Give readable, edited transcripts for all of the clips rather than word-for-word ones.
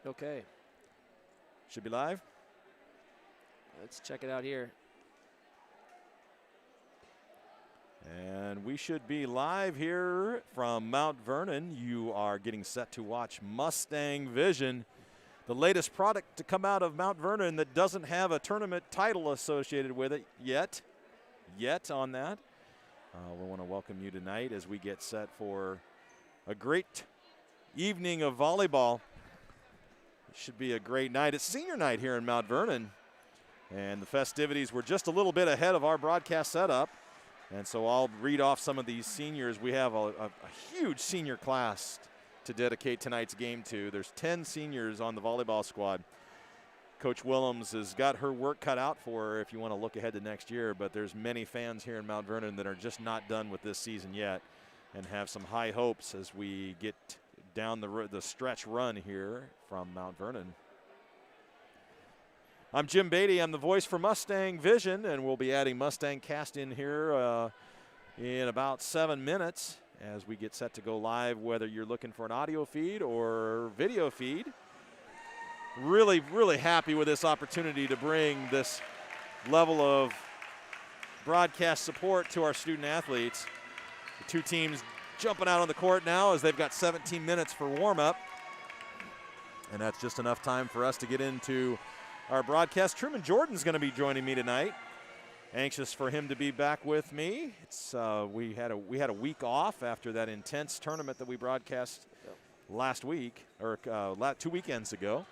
Okay. Should be live. Let's check it out here. And we should be live here from Mount Vernon. You are getting set to watch Mustang Vision, the latest product to come out of Mount Vernon that doesn't have a tournament title associated with it yet on that. We want to welcome you tonight as we get set for a great evening of volleyball. It should be a great night. It's senior night here in Mount Vernon, and the festivities were just a little bit ahead of our broadcast setup. And so I'll read off some of these seniors. We have a huge senior class to dedicate tonight's game to. There's 10 seniors on the volleyball squad. Coach Willems has got her work cut out for her if you want to look ahead to next year, but there's many fans here in Mount Vernon that are just not done with this season yet and have some high hopes as we get down the stretch run here from Mount Vernon. I'm Jim Beatty. I'm the voice for Mustang Vision, and we'll be adding Mustang Cast in here in about 7 minutes as we get set to go live, whether you're looking for an audio feed or video feed. Really, really happy with this opportunity to bring this level of broadcast support to our student athletes. The two teams jumping out on the court now as they've got 17 minutes for warm-up, and that's just enough time for us to get into our broadcast. Truman Jordan's going to be joining me tonight. Anxious for him to be back with me. We had a week off after that intense tournament that we broadcast last week, or 2 weekends ago.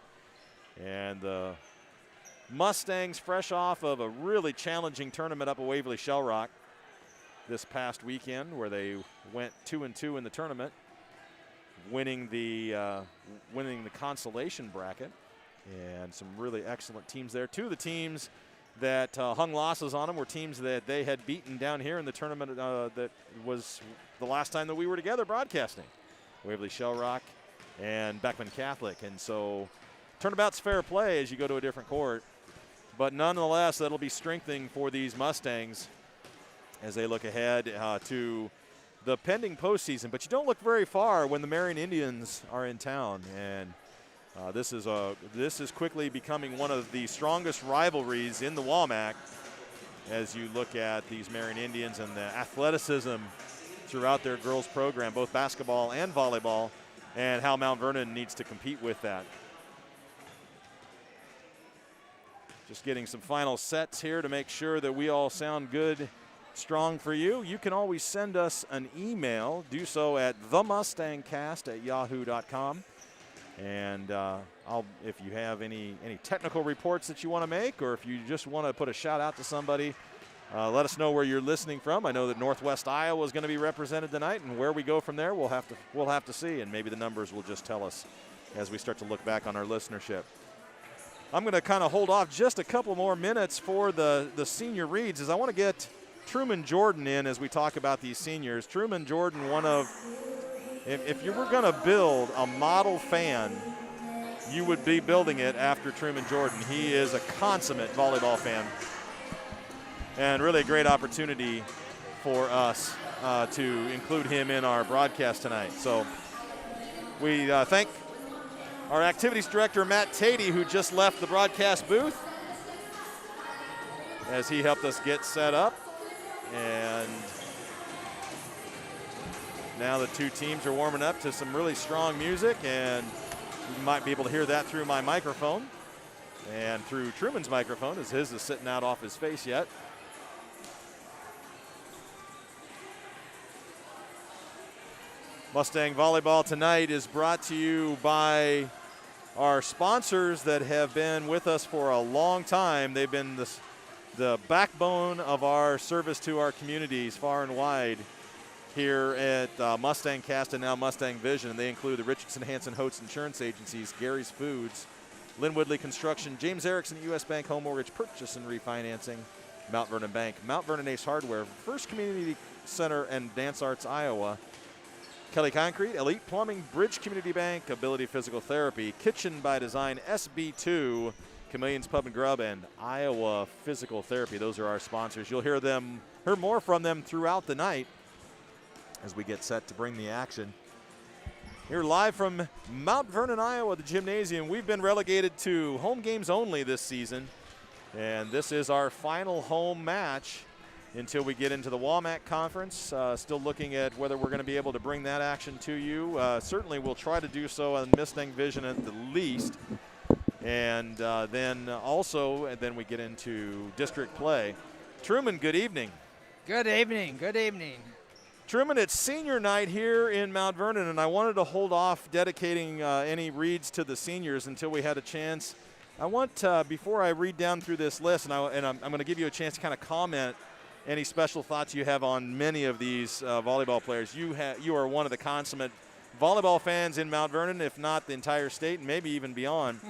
And the Mustangs, fresh off of a really challenging tournament up at Waverly Shell Rock this past weekend, where they went 2-2 in the tournament, winning the consolation bracket. And some really excellent teams there. Two of the teams that hung losses on them were teams that they had beaten down here in the tournament that was the last time that we were together broadcasting. Waverly Shell Rock and Beckman Catholic. And so turnabout's fair play as you go to a different court. But nonetheless, that'll be strengthening for these Mustangs as they look ahead to the pending postseason. But you don't look very far when the Marion Indians are in town. And this is quickly becoming one of the strongest rivalries in the WAMAC as you look at these Marion Indians and the athleticism throughout their girls program, both basketball and volleyball, and how Mount Vernon needs to compete with that. Just getting some final sets here to make sure that we all sound good, strong for you. You can always send us an email. Do so at themustangcast@yahoo.com. And if you have any technical reports that you want to make, or if you just want to put a shout out to somebody, let us know where you're listening from. I know that Northwest Iowa is going to be represented tonight, and where we go from there, we'll have to see, and maybe the numbers will just tell us as we start to look back on our listenership. I'm going to kind of hold off just a couple more minutes for the senior reads, as I want to get Truman Jordan in as we talk about these seniors. Truman Jordan, one of If you were going to build a model fan, you would be building it after Truman Jordan. He is a consummate volleyball fan, and really a great opportunity for us to include him in our broadcast tonight. So we thank our activities director, Matt Tatey, who just left the broadcast booth as he helped us get set up. And now the two teams are warming up to some really strong music, and you might be able to hear that through my microphone and through Truman's microphone, as his is sitting out off his face yet. Mustang Volleyball tonight is brought to you by our sponsors that have been with us for a long time. They've been the backbone of our service to our communities far and wide here at Mustang Cast and now Mustang Vision. They include the Richardson Hanson Hotes Insurance Agencies, Gary's Foods, Lynn Woodley Construction, James Erickson U.S. Bank Home Mortgage Purchase and Refinancing, Mount Vernon Bank, Mount Vernon Ace Hardware, First Community Center and Dance Arts Iowa, Kelly Concrete, Elite Plumbing, Bridge Community Bank, Ability Physical Therapy, Kitchen by Design, SB2, Chameleons Pub and Grub, and Iowa Physical Therapy. Those are our sponsors. You'll hear more from them throughout the night as we get set to bring the action. Here live from Mount Vernon, Iowa, the gymnasium. We've been relegated to home games only this season, and this is our final home match until we get into the WAMAC conference. Still looking at whether we're going to be able to bring that action to you. Certainly we'll try to do so on Mustang Vision at the least. And then we get into district play. Truman, good evening. Good evening, good evening. Truman, it's senior night here in Mount Vernon, and I wanted to hold off dedicating any reads to the seniors until we had a chance. I want, before I read down through this list, and I'm going to give you a chance to kind of comment any special thoughts you have on many of these volleyball players. You are one of the consummate volleyball fans in Mount Vernon, if not the entire state, and maybe even beyond.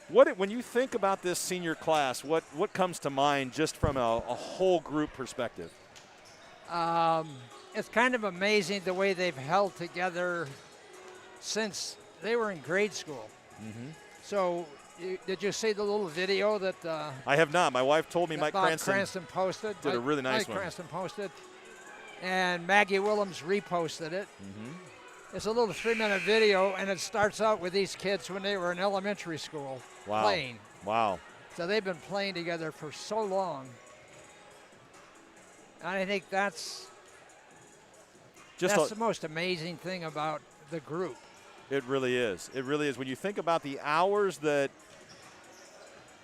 When you think about this senior class, what comes to mind just from a whole group perspective? It's kind of amazing the way they've held together since they were in grade school. Mm-hmm. So, did you see the little video that I have not. My wife told me Mike Cranston posted? Did a really nice Mike one. Cranston posted, and Maggie Willems reposted it. Mm-hmm. It's a little 3-minute video, and it starts out with these kids when they were in elementary school playing. Wow. So they've been playing together for so long. And I think that's the most amazing thing about the group. It really is. It really is. When you think about the hours that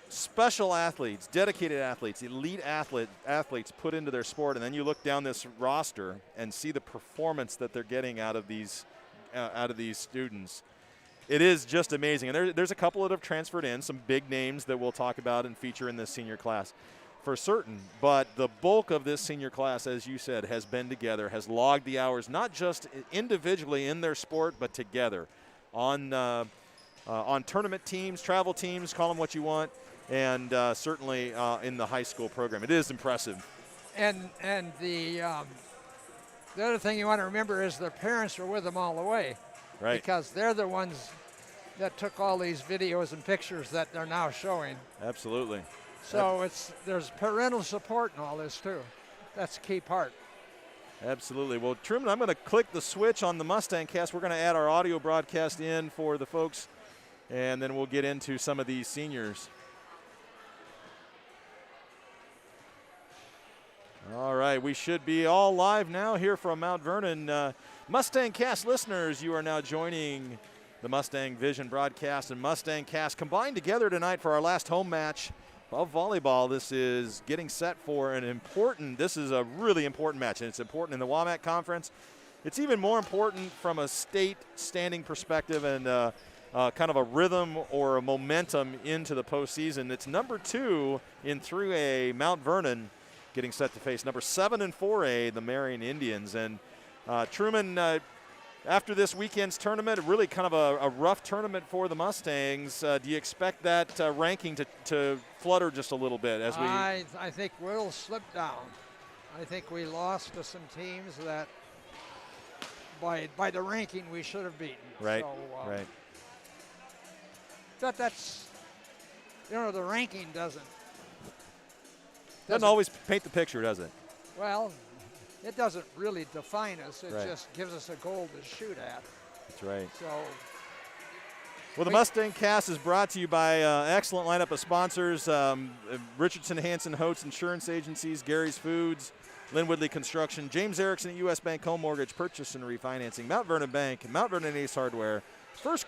special athletes, dedicated athletes, elite athletes put into their sport, and then you look down this roster and see the performance that they're getting out of these students, it is just amazing. And there's a couple that have transferred in, some big names that we'll talk about and feature in this senior class for certain. But the bulk of this senior class, as you said, has been together, has logged the hours, not just individually in their sport, but together on tournament teams, travel teams, call them what you want, and certainly in the high school program. It is impressive. And the other thing you want to remember is their parents were with them all the way. Right. Because they're the ones that took all these videos and pictures that they're now showing. Absolutely. So there's parental support in all this too. That's a key part. Absolutely. Well, Truman, I'm going to click the switch on the Mustang cast. We're going to add our audio broadcast in for the folks, and then we'll get into some of these seniors. All right, we should be all live now here from Mount Vernon. Mustang Cast listeners, you are now joining the Mustang Vision broadcast and Mustang Cast combined together tonight for our last home match of volleyball. This is getting set for this is a really important match, and it's important in the WAMAC conference. It's even more important from a state standing perspective and kind of a rhythm or a momentum into the postseason. It's number 2 in 3A, Mount Vernon, getting set to face number 7 in 4A, the Marion Indians. And Truman, after this weekend's tournament, really kind of a rough tournament for the Mustangs. Do you expect that ranking to flutter just a little bit as we? I think we'll slip down. I think we lost to some teams that, by the ranking, we should have beaten. Right. So, right. But that's, the ranking doesn't always paint the picture, does it? Well, it doesn't really define us. It Right. just gives us a goal to shoot at. That's right. So, well, the Mustang Cast is brought to you by excellent lineup of sponsors: Richardson, Hanson, Holtz Insurance Agencies, Gary's Foods, Lynn Woodley Construction, James Erickson at U.S. Bank Home Mortgage, Purchase and Refinancing, Mount Vernon Bank, Mount Vernon Ace Hardware, First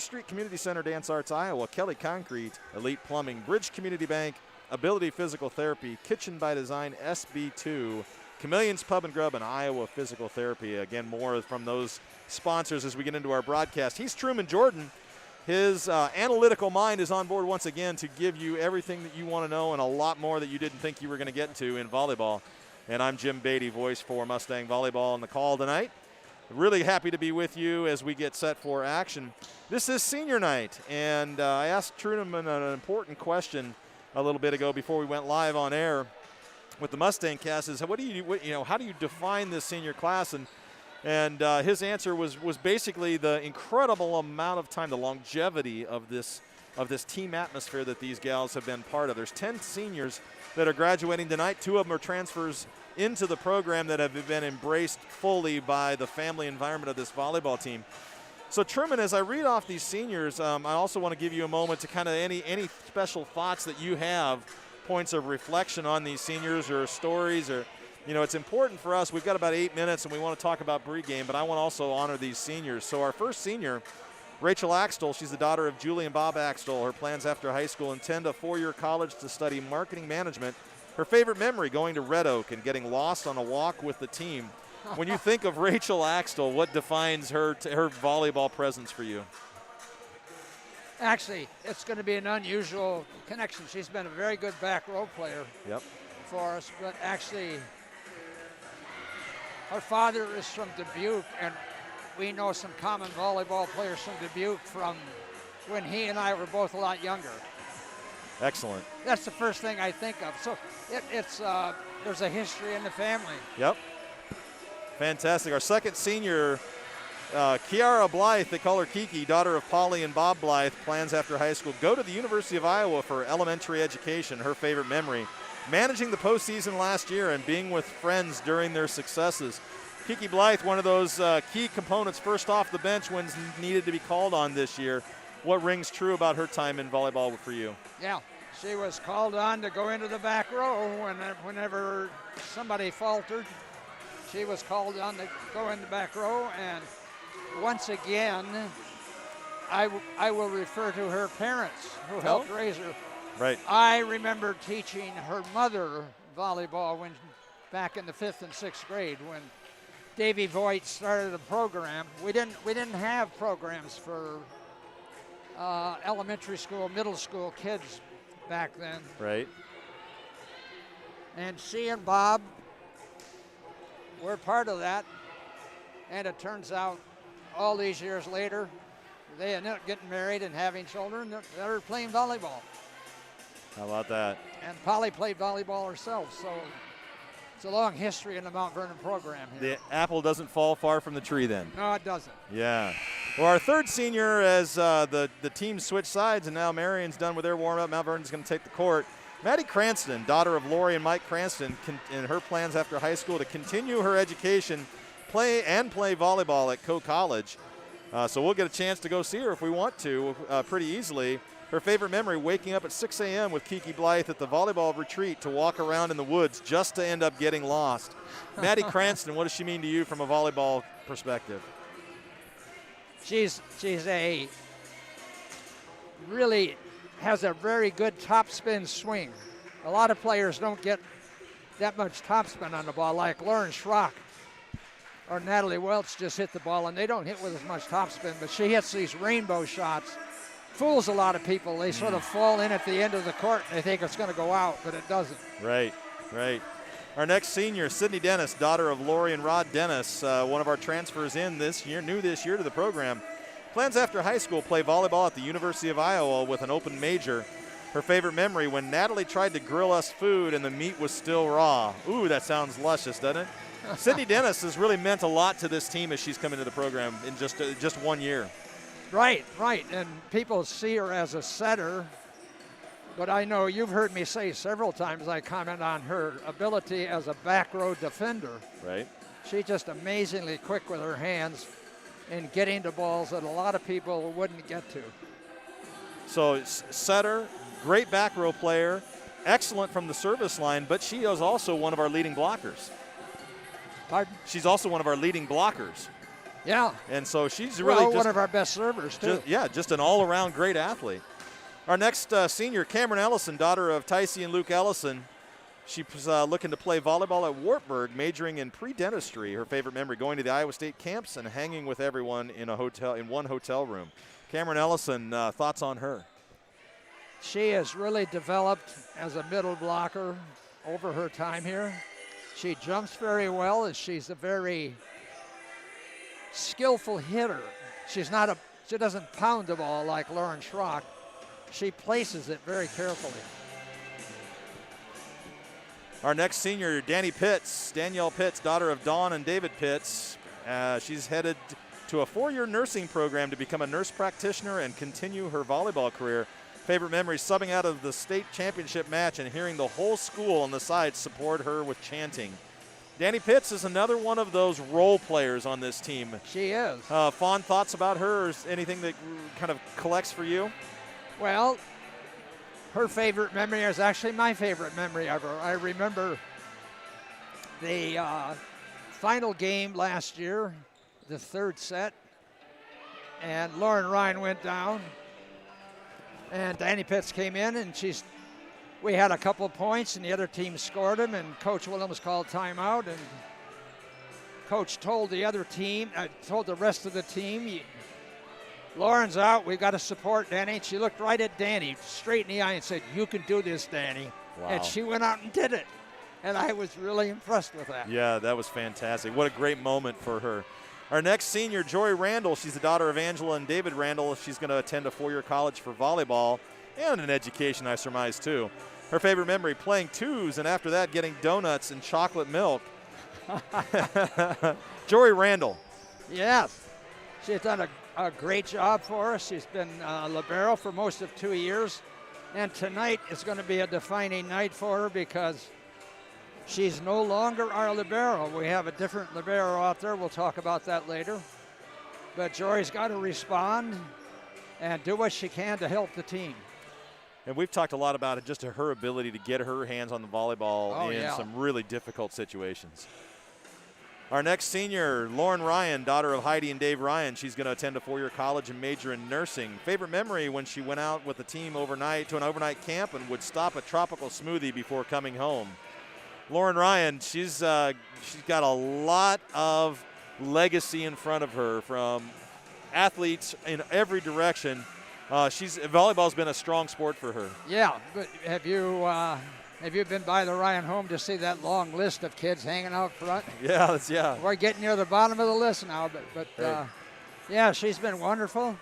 Street Community Center, Dance Arts, Iowa, Kelly Concrete, Elite Plumbing, Bridge Community Bank, Ability Physical Therapy, Kitchen by Design, SB2, Chameleons Pub and Grub, and Iowa Physical Therapy. Again, more from those sponsors as we get into our broadcast. He's Truman Jordan. His analytical mind is on board once again to give you everything that you want to know and a lot more that you didn't think you were going to get to in volleyball. And I'm Jim Beatty, voice for Mustang Volleyball on the call tonight. Really happy to be with you as we get set for action. This is senior night, and I asked Truman an important question a little bit ago before we went live on air with the Mustang Cast. Is how do you define this senior class? And his answer was basically the incredible amount of time, the longevity of this team atmosphere that these gals have been part of. There's 10 seniors that are graduating tonight. 2 of them are transfers into the program that have been embraced fully by the family environment of this volleyball team. So Truman, as I read off these seniors, I also want to give you a moment to kind of any special thoughts that you have, points of reflection on these seniors or stories, or, you know, it's important for us. We've got about 8 minutes and we want to talk about pregame, but I want to also honor these seniors. So our first senior, Rachel Axtell, she's the daughter of Julie and Bob Axtell. Her plans after high school: attend a 4-year college to study marketing management. Her favorite memory: going to Red Oak and getting lost on a walk with the team. When you think of Rachel Axtell, what defines her volleyball presence for you? Actually, it's going to be an unusual connection. She's been a very good back row player for us, but actually her father is from Dubuque, and we know some common volleyball players from Dubuque from when he and I were both a lot younger. Excellent. That's the first thing I think of. So there's a history in the family. Yep. Fantastic. Our second senior, Kiara Blythe, they call her Kiki, daughter of Polly and Bob Blythe, plans after high school: go to the University of Iowa for elementary education. Her favorite memory: managing the postseason last year and being with friends during their successes. Kiki Blythe, one of those key components, first off the bench when needed to be called on this year. What rings true about her time in volleyball for you? Yeah, she was called on to go into the back row whenever somebody faltered. She was called on to go in the back row, and once again, I will refer to her parents who helped raise her. Right. I remember teaching her mother volleyball back in the 5th and 6th grade when Davy Voigt started a program. We didn't have programs for elementary school, middle school kids back then. Right. And she and Bob were part of that, and it turns out all these years later, they ended up getting married and having children. They're playing volleyball. How about that? And Polly played volleyball herself, so it's a long history in the Mount Vernon program here. The apple doesn't fall far from the tree then. No, it doesn't. Yeah. Well, our third senior, as the team switch sides, and now Marion's done with their warm-up, Mount Vernon's going to take the court. Maddie Cranston, daughter of Lori and Mike Cranston, in her plans after high school to continue her education, play volleyball at Coe College. So we'll get a chance to go see her if we want to pretty easily. Her favorite memory: waking up at 6 a.m. with Kiki Blythe at the volleyball retreat to walk around in the woods just to end up getting lost. Maddie Cranston, what does she mean to you from a volleyball perspective? She's a really has a very good topspin swing. A lot of players don't get that much topspin on the ball, like Lauren Schrock or Natalie Welch just hit the ball, and they don't hit with as much topspin, but she hits these rainbow shots. Fools a lot of people. They sort of fall in at the end of the court, and they think it's going to go out, but it doesn't. Right, right. Our next senior, Sydney Dennis, daughter of Lori and Rod Dennis, one of our transfers in this year, new this year to the program. Plans after high school: play volleyball at the University of Iowa with an open major. Her favorite memory: when Natalie tried to grill us food and the meat was still raw. Ooh, that sounds luscious, doesn't it? Sydney Dennis has really meant a lot to this team as she's come into the program in just 1 year. Right, right. And people see her as a setter, but I know you've heard me say several times I comment on her ability as a back row defender. Right. She's just amazingly quick with her hands and getting to balls that a lot of people wouldn't get to. So setter, great back row player, excellent from the service line, but she is also one of our leading blockers. Pardon? She's also one of our leading blockers. Yeah. And so she's really one of our best servers, too. Just an all-around great athlete. Our next senior, Cameron Ellison, daughter of Tycee and Luke Ellison. She's looking to play volleyball at Wartburg, majoring in pre-dentistry. Her favorite memory: going to the Iowa State camps and hanging with everyone in one hotel room. Cameron Ellison, thoughts on her? She has really developed as a middle blocker over her time here. She jumps very well, and she's a very skillful hitter. She doesn't pound the ball like Lauren Schrock. She places it very carefully. Our next senior, Danielle Pitts, daughter of Dawn and David Pitts. She's headed to a 4-year nursing program to become a nurse practitioner and continue her volleyball career. Favorite memory: subbing out of the state championship match and hearing the whole school on the side support her with chanting. Danny Pitts is another one of those role players on this team. She is. Fond thoughts about her, or anything that kind of collects for you? Well, her favorite memory is actually my favorite memory of her. I remember the final game last year, the third set, and Lauren Ryan went down, and Danny Pitts came in, and we had a couple of points, and the other team scored them, and Coach Williams called timeout, and Coach told the other team, told the rest of the team, Lauren's out, we've got to support Danny. And she looked right at Danny, straight in the eye, and said, "You can do this, Danny." Wow. And she went out and did it. And I was really impressed with that. Yeah, that was fantastic. What a great moment for her. Our next senior, Joy Randall. She's the daughter of Angela and David Randall. She's going to attend a 4-year college for volleyball and an education, I surmise, too. Her favorite memory, playing twos, and after that, getting donuts and chocolate milk. Joy Randall. Yes. She's done a great job for us. She's been libero for most of 2 years. And tonight is going to be a defining night for her because she's no longer our libero. We have a different libero out there. We'll talk about that later. But Joy's got to respond and do what she can to help the team. And we've talked a lot about it, just her ability to get her hands on the volleyball in some really difficult situations. Our next senior, Lauren Ryan, daughter of Heidi and Dave Ryan. She's going to attend a 4-year college and major in nursing. Favorite memory when she went out with the team overnight to an overnight camp and would stop at Tropical Smoothie before coming home. Lauren Ryan, she's got a lot of legacy in front of her from athletes in every direction. Volleyball's been a strong sport for her. Yeah, but have you been by the Ryan home to see that long list of kids hanging out front? Yeah. We're getting near the bottom of the list now, but hey. Yeah, she's been wonderful.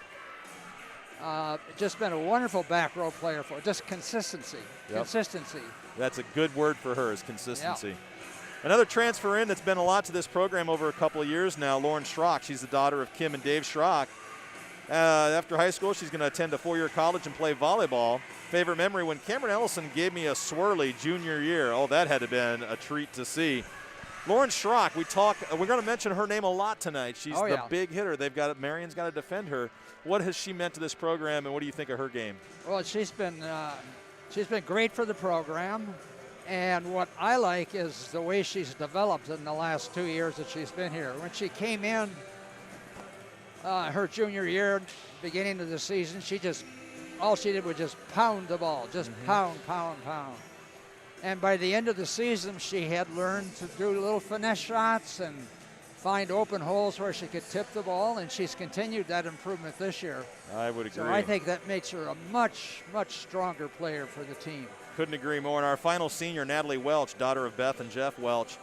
Just been a wonderful back row player for just consistency. Yep. Consistency. That's a good word for her, is consistency. Yep. Another transfer in that's been a lot to this program over a couple of years now, Lauren Schrock. She's the daughter of Kim and Dave Schrock. After high school, she's going to attend a 4-year college and play volleyball. Favorite memory, when Cameron Ellison gave me a swirly junior year. Oh, that had to been a treat to see. Lauren Schrock, we're going to mention her name a lot tonight. She's the big hitter. Marion's got to defend her. What has she meant to this program, and what do you think of her game? Well, she's been great for the program, and what I like is the way she's developed in the last 2 years that she's been here. When she came in her junior year, beginning of the season, all she did was just pound the ball, just pound. And by the end of the season, she had learned to do little finesse shots and find open holes where she could tip the ball, and she's continued that improvement this year. I would agree. So I think that makes her a much, much stronger player for the team. Couldn't agree more. And our final senior, Natalie Welch, daughter of Beth and Jeff Welch.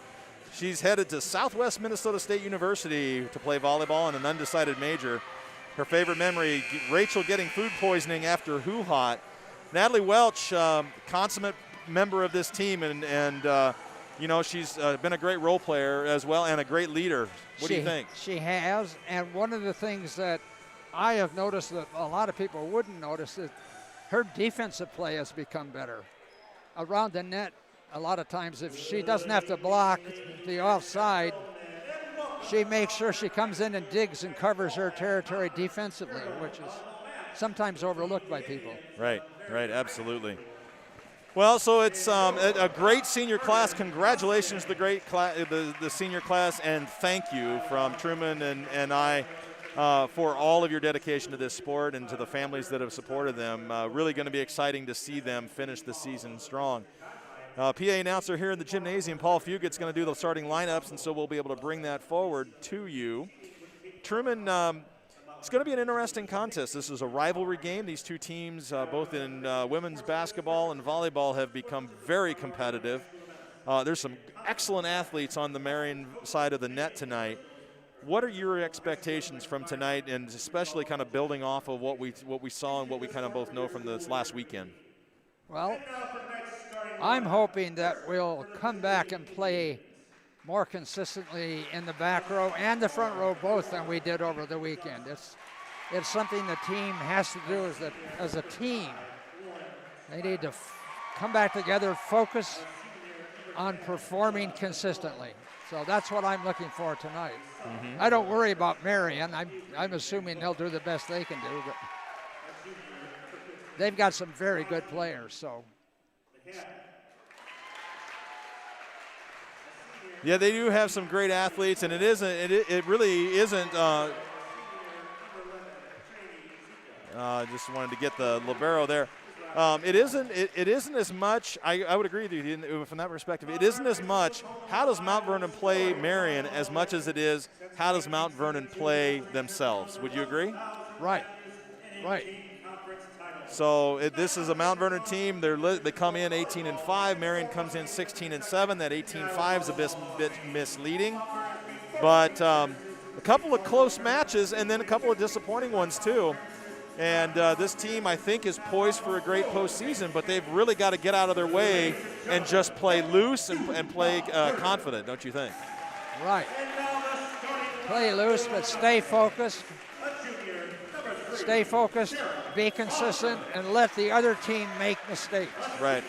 She's headed to Southwest Minnesota State University to play volleyball in an undecided major. Her favorite memory, Rachel getting food poisoning after hoo-hot. Natalie Welch, consummate member of this team, and she's been a great role player as well and a great leader. What do you think? She has, and one of the things that I have noticed that a lot of people wouldn't notice is her defensive play has become better. Around the net, a lot of times if she doesn't have to block the offside, she makes sure she comes in and digs and covers her territory defensively, which is sometimes overlooked by people. Right, absolutely. Well, so it's a great senior class. Congratulations to the senior class, and thank you from Truman and I for all of your dedication to this sport and to the families that have supported them. Really going to be exciting to see them finish the season strong. PA announcer here in the gymnasium, Paul Fugit's going to do the starting lineups, and so we'll be able to bring that forward to you. Truman, it's going to be an interesting contest. This is a rivalry game. These two teams, both in women's basketball and volleyball, have become very competitive. There's some excellent athletes on the Marion side of the net tonight. What are your expectations from tonight, and especially kind of building off of what we saw and what we kind of both know from this last weekend? Well, I'm hoping that we'll come back and play more consistently in the back row and the front row both than we did over the weekend. It's something the team has to do as a team. They need to come back together, focus, on performing consistently. So that's what I'm looking for tonight. Mm-hmm. I don't worry about Marion. I'm assuming they'll do the best they can do, but they've got some very good players. So. Yeah, they do have some great athletes, and it really isn't. Just wanted to get the libero there. It isn't as much. I would agree with you from that perspective. It isn't as much how does Mount Vernon play Marion as much as it is how does Mount Vernon play themselves. Would you agree? Right. So this is a Mount Vernon team. They come in 18-5. Marion comes in 16-7. That 18-5 is a bit misleading, but a couple of close matches and then a couple of disappointing ones too. And this team, I think, is poised for a great postseason, but they've really got to get out of their way and just play loose and play confident, don't you think? Right. Play loose, but stay focused. Stay focused, be consistent, and let the other team make mistakes. Right.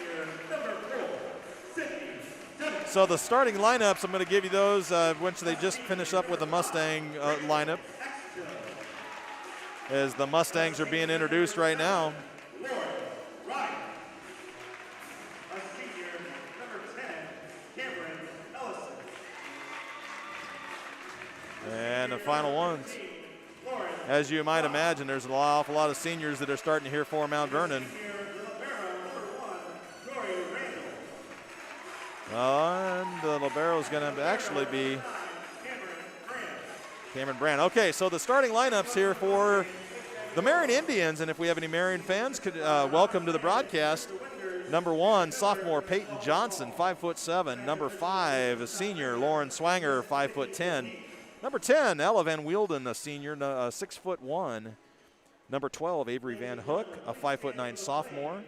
So the starting lineups, I'm going to give you those once they just finish up with the Mustang lineup, as the Mustangs are being introduced right now. And the final ones. As you might imagine, there's an awful lot of seniors that are starting here for Mount Vernon. And the libero is going to actually be Cameron Brand. Okay, so the starting lineups here for the Marion Indians, and if we have any Marion fans, could welcome to the broadcast. Number 1, sophomore Peyton Johnson, 5'7". Number 5, a senior Lauren Swanger, 5'10". Number 10, Ella Van Wielden, a senior, 6'1". Number 12, Avery Van Hook, a 5'9" sophomore.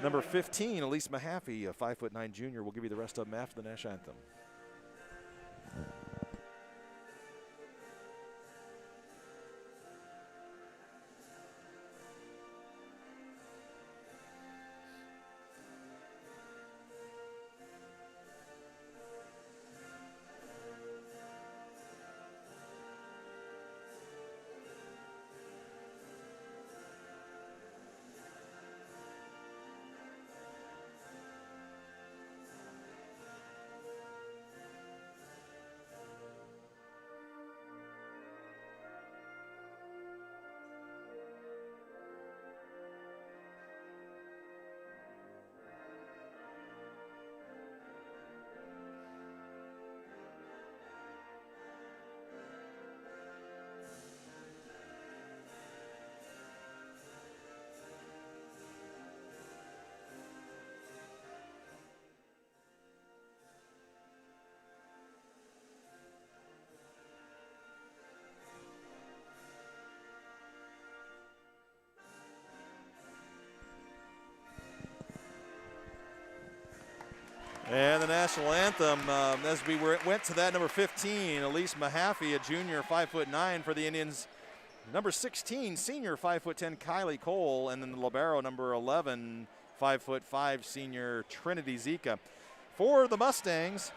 Number 15, Elise Mahaffey, a 5'9" junior. We'll give you the rest of them after the national anthem. And the national anthem, as we went to that, number 15, Elise Mahaffey, a junior, 5'9" for the Indians. Number 16, senior, 5'10", Kylie Cole. And then the libero, number 11, 5'5", senior, Trinity Zika. For the Mustangs,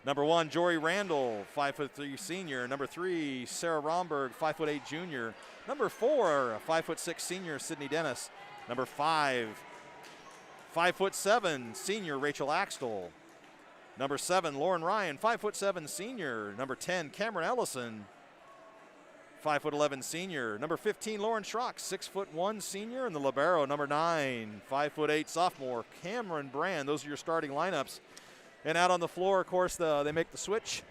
number 1, Jory Randall, 5'3", senior. Number 3, Sarah Romberg, 5'8", junior. Number 4, 5'6", senior, Sydney Dennis. Number 5, 5'7", senior, Rachel Axtell. Number 7, Lauren Ryan, 5'7", senior. Number 10, Cameron Ellison, 5'11", senior. Number 15, Lauren Schrock, 6'1", senior. And the libero, number 9, 5'8", sophomore, Cameron Brand. Those are your starting lineups. And out on the floor, of course, they make the switch.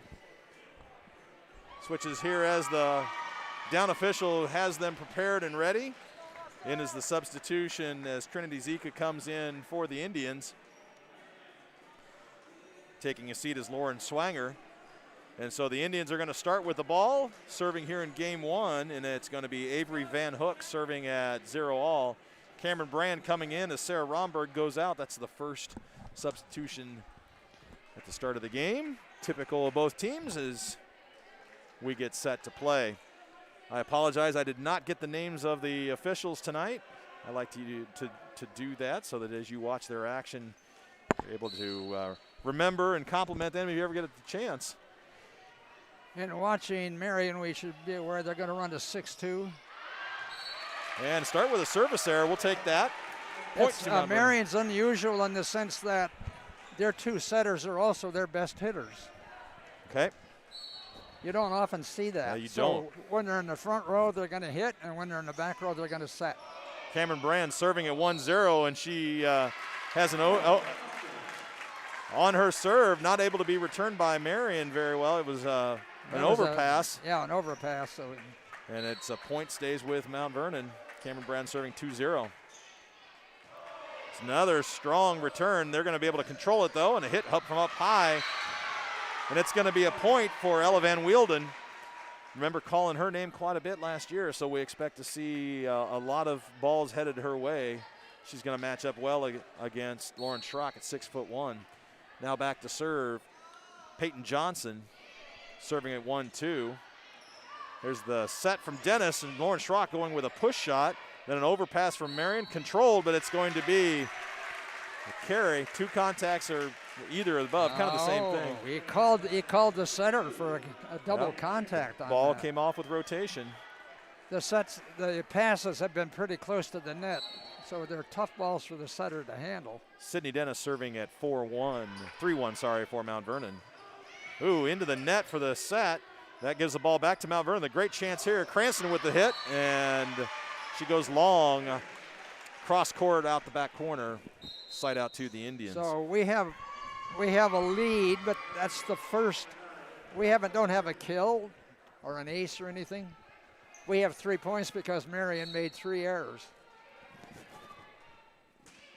Switches here as the down official has them prepared and ready. In is the substitution as Trinity Zika comes in for the Indians. Taking a seat is Lauren Swanger. And so the Indians are going to start with the ball, serving here in game 1, and it's going to be Avery Van Hook serving at 0-all. Cameron Brand coming in as Sarah Romberg goes out. That's the first substitution at the start of the game. Typical of both teams as we get set to play. I apologize, I did not get the names of the officials tonight. I like to do that so that as you watch their action, You're able to remember and compliment them if you ever get a chance. And watching Marion, we should be aware they're going to run to 6-2. And start with a service error. We'll take that. Marion's unusual in the sense that their 2 setters are also their best hitters. Okay. You don't often see that. No, you don't. When they're in the front row, they're going to hit, and when they're in the back row, they're going to set. Cameron Brand serving at 1-0, and she has an on her serve, not able to be returned by Marion very well. It was an overpass. An overpass. So and it's a point stays with Mount Vernon. Cameron Brand serving 2-0. It's another strong return. They're going to be able to control it, though, and a hit from up high. And it's going to be a point for Ella Van Wielden. Remember calling her name quite a bit last year, so we expect to see a lot of balls headed her way. She's going to match up well against Lauren Schrock at 6'1". Now back to serve. Peyton Johnson serving at 1-2. There's the set from Dennis, and Lauren Schrock going with a push shot. Then an overpass from Marion, controlled, but it's going to be a carry. 2 contacts are either or above, kind of the same thing. He called the setter for a double contact on Ball that. came off with rotation. The passes have been pretty close to the net, so they're tough balls for the setter to handle. Sydney Dennis serving at 3-1 for Mount Vernon. Ooh, into the net for the set. That gives the ball back to Mount Vernon. The great chance here. Cranston with the hit, and she goes long, cross court out the back corner, side out to the Indians. So we have a lead, but that's the first. We don't have a kill or an ace or anything. We have 3 points because Marion made 3 errors.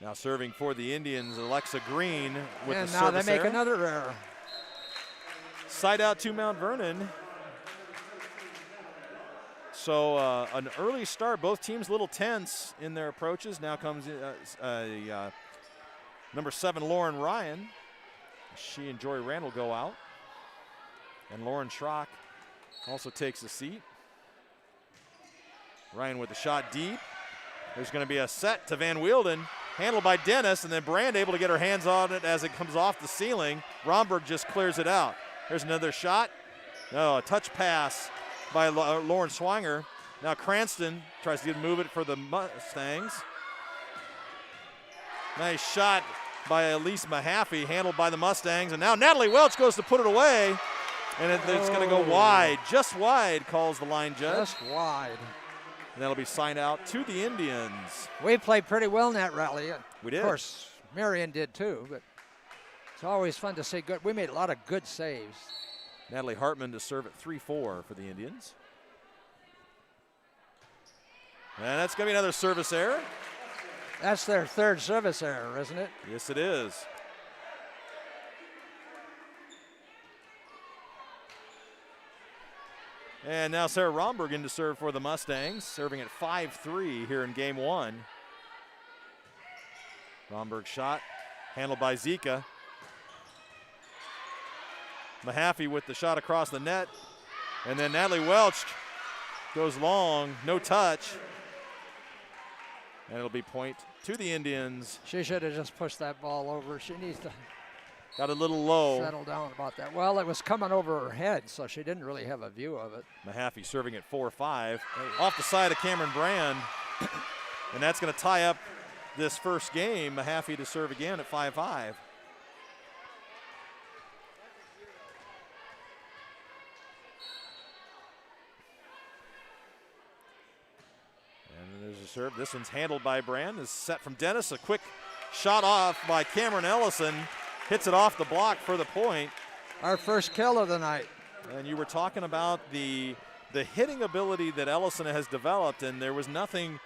Now serving for the Indians, Alexa Green with and the now service they make error. another error. Side out to Mount Vernon. So an early start. Both teams a little tense in their approaches. Now comes number 7, Lauren Ryan. She and Joy Randall go out. And Lauren Schrock also takes a seat. Ryan with the shot deep. There's going to be a set to Van Wielden, handled by Dennis, and then Brand able to get her hands on it as it comes off the ceiling. Romberg just clears it out. Here's another shot. No, a touch pass by Lauren Swanger. Now Cranston tries to move it for the Mustangs. Nice shot by Elise Mahaffey, handled by the Mustangs. And now Natalie Welch goes to put it away. And it's going to go wide, just wide, calls the line judge. Just wide. And that'll be signed out to the Indians. We played pretty well in that rally. We did. Of course, Marion did too, but it's always fun to see good. We made a lot of good saves. Natalie Hartman to serve at 3-4 for the Indians. And that's going to be another service error. That's their 3rd service error, isn't it? Yes, it is. And now Sarah Romberg in to serve for the Mustangs, serving at 5-3 here in game 1. Romberg shot, handled by Zika. Mahaffey with the shot across the net. And then Natalie Welch goes long, no touch. And it'll be point to the Indians. She should have just pushed that ball over. She needs to got a little low. Settle down about that. Well, it was coming over her head, so she didn't really have a view of it. Mahaffey serving at 4-5. Off the side of Cameron Brand. And that's going to tie up this first game. Mahaffey to serve again at 5-5. There's a serve. This one's handled by Brand. Is set from Dennis. A quick shot off by Cameron Ellison. Hits it off the block for the point. Our first kill of the night. And you were talking about the hitting ability that Ellison has developed, and there was nothing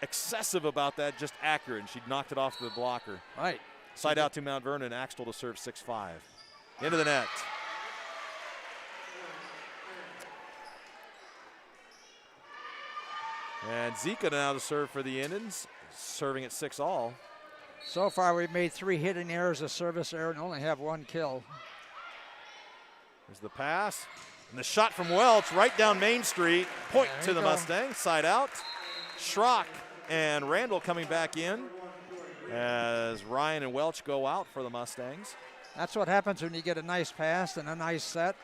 excessive about that, just accurate. She knocked it off the blocker. Right. Side out to Mount Vernon. Axtell to serve 6-5. Into the net. And Zika now to serve for the Indians, serving at 6-all. So far, we've made 3 hitting errors, a service error, and only have 1 kill. There's the pass. And the shot from Welch right down Main Street. Point to the Mustangs, side out. Schrock and Randall coming back in. as Ryan and Welch go out for the Mustangs. That's what happens when you get a nice pass and a nice set.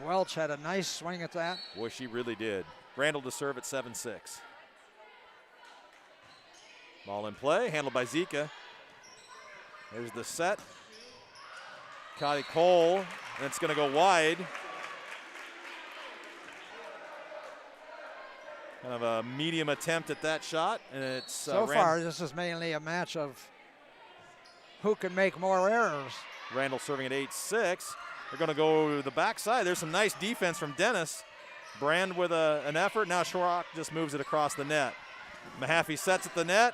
Welch had a nice swing at that. Boy, she really did. Randall to serve at 7-6. Ball in play, handled by Zika. There's the set. Kylie Cole, and it's going to go wide. Kind of a medium attempt at that shot, and it's so far this is mainly a match of who can make more errors. Randall serving at 8-6. They're going to go to the backside. There's some nice defense from Dennis. Brand with an effort. Now Schrock just moves it across the net. Mahaffey sets at the net.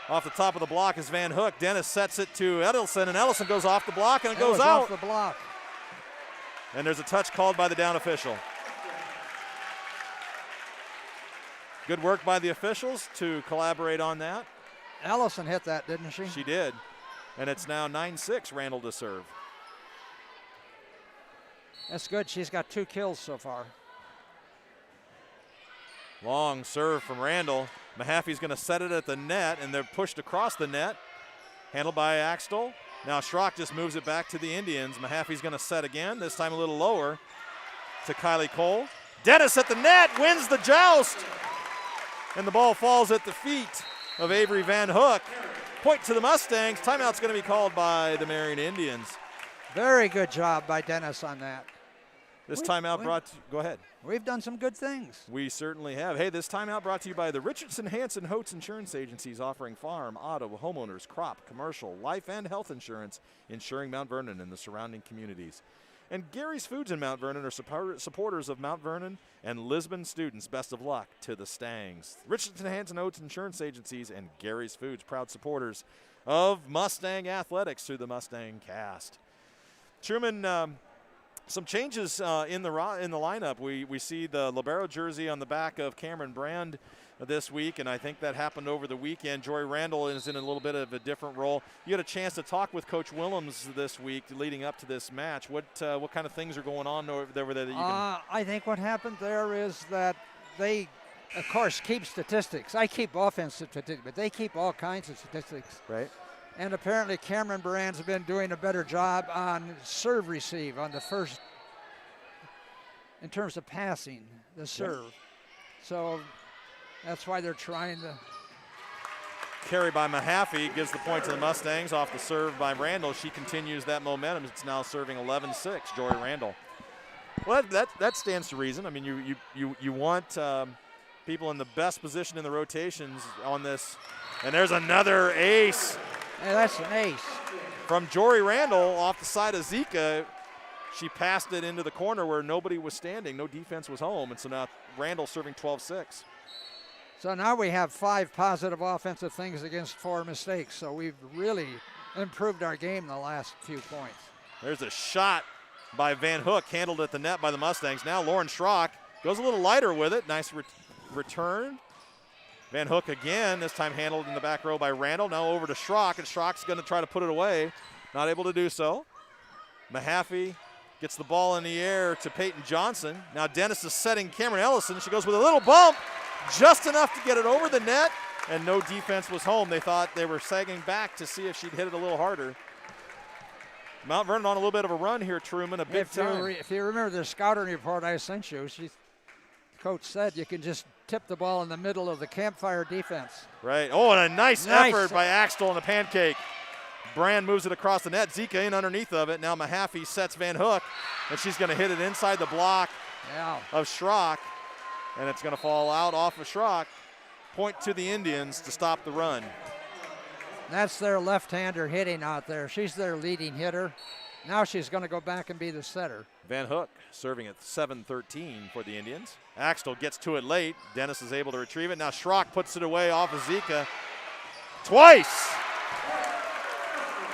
Off the top of the block is Van Hook. Dennis sets it to Edelson, and Edelson goes off the block, and it goes out. Off the block. And there's a touch called by the down official. Good work by the officials to collaborate on that. Ellison hit that, didn't she? She did. And it's now 9-6, Randall to serve. That's good. She's got 2 kills so far. Long serve from Randall. Mahaffey's going to set it at the net, and they're pushed across the net. Handled by Axtell. Now Schrock just moves it back to the Indians. Mahaffey's going to set again, this time a little lower to Kylie Cole. Dennis at the net, wins the joust. And the ball falls at the feet of Avery Van Hook. Point to the Mustangs. Timeout's going to be called by the Marion Indians. Very good job by Dennis on that. This timeout brought to, go ahead. We've done some good things. We certainly have. Hey, this timeout brought to you by the Richardson Hanson Hotes Insurance Agencies, offering farm, auto, homeowners, crop, commercial, life, and health insurance, insuring Mount Vernon and the surrounding communities. And Gary's Foods in Mount Vernon are supporters of Mount Vernon and Lisbon students. Best of luck to the Stangs. Richardson Hanson Hotes Insurance Agencies and Gary's Foods, proud supporters of Mustang athletics through the Mustang cast. Truman, some changes in the lineup. We see the libero jersey on the back of Cameron Brand this week, and I think that happened over the weekend. Joy Randall is in a little bit of a different role. You had a chance to talk with Coach Willems this week leading up to this match. What kind of things are going on over there that you can? I think what happened there is that they, of course, keep statistics. I keep offensive statistics, but they keep all kinds of statistics. Right. And apparently Cameron Brand's been doing a better job on serve receive on the first, in terms of passing the serve. So that's why they're trying to. Carry by Mahaffey gives the point to the Mustangs off the serve by Randall. She continues that momentum. It's now serving 11-6, Joy Randall. Well, that stands to reason. I mean, you want people in the best position in the rotations on this. And there's another ace. Hey, that's an ace. From Jory Randall off the side of Zika. She passed it into the corner where nobody was standing. No defense was home. And so now Randall serving 12-6. So now we have 5 positive offensive things against 4 mistakes. So we've really improved our game the last few points. There's a shot by Van Hook, handled at the net by the Mustangs. Now Lauren Schrock goes a little lighter with it. Nice return. Van Hook again, this time handled in the back row by Randall. Now over to Schrock, and Schrock's going to try to put it away. Not able to do so. Mahaffey gets the ball in the air to Peyton Johnson. Now Dennis is setting Cameron Ellison. She goes with a little bump, just enough to get it over the net, and no defense was home. They thought they were sagging back to see if she'd hit it a little harder. Mount Vernon on a little bit of a run here, Truman, a big time. If you remember the scouting report I sent you, coach said you can just tip the ball in the middle of the campfire defense. Right. Oh, and a nice effort by Axtell on the pancake. Brand moves it across the net. Zika in underneath of it. Now Mahaffey sets Van Hook, and she's going to hit it inside the block of Schrock, and it's going to fall out off of Schrock. Point to the Indians to stop the run. That's their left-hander hitting out there. She's their leading hitter. Now she's going to go back and be the setter. Van Hook serving at 7-13 for the Indians. Axtell gets to it late. Dennis is able to retrieve it. Now Schrock puts it away off of Zika twice.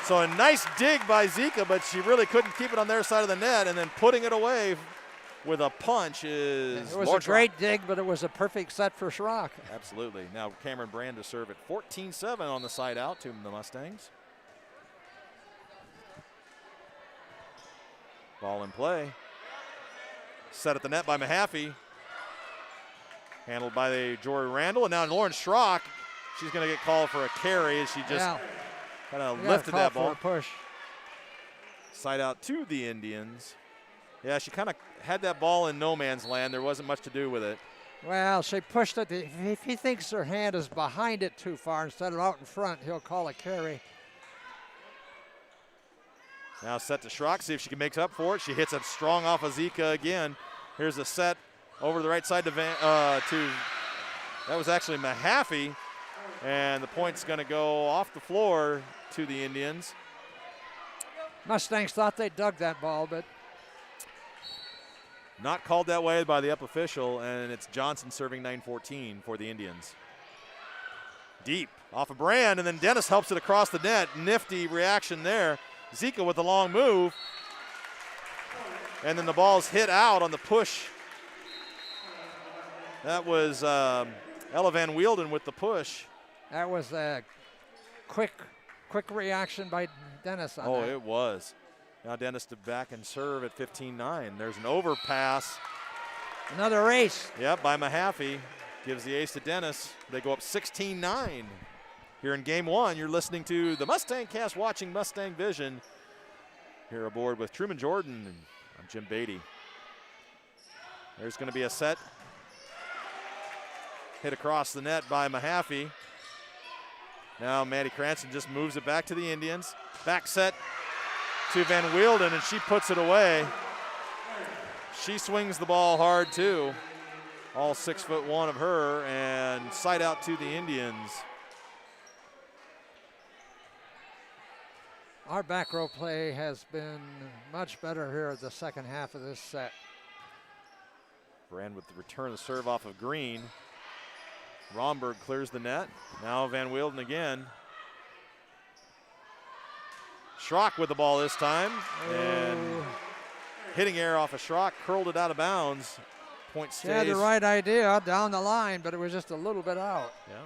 So a nice dig by Zika, but she really couldn't keep it on their side of the net, and then putting it away with a punch is It was a great dig, but it was a perfect set for Schrock. Absolutely. Now Cameron Brand to serve at 14-7 on the side out to the Mustangs. Ball in play. Set at the net by Mahaffey. Handled by Jory Randall. And now Lauren Schrock. she's going to get called for a carry as she just kind of lifted that ball. For a push. Side out to the Indians. Yeah, she kind of had that ball in no man's land. There wasn't much to do with it. Well, she pushed it. If he thinks her hand is behind it too far instead of out in front, he'll call a carry. Now set to Schrock, see if she can make up for it. She hits it strong off of Zika again. Here's a set over the right side to that was actually Mahaffey, and the point's going to go off the floor to the Indians. Mustangs thought they dug that ball, but not called that way by the up official, and it's Johnson serving 9-14 for the Indians. Deep off of Brand, and then Dennis helps it across the net. Nifty reaction there. Zika with the long move, and then the ball's hit out on the push. That was Ella Van Wielden with the push. That was a quick reaction by Dennis on that. Oh, it was. Now Dennis to back and serve at 15-9. There's an overpass. Another ace. Yep, by Mahaffey. Gives the ace to Dennis. They go up 16-9. Here in game one, you're listening to the Mustang Cast, watching Mustang Vision. Here aboard with Truman Jordan, and I'm Jim Beatty. There's going to be a set. Hit across the net by Mahaffey. Now Maddie Cranston just moves it back to the Indians. Back set to Van Wielden, and she puts it away. She swings the ball hard too. All 6'1" of her, and side out to the Indians. Our back row play has been much better here at the second half of this set. Brand with the return of the serve off of Green. Romberg clears the net. Now Van Wielden again. Schrock with the ball this time. And hitting air off of Schrock, curled it out of bounds. Point stays. She had the right idea down the line, but it was just a little bit out. Yeah.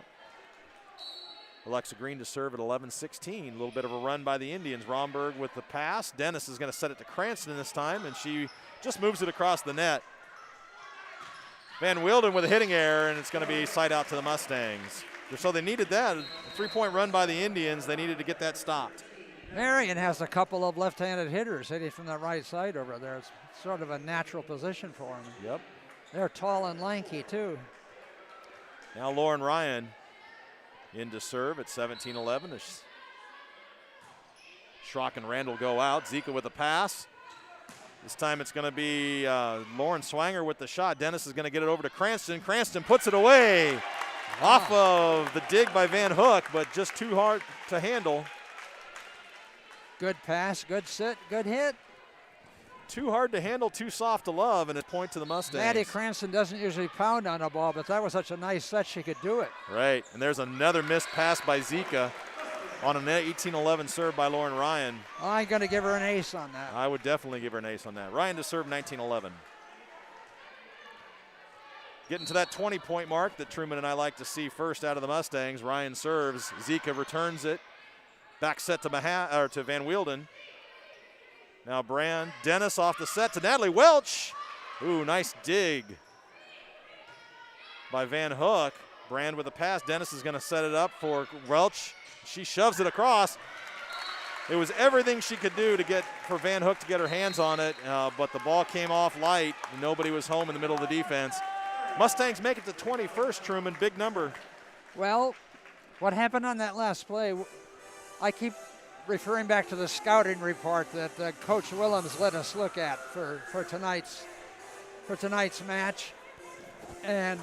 Alexa Green to serve at 11-16. A little bit of a run by the Indians. Romberg with the pass. Dennis is going to set it to Cranston this time, and she just moves it across the net. Van Wielden with a hitting error, and it's going to be side out to the Mustangs. So they needed that. A three-point run by the Indians. They needed to get that stopped. Marion has a couple of left-handed hitters hitting from the right side over there. It's sort of a natural position for them. Yep. They're tall and lanky, too. Now Lauren Ryan in to serve at 17-11. Schrock and Randall go out. Zika with a pass. This time it's going to be Lauren Swanger with the shot. Dennis is going to get it over to Cranston. Cranston puts it away off of the dig by Van Hook, but just too hard to handle. Good pass, good sit, good hit. Too hard to handle, too soft to love, and a point to the Mustangs. Maddie Cranston doesn't usually pound on a ball, but that was such a nice set she could do it. Right, and there's another missed pass by Zika on an 18-11 serve by Lauren Ryan. I'm going to give her an ace on that. I would definitely give her an ace on that. Ryan to serve 19-11. Getting to that 20-point mark that Truman and I like to see first out of the Mustangs. Ryan serves. Zika returns it. Back set to Van Wielden. Now Brand. Dennis off the set to Natalie Welch. Ooh, nice dig by Van Hook. Brand with a pass. Dennis is going to set it up for Welch. She shoves it across. It was everything she could do to get for Van Hook to get her hands on it, but the ball came off light. Nobody was home in the middle of the defense. Mustangs make it to 21st, Truman, big number. Well, what happened on that last play, I keep referring back to the scouting report that Coach Willems let us look at for tonight's match. And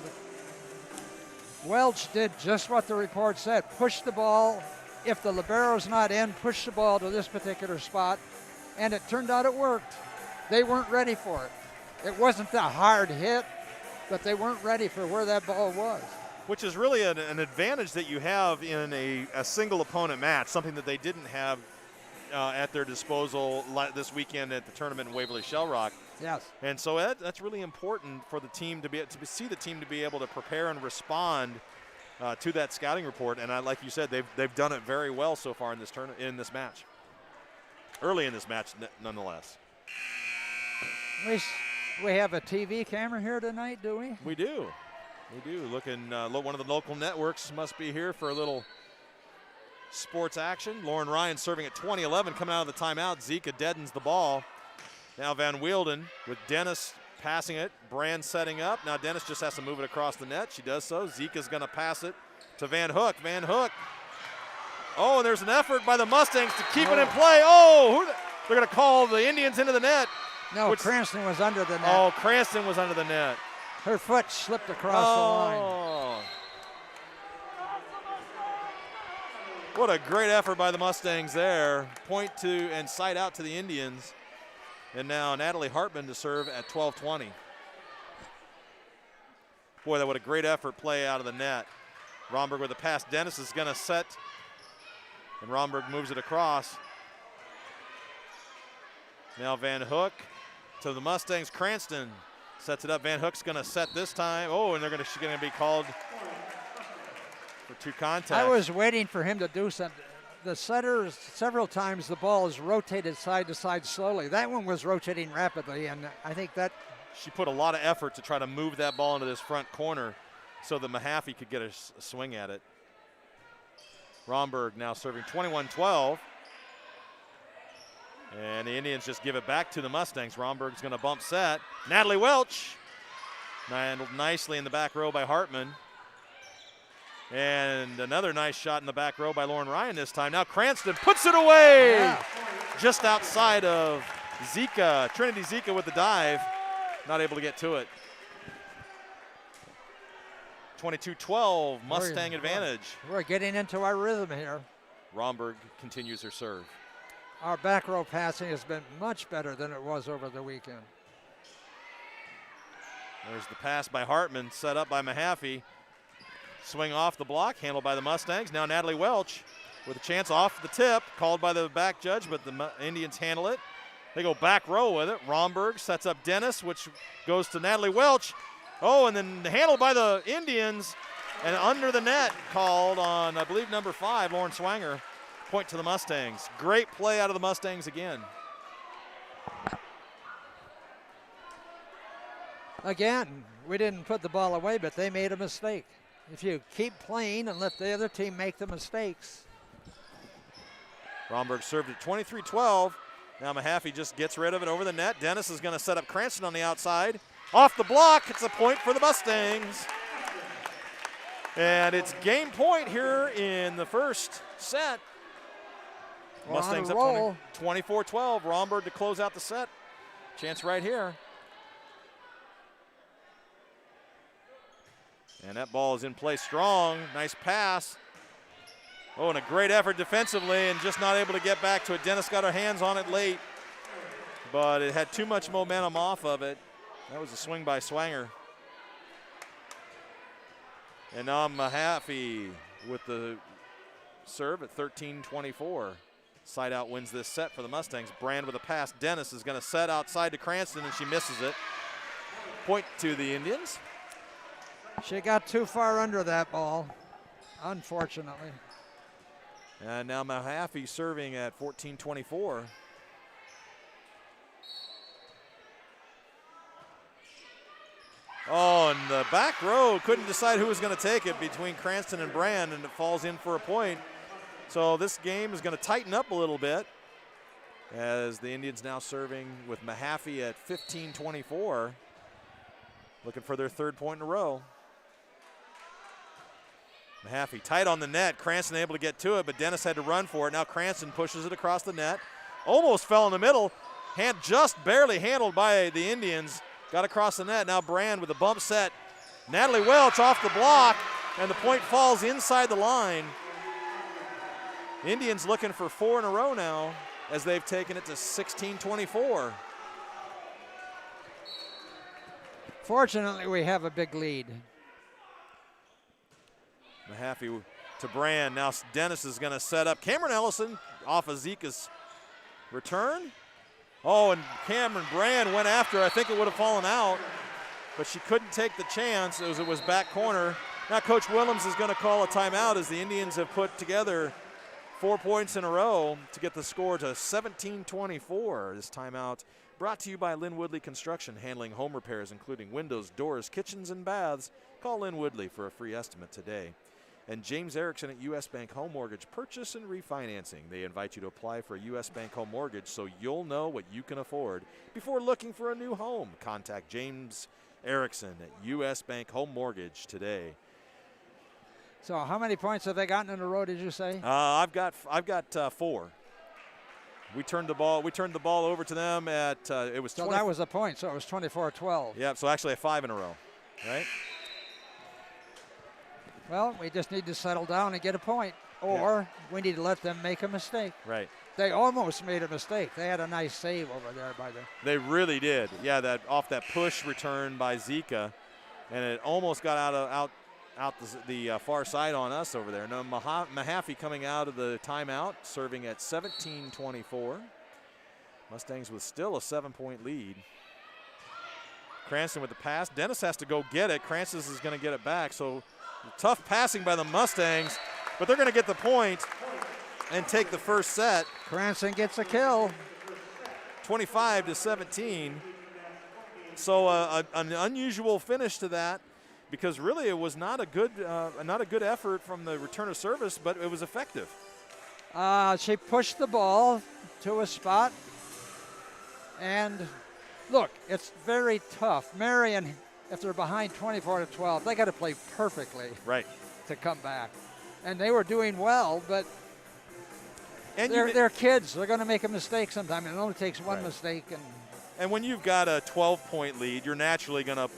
Welch did just what the report said. Push the ball. If the libero's not in, push the ball to this particular spot. And it turned out it worked. They weren't ready for it. It wasn't the hard hit, but they weren't ready for where that ball was. Which is really an advantage that you have in a single opponent match, something that they didn't have at their disposal this weekend at the tournament in Waverly Shell Rock. Yes. And so that's really important for the team to see the team to be able to prepare and respond to that scouting report. And like you said, they've done it very well so far in this match. Early in this match, nonetheless. We have a TV camera here tonight, do we? We do. They do. Looking, one of the local networks must be here for a little sports action. Lauren Ryan serving at 20-11, coming out of the timeout. Zika deadens the ball. Now Van Wielden with Dennis passing it. Brand setting up. Now Dennis just has to move it across the net. She does so. Zika's going to pass it to Van Hook. Van Hook. Oh, and there's an effort by the Mustangs to keep it in play. Oh, they're going to call the Indians into the net. No, Cranston was under the net. Oh, Cranston was under the net. Her foot slipped across the line. What a great effort by the Mustangs there. Point to and side out to the Indians. And now Natalie Hartman to serve at 12-20. Boy, that what a great effort play out of the net. Romberg with a pass. Dennis is going to set. And Romberg moves it across. Now Van Hook to the Mustangs. Cranston sets it up. Van Hook's going to set this time. Oh, and she's going to be called for 2 contacts. I was waiting for him to do something. The setters, several times the ball is rotated side to side slowly. That one was rotating rapidly, and I think that she put a lot of effort to try to move that ball into this front corner so that Mahaffey could get a swing at it. Romberg now serving 21-12. And the Indians just give it back to the Mustangs. Romberg's going to bump set. Natalie Welch handled nicely in the back row by Hartman. And another nice shot in the back row by Lauren Ryan this time. Now Cranston puts it away. Yeah. Just outside of Zika. Trinity Zika with the dive. Not able to get to it. 22-12, Mustang advantage. We're getting into our rhythm here. Romberg continues her serve. Our back row passing has been much better than it was over the weekend. There's the pass by Hartman, set up by Mahaffey. Swing off the block, handled by the Mustangs. Now Natalie Welch with a chance off the tip, called by the back judge, but the Indians handle it. They go back row with it. Romberg sets up Dennis, which goes to Natalie Welch. Oh, and then handled by the Indians, and under the net called on, I believe, number 5, Lauren Swanger. Point to the Mustangs. Great play out of the Mustangs again. Again, we didn't put the ball away, but they made a mistake. If you keep playing and let the other team make the mistakes. Romberg served at 23-12. Now Mahaffey just gets rid of it over the net. Dennis is going to set up Cranston on the outside. Off the block, it's a point for the Mustangs. And it's game point here in the first set. We're Mustangs on a up roll. 24-12. Romberg to close out the set. Chance right here. And that ball is in play strong. Nice pass. Oh, and a great effort defensively and just not able to get back to it. Dennis got her hands on it late, but it had too much momentum off of it. That was a swing by Swanger. And now Mahaffey with the serve at 13-24. Side out wins this set for the Mustangs. Brand with a pass. Dennis is going to set outside to Cranston, and she misses it. Point to the Indians. She got too far under that ball, unfortunately. And now Mahaffey serving at 14-24. Oh, and the back row couldn't decide who was going to take it between Cranston and Brand, and it falls in for a point. So this game is going to tighten up a little bit as the Indians now serving with Mahaffey at 15-24, looking for their 3rd point in a row. Mahaffey tight on the net. Cranston able to get to it, but Dennis had to run for it. Now Cranston pushes it across the net. Almost fell in the middle. Hand just barely handled by the Indians. Got across the net. Now Brand with a bump set. Natalie Welch off the block, and the point falls inside the line. Indians looking for 4 in a row now as they've taken it to 16-24. Fortunately, we have a big lead. Mahaffey to Brand. Now Dennis is going to set up Cameron Ellison off of Zika's return. Oh, and Cameron Brand went after. I think it would have fallen out, but she couldn't take the chance as it was back corner. Now Coach Willems is going to call a timeout as the Indians have put together 4 points in a row to get the score to 17-24. This timeout Brought to you by Lynn Woodley Construction, handling home repairs including windows, doors, kitchens, and baths. Call Lynn Woodley for a free estimate today. And James Erickson at U.S. Bank Home Mortgage Purchase and Refinancing. They invite you to apply for a U.S. Bank Home Mortgage so you'll know what you can afford before looking for a new home. Contact James Erickson at U.S. Bank Home Mortgage today. So how many points have they gotten in a row, did you say? I've got 4. We turned the ball over to them at it was. So that was a point. So it was 24-12. Yeah. So actually 5 in a row, right? Well, we just need to settle down and get a point, or we need to let them make a mistake. Right. They almost made a mistake. They had a nice save over there by the. They really did. Yeah, that off that push return by Zika, and it almost got out the far side on us over there. Now Mahaffey coming out of the timeout, serving at 17-24. Mustangs with still a 7-point lead. Cranston with the pass. Dennis has to go get it. Cranston is going to get it back. So tough passing by the Mustangs, but they're going to get the point and take the first set. Cranston gets a kill. 25-17. So an unusual finish to that, because really it was not a good effort from the return of service, but it was effective. She pushed the ball to a spot, and look, it's very tough. Marion, if they're behind 24-12, they got to play perfectly to come back, and they were doing well, but they're kids. They're going to make a mistake sometime, and it only takes one mistake. And when you've got a 12-point lead, you're naturally gonna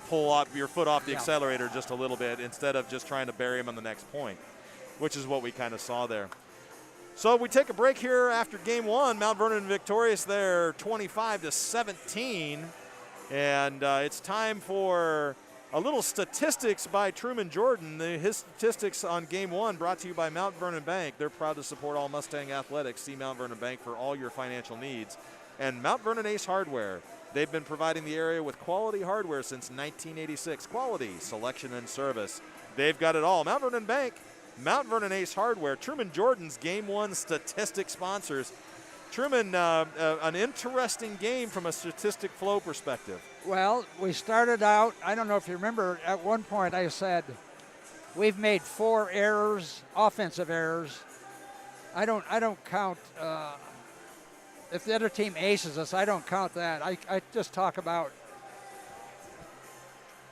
pull up your foot off the accelerator just a little bit instead of just trying to bury him on the next point, which is what we kind of saw there. So we take a break here after game 1. Mount Vernon victorious there, 25-17, and it's time for a little statistics by Truman Jordan. His statistics on game 1 brought to you by Mount Vernon Bank. They're proud to support all Mustang athletics. See Mount Vernon Bank for all your financial needs. And Mount Vernon Ace Hardware. They've been providing the area with quality hardware since 1986. Quality, selection, and service. They've got it all. Mount Vernon Bank, Mount Vernon Ace Hardware, Truman Jordan's Game 1 statistic sponsors. Truman, an interesting game from a statistic flow perspective. Well, we started out, I don't know if you remember, at one point I said, we've made 4 errors, offensive errors. I don't count if the other team aces us, I don't count that. I just talk about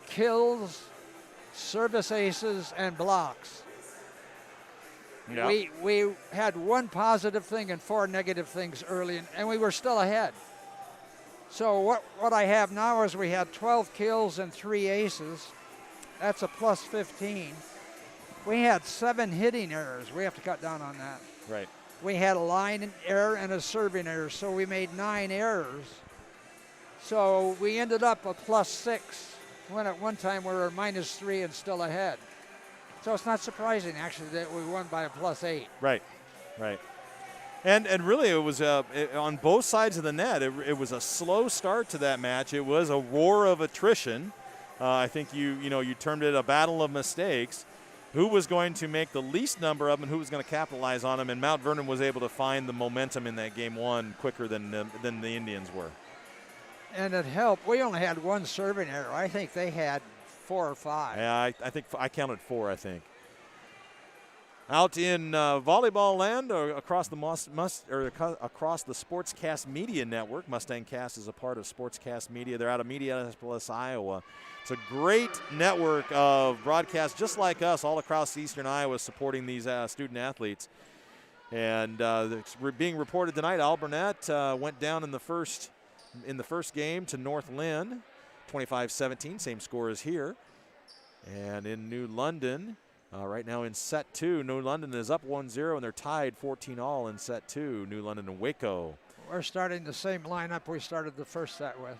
kills, service aces, and blocks. Yep. We had 1 positive thing and 4 negative things early, and we were still ahead. So what I have now is we had 12 kills and 3 aces. That's a plus 15. We had 7 hitting errors. We have to cut down on that. Right. We had a line error and a serving error, so we made 9 errors. So we ended up a plus 6, when at one time we were minus 3 and still ahead. So it's not surprising, actually, that we won by a plus 8. Right. And really it was on both sides of the net. It was a slow start to that match. It was a war of attrition. I think you termed it a battle of mistakes. Who was going to make the least number of them and who was going to capitalize on them, and Mount Vernon was able to find the momentum in that game 1 quicker than the Indians were. And it helped. We only had 1 serving error. I think they had 4 or 5. Yeah, I think I counted 4, I think. Out in volleyball land, or across the across the Sportscast Media Network, Mustang Cast is a part of Sportscast Media. They're out of Minneapolis, Iowa. It's a great network of broadcasts, just like us, all across eastern Iowa, supporting these student athletes. And being reported tonight, Alburnett went down in the first game to North Lynn, 25-17, same score as here. And in New London, right now in set 2, New London is up 1-0, and they're tied 14-all in set 2, New London and Waco. We're starting the same lineup we started the first set with.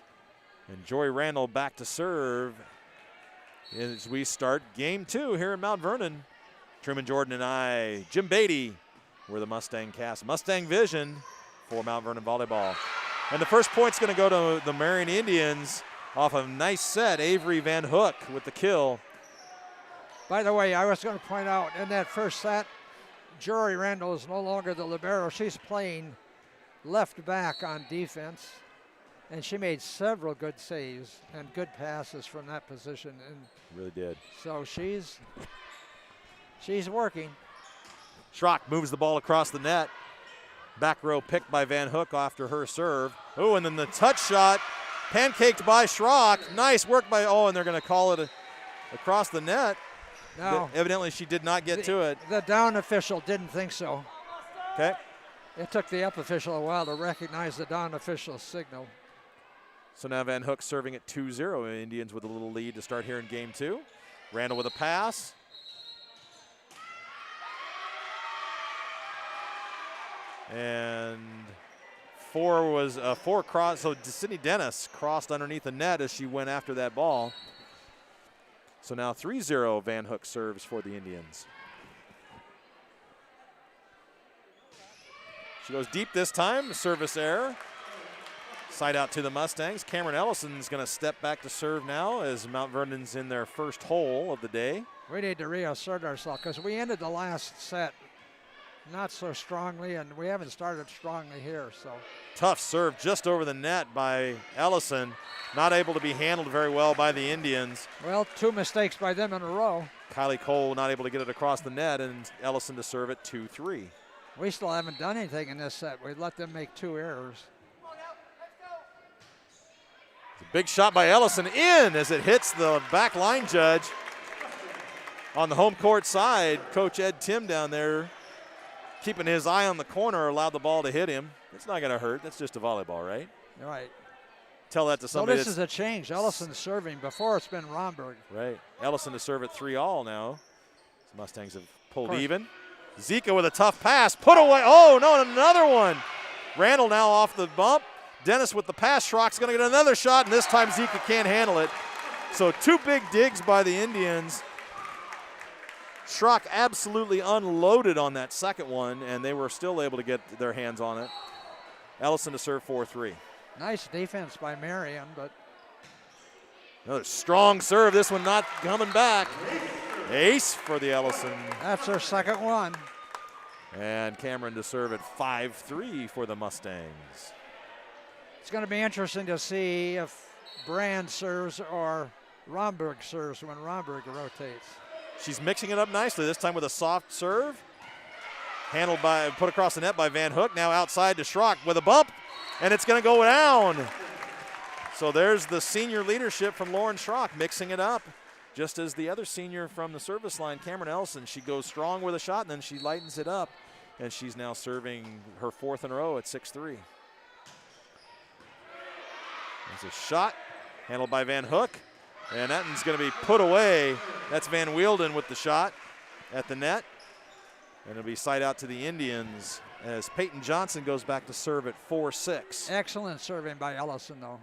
And Joy Randall back to serve as we start game 2 here in Mount Vernon. Truman Jordan and I, Jim Beatty, we're the Mustang Cast, Mustang Vision for Mount Vernon Volleyball. And the first point's going to go to the Marion Indians off a nice set. Avery Van Hook with the kill. By the way, I was going to point out in that first set, Jory Randall is no longer the libero. She's playing left back on defense. And she made several good saves and good passes from that position. And Really did. so she's working. Schrock moves the ball across the net. Back row picked by Van Hook after her serve. Oh, and then the touch shot, pancaked by Schrock. Nice work by, and they're going to call it across the net. No. Evidently she did not get to it. The down official didn't think so. Okay. It took the up official a while to recognize the down official's signal. So now Van Hook serving at 2-0. Indians with a little lead to start here in game 2. Randall with a pass. And four cross. So Sydney Dennis crossed underneath the net as she went after that ball. So now 3-0 Van Hook serves for the Indians. She goes deep this time, service error. Side out to the Mustangs. Cameron Ellison's going to step back to serve now as Mount Vernon's in their first hole of the day. We need to reassert ourselves because we ended the last set not so strongly, and we haven't started strongly here. So tough serve just over the net by Ellison. Not able to be handled very well by the Indians. Well, 2 mistakes by them in a row. Kylie Cole not able to get it across the net, and Ellison to serve at 2-3. We still haven't done anything in this set. We let them make 2 errors. It's a big shot by Ellison in as it hits the back line judge. On the home court side, Coach Ed Tim down there keeping his eye on the corner, allowed the ball to hit him. It's not going to hurt. That's just a volleyball, right? Right. Tell that to somebody. So this is a change. Ellison's serving. Before it's been Romberg. Right. Ellison to serve at 3-all now. The Mustangs have pulled even. Zika with a tough pass. Put away. Oh, no, another one. Randall now off the bump. Dennis with the pass. Schrock's going to get another shot, and this time Zika can't handle it. So 2 big digs by the Indians. Schrock absolutely unloaded on that second one, and they were still able to get their hands on it. Ellison to serve 4-3. Nice defense by Marion, but another strong serve. This one not coming back. Ace for the Ellison. That's her second one. And Cameron to serve at 5-3 for the Mustangs. It's going to be interesting to see if Brand serves or Romberg serves when Romberg rotates. She's mixing it up nicely, this time with a soft serve. Handled by, put across the net by Van Hook. Now outside to Schrock with a bump, and it's going to go down. So there's the senior leadership from Lauren Schrock, mixing it up. Just as the other senior from the service line, Cameron Ellison, she goes strong with a shot, and then she lightens it up. And she's now serving her 4th in a row at 6-3. There's a shot, handled by Van Hook. And that one's going to be put away. That's Van Wielden with the shot at the net. And it'll be side out to the Indians as Peyton Johnson goes back to serve at 4-6. Excellent serving by Ellison, though.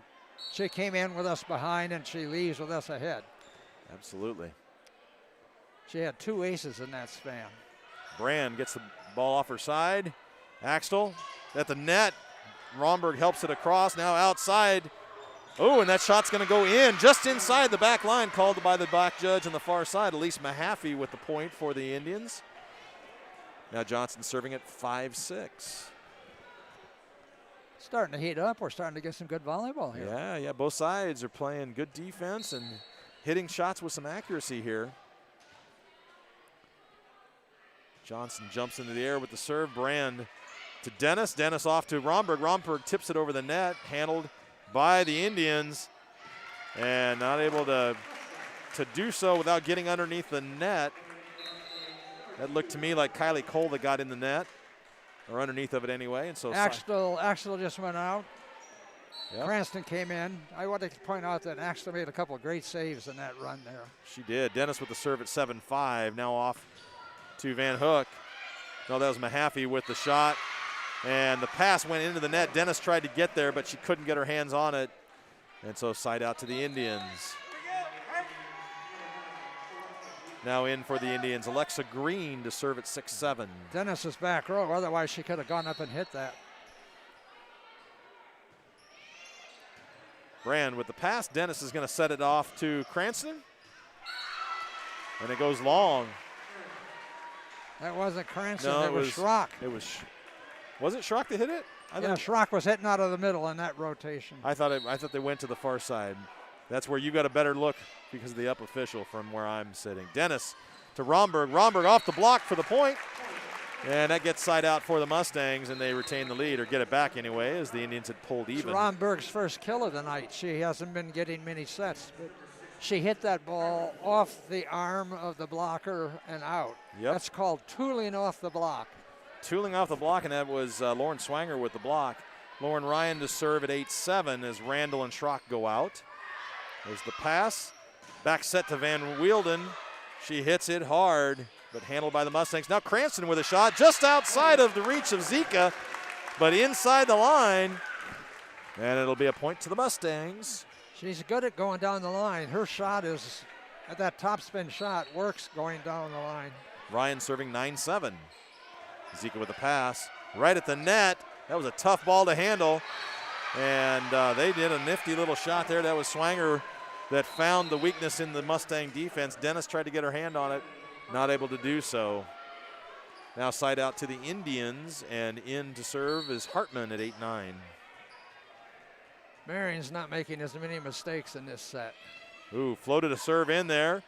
She came in with us behind, and she leaves with us ahead. Absolutely. She had 2 aces in that span. Brand gets the ball off her side. Axtell at the net. Romberg helps it across. Now outside. Oh, and that shot's going to go in just inside the back line, called by the back judge on the far side. Elise Mahaffey with the point for the Indians. Now Johnson serving at 5-6. Starting to heat up. We're starting to get some good volleyball here. Yeah. Both sides are playing good defense and hitting shots with some accuracy here. Johnson jumps into the air with the serve. Brand to Dennis. Dennis off to Romberg. Romberg tips it over the net. Handled by the Indians, and not able to do so without getting underneath the net. That looked to me like Kylie Cole that got in the net, or underneath of it anyway. And so Axtell just went out. Yep. Cranston came in. I want to point out that Axtell made a couple of great saves in that run there. She did. Dennis with the serve at 7-5. Now off to Van Hook. No, that was Mahaffey with the shot. And the pass went into the net. Dennis tried to get there, but she couldn't get her hands on it. And so side out to the Indians. Now in for the Indians, Alexa Green to serve at 6-7. Dennis is back row. Otherwise, she could have gone up and hit that. Brand with the pass. Dennis is going to set it off to Cranston. And it goes long. That wasn't Cranston. No, it was Schrock. Was it Schrock that hit it? Schrock was hitting out of the middle in that rotation. I thought they went to the far side. That's where you got a better look because of the up official from where I'm sitting. Dennis to Romberg. Romberg off the block for the point. And that gets side out for the Mustangs, and they retain the lead, or get it back anyway, as the Indians had pulled even. It's Romberg's first kill of the night. She hasn't been getting many sets, but she hit that ball off the arm of the blocker and out. Yep. That's called tooling off the block. Tooling off the block, and that was Lauren Swanger with the block. Lauren Ryan to serve at 8-7 as Randall and Schrock go out. There's the pass. Back set to Van Wielden. She hits it hard, but handled by the Mustangs. Now Cranston with a shot just outside of the reach of Zika, but inside the line. And it'll be a point to the Mustangs. She's good at going down the line. Her shot is, that topspin shot works going down the line. Ryan serving 9-7. Zika with the pass, right at the net. That was a tough ball to handle. And they did a nifty little shot there. That was Swanger that found the weakness in the Mustang defense. Dennis tried to get her hand on it, not able to do so. Now side out to the Indians, and in to serve is Hartman at 8-9. Marion's not making as many mistakes in this set. Ooh, floated a serve in there.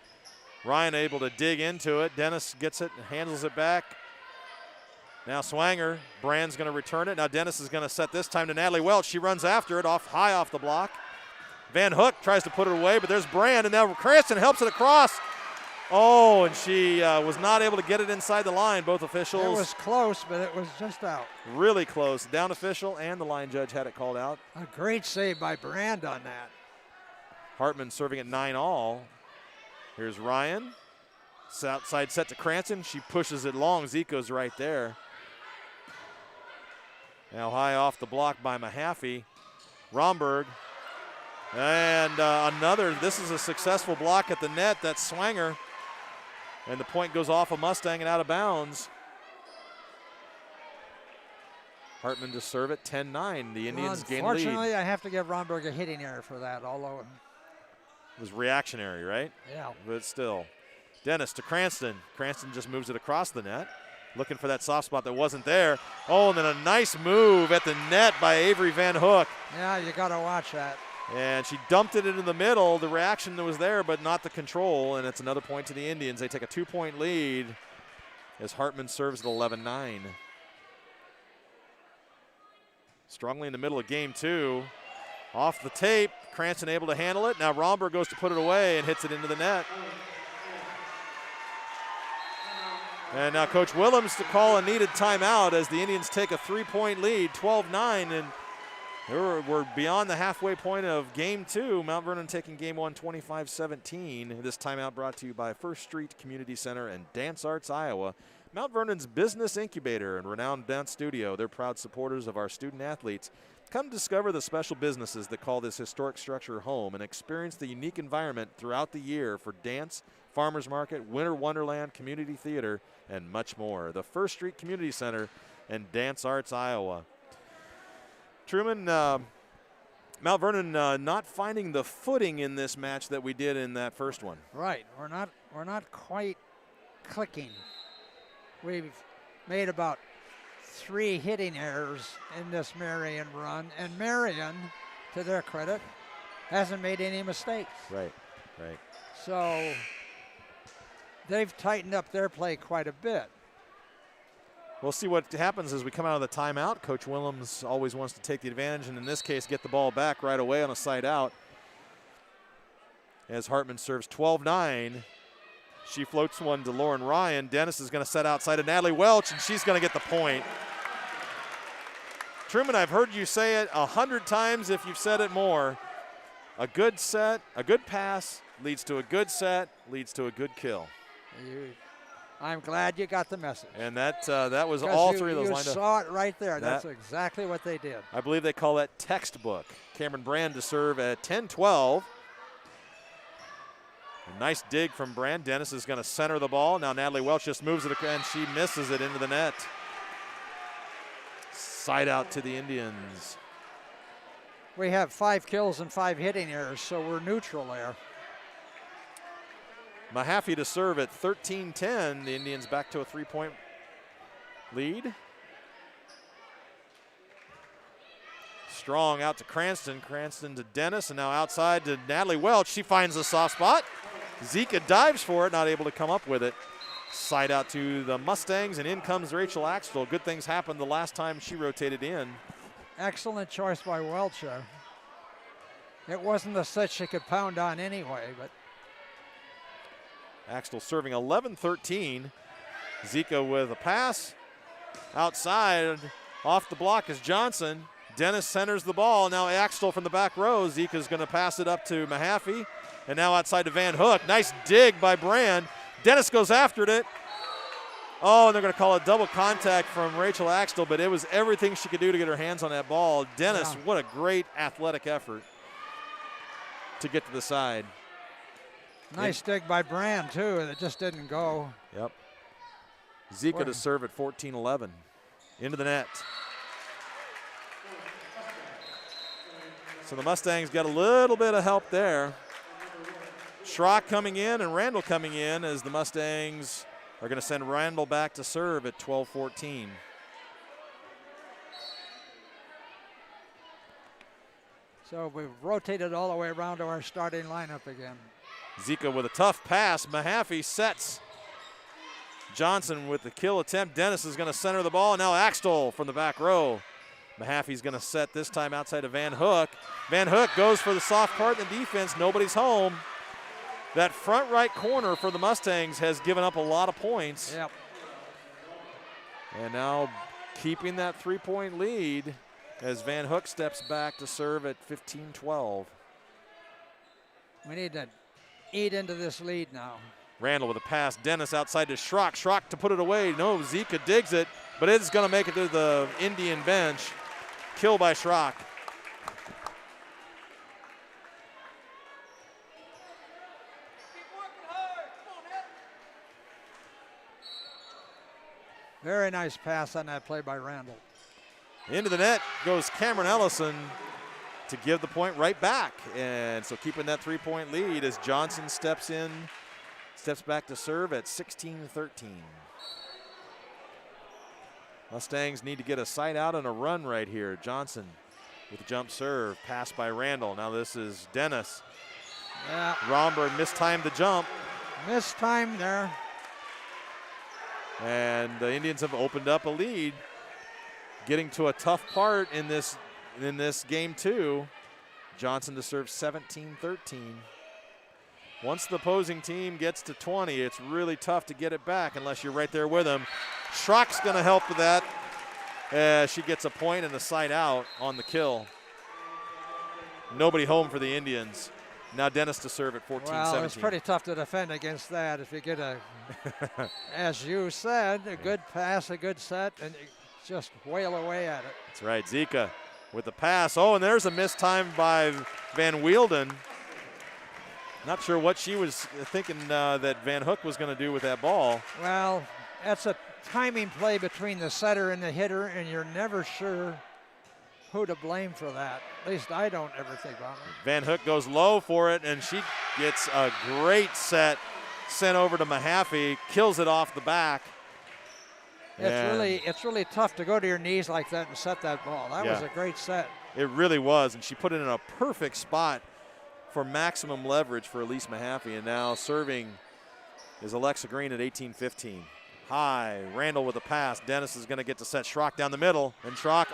Ryan able to dig into it. Dennis gets it and handles it back. Now Swanger, Brand's going to return it. Now Dennis is going to set this time to Natalie Welch. She runs after it, high off the block. Van Hook tries to put it away, but there's Brand, and now Cranston helps it across. Oh, and she was not able to get it inside the line, both officials. It was close, but it was just out. Really close. Down official and the line judge had it called out. A great save by Brand on that. Hartman serving at 9-all. Here's Ryan. It's outside set to Cranston. She pushes it long. Zico's right there. Now high off the block by Mahaffey. Romberg. And this is a successful block at the net. That's Swanger. And the point goes off a Mustang and out of bounds. Hartman to serve it, 10-9. The Indians gain the lead. Unfortunately, I have to give Romberg a hitting error for that, although it was reactionary, right? Yeah. But still. Dennis to Cranston. Cranston just moves it across the net. Looking for that soft spot that wasn't there. Oh, and then a nice move at the net by Avery Van Hook. Yeah, you got to watch that. And she dumped it into the middle. The reaction that was there, but not the control. And it's another point to the Indians. They take a 2-point lead as Hartman serves at 11-9. Strongly in the middle of game two. Off the tape, Cranston able to handle it. Now Romberg goes to put it away and hits it into the net. And now Coach Willems to call a needed timeout as the Indians take a 3-point lead, 12-9, and we're beyond the halfway point of game two. Mount Vernon taking game one, 25-17. This timeout brought to you by First Street Community Center and Dance Arts Iowa. Mount Vernon's business incubator and renowned dance studio. They're proud supporters of our student athletes. Come discover the special businesses that call this historic structure home and experience the unique environment throughout the year for dance, farmers market, winter wonderland, community theater, and much more. The First Street Community Center and Dance Arts Iowa. Truman, Mount Vernon not finding the footing in this match that we did in that first one. Right, we're not quite clicking. We've made about 3 hitting errors in this Marion run, and Marion, to their credit, hasn't made any mistakes. Right. So they've tightened up their play quite a bit. We'll see what happens as we come out of the timeout. Coach Willems always wants to take the advantage, and in this case, get the ball back right away on a side out. As Hartman serves 12-9. She floats one to Lauren Ryan. Dennis is going to set outside of Natalie Welch, and she's going to get the point. Truman, I've heard you say it 100 times if you've said it more. A good set, a good pass leads to a good set, leads to a good kill. I'm glad you got the message. And that was all three of those lined up. You saw it right there. That's exactly what they did. I believe they call that textbook. Cameron Brand to serve at 10-12. A nice dig from Brand. Dennis is going to center the ball. Now Natalie Welch just moves it and she misses it into the net. Side out to the Indians. We have 5 kills and 5 hitting errors, so we're neutral there. Mahaffey to serve at 13-10. The Indians back to a 3-point lead. Strong out to Cranston. Cranston to Dennis, and now outside to Natalie Welch. She finds the soft spot. Zika dives for it, not able to come up with it. Side out to the Mustangs, and in comes Rachel Axtell. Good things happened the last time she rotated in. Excellent choice by Welch there. It wasn't a set she could pound on anyway, but Axtell serving 11-13. Zika with a pass. Outside, off the block is Johnson. Dennis centers the ball. Now Axtell from the back row. Zika's going to pass it up to Mahaffey. And now outside to Van Hook. Nice dig by Brand. Dennis goes after it. Oh, and they're going to call a double contact from Rachel Axtell, but it was everything she could do to get her hands on that ball. Dennis, what a great athletic effort to get to the side. Nice dig by Brand, too. It just didn't go. Yep. Zika to serve at 14-11. Into the net. So the Mustangs got a little bit of help there. Schrock coming in and Randall coming in as the Mustangs are going to send Randall back to serve at 12-14. So we've rotated all the way around to our starting lineup again. Zika with a tough pass. Mahaffey sets. Johnson with the kill attempt. Dennis is going to center the ball. Now Axtell from the back row. Mahaffey's going to set this time outside of Van Hook. Van Hook goes for the soft part in the defense. Nobody's home. That front right corner for the Mustangs has given up a lot of points. Yep. And now keeping that 3-point lead as Van Hook steps back to serve at 15-12. We need to eat into this lead now. Randall with a pass. Dennis outside to Schrock. Schrock to put it away. No, Zika digs it, but it's going to make it to the Indian bench. Kill by Schrock. Very nice pass on that play by Randall. Into the net goes Cameron Ellison to give the point right back. And so keeping that 3-point lead as Johnson steps back to serve at 16-13. Mustangs need to get a side out and a run right here. Johnson with a jump serve, pass by Randall. Now this is Dennis. Yeah. Romberg mistimed the jump. Mistime there. And the Indians have opened up a lead, getting to a tough part in this game too. Johnson to serve 17-13. Once the opposing team gets to 20, it's really tough to get it back unless you're right there with them. Schrock's going to help with that. She gets a point and a side out on the kill. Nobody home for the Indians. Now Dennis to serve at 14-17. Well, it's pretty tough to defend against that if you get a, as you said, a good pass, a good set, and you just wail away at it. That's right, Zika with the pass. Oh, and there's a missed time by Van Wielden. Not sure what she was thinking that Van Hook was going to do with that ball. Well, that's a timing play between the setter and the hitter, and you're never sure who to blame for that. At least I don't ever think about it. Van Hook goes low for it, and she gets a great set sent over to Mahaffey, kills it off the back. It's really tough to go to your knees like that and set that ball. That was a great set. It really was, and she put it in a perfect spot for maximum leverage for Elise Mahaffey, and now serving is Alexa Green at 18-15. High, Randall with a pass. Dennis is going to get to set Schrock down the middle, and Schrock,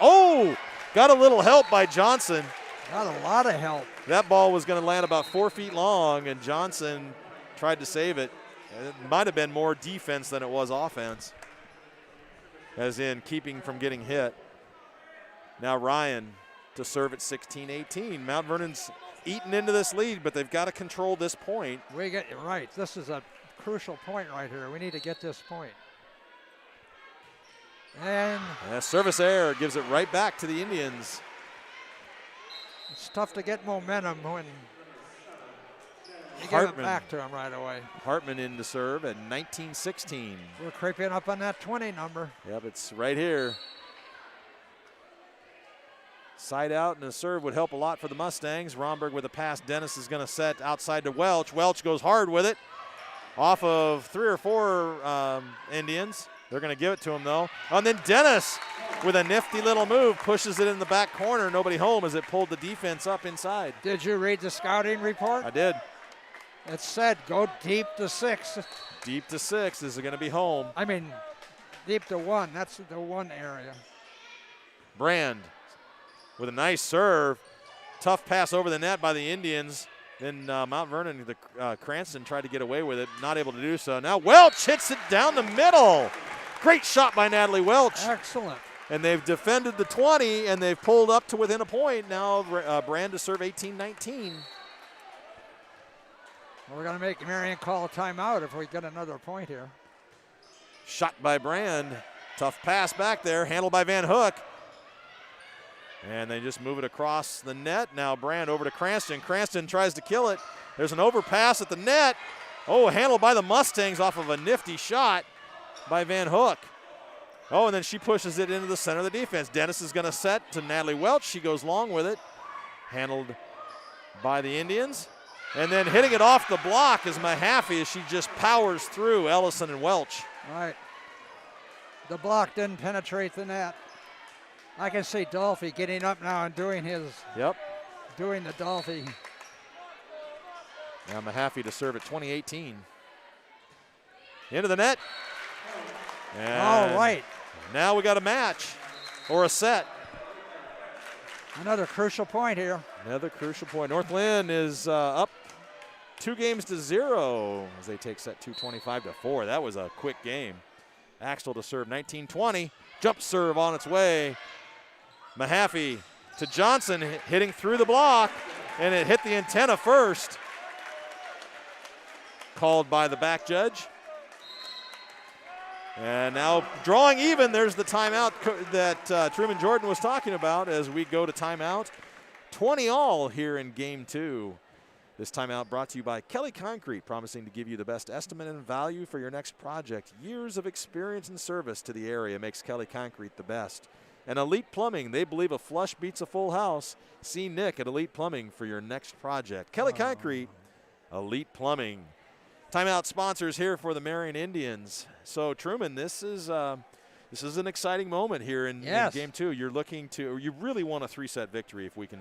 got a little help by Johnson. Got a lot of help. That ball was going to land about 4 feet long, and Johnson tried to save it. It might have been more defense than it was offense, as in keeping from getting hit. Now Ryan to serve at 16-18. Mount Vernon's eaten into this lead, but they've got to control this point. We get right. This is a crucial point right here. We need to get this point. And Service error gives it right back to the Indians. It's tough to get momentum when you give it back to them right away. Hartman in to serve at 19-16. We're creeping up on that 20 number. Yep, it's right here. Side out and a serve would help a lot for the Mustangs. Romberg with a pass. Dennis is going to set outside to Welch. Welch goes hard with it. Off of 3 or 4 Indians. They're going to give it to him, though. Oh, and then Dennis, with a nifty little move, pushes it in the back corner. Nobody home as it pulled the defense up inside. Did you read the scouting report? I did. It said go deep to 6. Deep to 6. This is going to be home. I mean, deep to 1. That's the 1 area. Brand with a nice serve. Tough pass over the net by the Indians. Then Mount Vernon, Cranston tried to get away with it, not able to do so. Now Welch hits it down the middle. Great shot by Natalie Welch. Excellent. And they've defended the 20, and they've pulled up to within a point. Now Brand to serve 18-19. We're going to make Marion call a timeout if we get another point here. Shot by Brand. Tough pass back there, handled by Van Hook. And they just move it across the net. Now Brand over to Cranston. Cranston tries to kill it. There's an overpass at the net. Oh, handled by the Mustangs off of a nifty shot by Van Hook. Oh, and then she pushes it into the center of the defense. Dennis is going to set to Natalie Welch. She goes long with it. Handled by the Indians. And then hitting it off the block is Mahaffey as she just powers through Ellison and Welch. Right. The block didn't penetrate the net. I can see Dolphy getting up now and doing doing the Dolphy. Now Mahaffey to serve at 20-18. Into the net. And all right. Now we got a match or a set. Another crucial point here. Another crucial point. North Lynn is up 2-0 as they take set 2, 25-4. That was a quick game. Axtell to serve 19-20. Jump serve on its way. Mahaffey to Johnson, hitting through the block, and it hit the antenna first. Called by the back judge. And now drawing even, there's the timeout that Truman Jordan was talking about as we go to timeout. 20-all here in game 2. This timeout brought to you by Kelly Concrete, promising to give you the best estimate and value for your next project. Years of experience and service to the area makes Kelly Concrete the best. And Elite Plumbing, they believe a flush beats a full house. See Nick at Elite Plumbing for your next project. Kelly Concrete, Elite Plumbing. Timeout sponsors here for the Marion Indians. So Truman, this is an exciting moment here in game 2. You're looking to, you really want a 3-set victory if we can.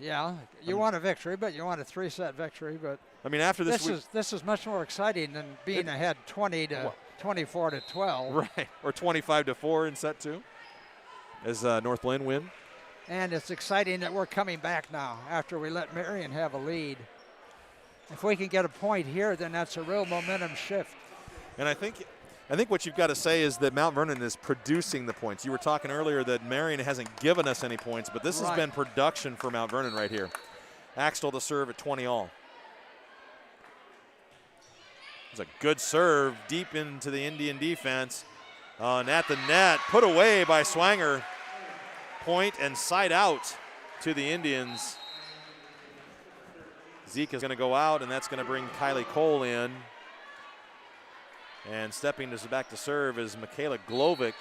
Yeah, you want a victory, but you want a 3-set victory. But I mean, after this, this is much more exciting than being ahead 24-12. Right, or 25-4 in set 2, as North Lynn win. And it's exciting that we're coming back now after we let Marion have a lead. If we can get a point here, then that's a real momentum shift. And I think what you've got to say is that Mount Vernon is producing the points. You were talking earlier that Marion hasn't given us any points, but this has been production for Mount Vernon right here. Axtell to serve at 20-all. It's a good serve deep into the Indian defense. And at the net, put away by Swanger. Point and side out to the Indians. Zeke is going to go out, and that's going to bring Kylie Cole in. And stepping back to serve is Michaela Glovic,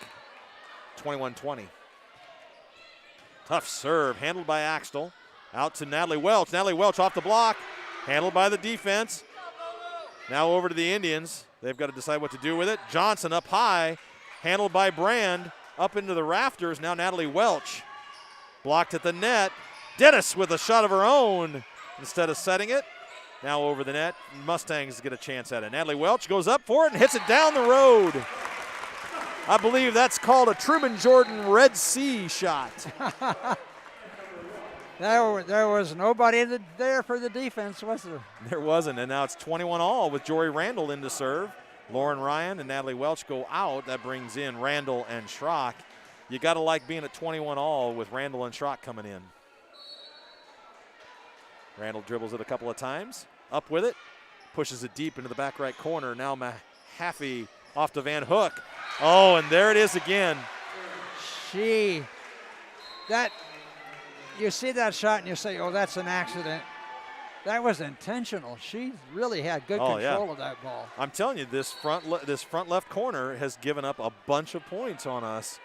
21-20. Tough serve, handled by Axtell. Out to Natalie Welch. Natalie Welch off the block, handled by the defense. Now over to the Indians. They've got to decide what to do with it. Johnson up high, handled by Brand. Up into the rafters, now Natalie Welch. Blocked at the net. Dennis with a shot of her own instead of setting it. Now over the net, Mustangs get a chance at it. Natalie Welch goes up for it and hits it down the road. I believe that's called a Truman Jordan Red Sea shot. There was nobody there for the defense, was there? There wasn't, and now it's 21-all with Jory Randall in to serve. Lauren Ryan and Natalie Welch go out. That brings in Randall and Schrock. You got to like being at 21-all with Randall and Schrock coming in. Randall dribbles it a couple of times. Up with it. Pushes it deep into the back right corner. Now Mahaffey off to Van Hook. Oh, and there it is again. You see that shot and you say, oh, that's an accident. That was intentional. She really had good control of that ball. I'm telling you, this front left corner has given up a bunch of points on us.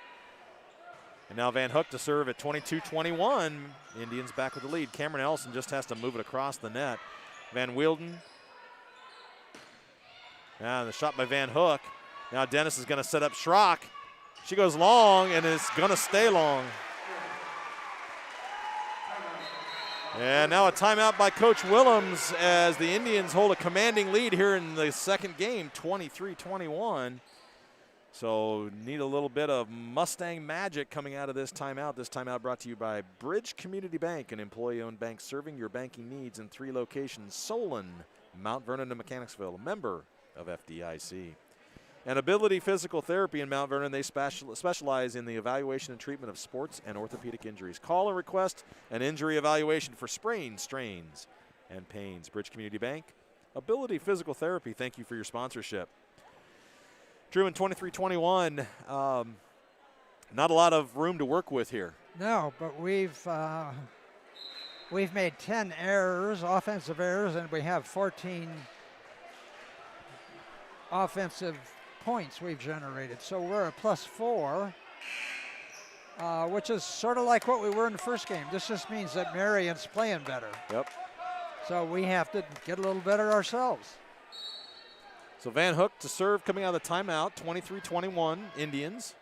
And now Van Hook to serve at 22-21. Indians back with the lead. Cameron Ellison just has to move it across the net. Van Wielden. Now the shot by Van Hook. Now Dennis is going to set up Schrock. She goes long, and it's going to stay long. And now a timeout by Coach Willems as the Indians hold a commanding lead here in the second game, 23-21. So need a little bit of Mustang magic coming out of this timeout. This timeout brought to you by Bridge Community Bank, an employee-owned bank serving your banking needs in 3 locations: Solon, Mount Vernon, and Mechanicsville, a member of FDIC. And Ability Physical Therapy in Mount Vernon, they specialize in the evaluation and treatment of sports and orthopedic injuries. Call and request an injury evaluation for sprains, strains, and pains. Bridge Community Bank, Ability Physical Therapy, thank you for your sponsorship. Truman, 23-21, not a lot of room to work with here. No, but we've made 10 errors, offensive errors, and we have 14 offensive points we've generated. So we're a +4, which is sort of like what we were in the first game. This just means that Marion's playing better. Yep. So we have to get a little better ourselves. So Van Hook to serve coming out of the timeout, 23-21 Indians.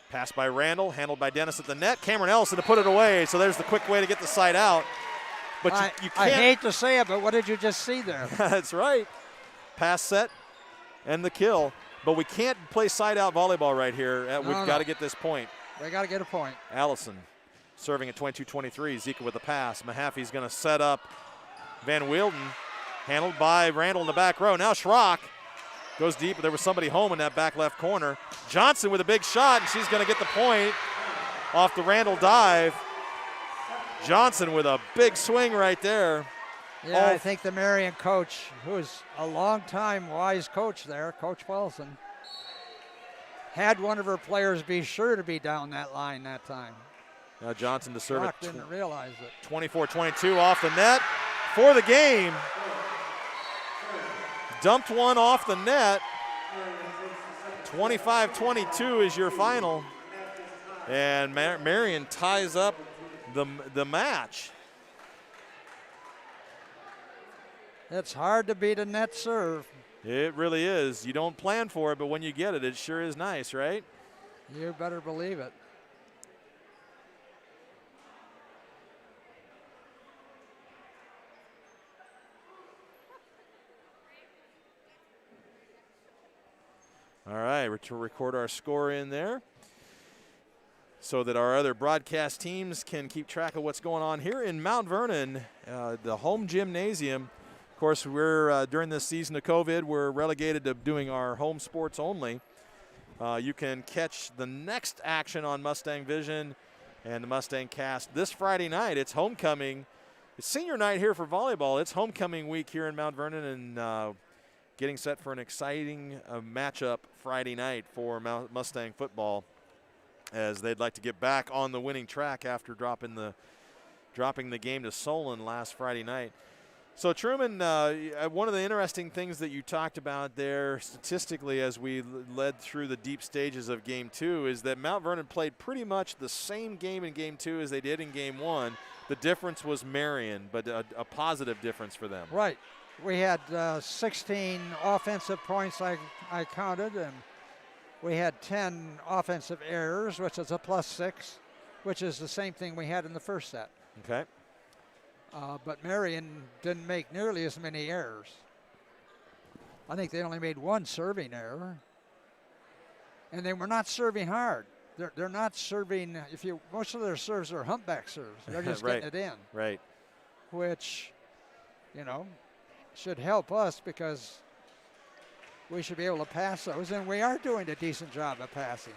Pass by Randall, handled by Dennis at the net. Cameron Ellison to put it away, so there's the quick way to get the side out. But you can't. I hate to say it, but what did you just see there? That's right. Pass set and the kill. But we can't play side-out volleyball right here. We've got to get this point. We got to get a point. Allison serving at 22-23. Zika with the pass. Mahaffey's going to set up Van Wielden. Handled by Randall in the back row. Now Schrock goes deep, but there was somebody home in that back left corner. Johnson with a big shot, and she's going to get the point off the Randall dive. Johnson with a big swing right there. Yeah, I think the Marion coach, who is a long-time wise coach there, Coach Wilson, had one of her players be sure to be down that line that time. Now Johnson to serve it. Didn't realize it. 24-22 off the net for the game. Dumped one off the net. 25-22 is your final. And Marion ties up the match. It's hard to beat a net serve. It really is. You don't plan for it, but when you get it, it sure is nice, right? You better believe it. All right, to record our score in there so that our other broadcast teams can keep track of what's going on here in Mount Vernon, the home gymnasium. Of course, we're during this season of COVID, we're relegated to doing our home sports only. You can catch the next action on Mustang Vision and the Mustang Cast this Friday night. It's homecoming. It's senior night here for volleyball. It's homecoming week here in Mount Vernon, and getting set for an exciting matchup Friday night for Mustang football, as they'd like to get back on the winning track after dropping the game to Solon last Friday night. So Truman, one of the interesting things that you talked about there statistically as we led through the deep stages of Game 2 is that Mount Vernon played pretty much the same game in Game 2 as they did in Game 1. The difference was Marion, but a positive difference for them. Right. We had 16 offensive points I counted, and we had 10 offensive errors, which is a +6, which is the same thing we had in the first set. Okay. But Marion didn't make nearly as many errors. I think they only made 1 serving error. And they were not serving hard. They're not serving, most of their serves are humpback serves. They're just right. getting it in. Right. Which, should help us because we should be able to pass those, and we are doing a decent job of passing.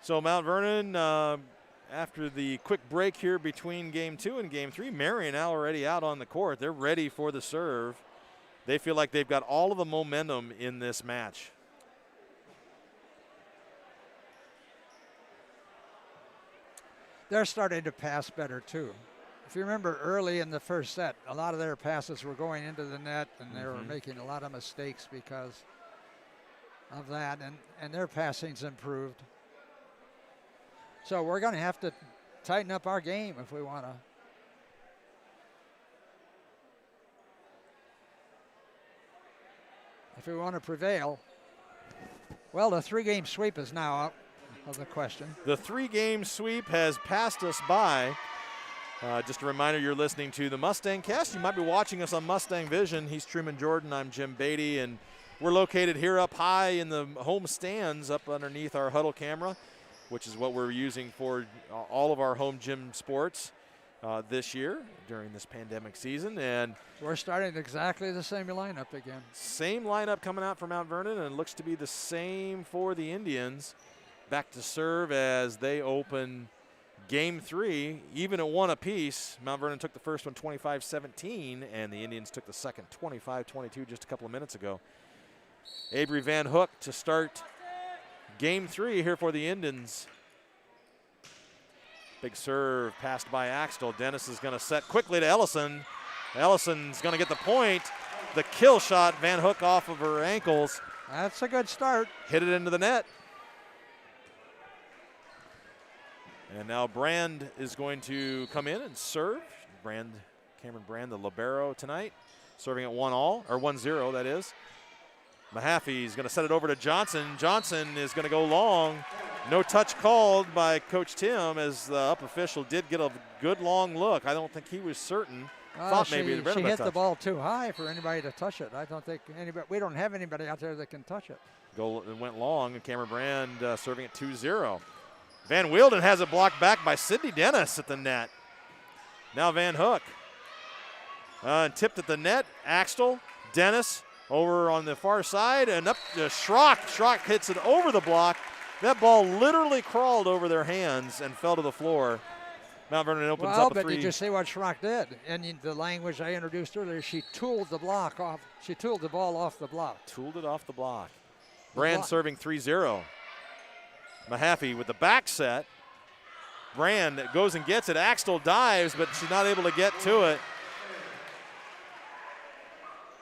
So Mount Vernon, after the quick break here between Game 2 and Game 3, Marion now already out on the court. They're ready for the serve. They feel like they've got all of the momentum in this match. They're starting to pass better too. If you remember early in the first set, a lot of their passes were going into the net, and they were making a lot of mistakes because of that, and their passing's improved. So we're going to have to tighten up our game if we want to if we want to prevail. Well, the 3-game sweep is now out of the question. The 3-game sweep has passed us by. Just a reminder, you're listening to the Mustang Cast. You might be watching us on Mustang Vision. He's Truman Jordan. I'm Jim Beatty, and we're located here up high in the home stands up underneath our huddle camera, which is what we're using for all of our home gym sports this year during this pandemic season. And we're starting exactly the same lineup again. Same lineup coming out for Mount Vernon, and it looks to be the same for the Indians. Back to serve as they open Game 3, even at 1 apiece. Mount Vernon took the first one 25-17, and the Indians took the second 25-22 just a couple of minutes ago. Avery Van Hook to start Game 3 here for the Indians. Big serve passed by Axtell. Dennis is going to set quickly to Ellison. Ellison's going to get the point. The kill shot, Van Hook off of her ankles. That's a good start. Hit it into the net. And now Brand is going to come in and serve. Cameron Brand, the libero tonight, serving at 1-0, that is. Mahaffey's going to set it over to Johnson. Johnson is going to go long. No touch called by Coach Tim, as the up official did get a good long look. I don't think he was certain. Thought maybe it she hit the ball too high for anybody to touch it. I don't think anybody. We don't have anybody out there that can touch it. It went long, and Cameron Brand serving at 2-0. Van Wielden has it blocked back by Sydney Dennis at the net. Now Van Hook. Tipped at the net. Axtell, Dennis over on the far side, and up to Schrock. Schrock hits it over the block. That ball literally crawled over their hands and fell to the floor. Mount Vernon opens up a 3. But did you see what Schrock did? In the language I introduced earlier, she tooled the block off. She tooled the ball off the block. Tooled it off the block. Brand serving 3-0. Mahaffey with the back set. Brand goes and gets it. Axtell dives, but she's not able to get to it.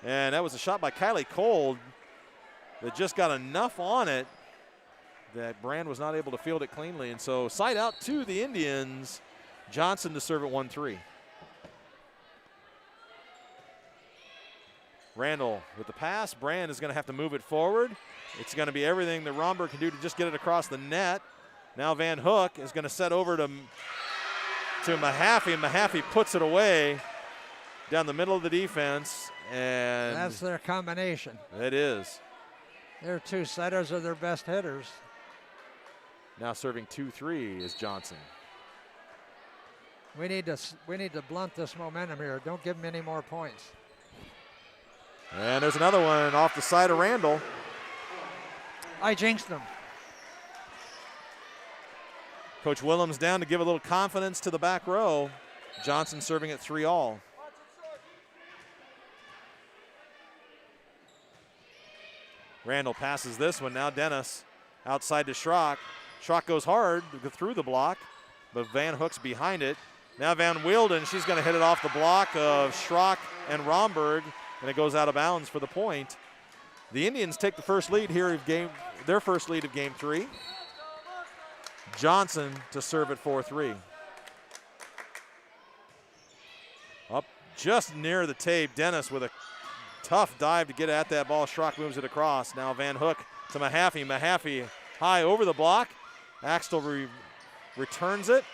And that was a shot by Kylie Cole that just got enough on it that Brand was not able to field it cleanly. And so side out to the Indians. Johnson to serve at 1-3. Randall with the pass. Brand is going to have to move it forward. It's going to be everything that Romberg can do to just get it across the net. Now Van Hook is going to set over to Mahaffey, and Mahaffey puts it away down the middle of the defense. And that's their combination. It is. Their two setters are their best hitters. Now serving 2-3 is Johnson. We need to blunt this momentum here. Don't give them any more points. And there's another one off the side of Randall. I jinxed them. Coach Willems down to give a little confidence to the back row. Johnson serving at 3-all. Randall passes this one. Now Dennis outside to Schrock. Schrock goes hard through the block, but Van Hook's behind it. Now Van Wielden, she's going to hit it off the block of Schrock and Romberg, and it goes out of bounds for the point. The Indians take the first lead here of their first lead of Game 3. Johnson to serve at 4-3. Up just near the tape, Dennis with a tough dive to get at that ball. Schrock moves it across. Now Van Hook to Mahaffey. Mahaffey high over the block. Axtell returns it.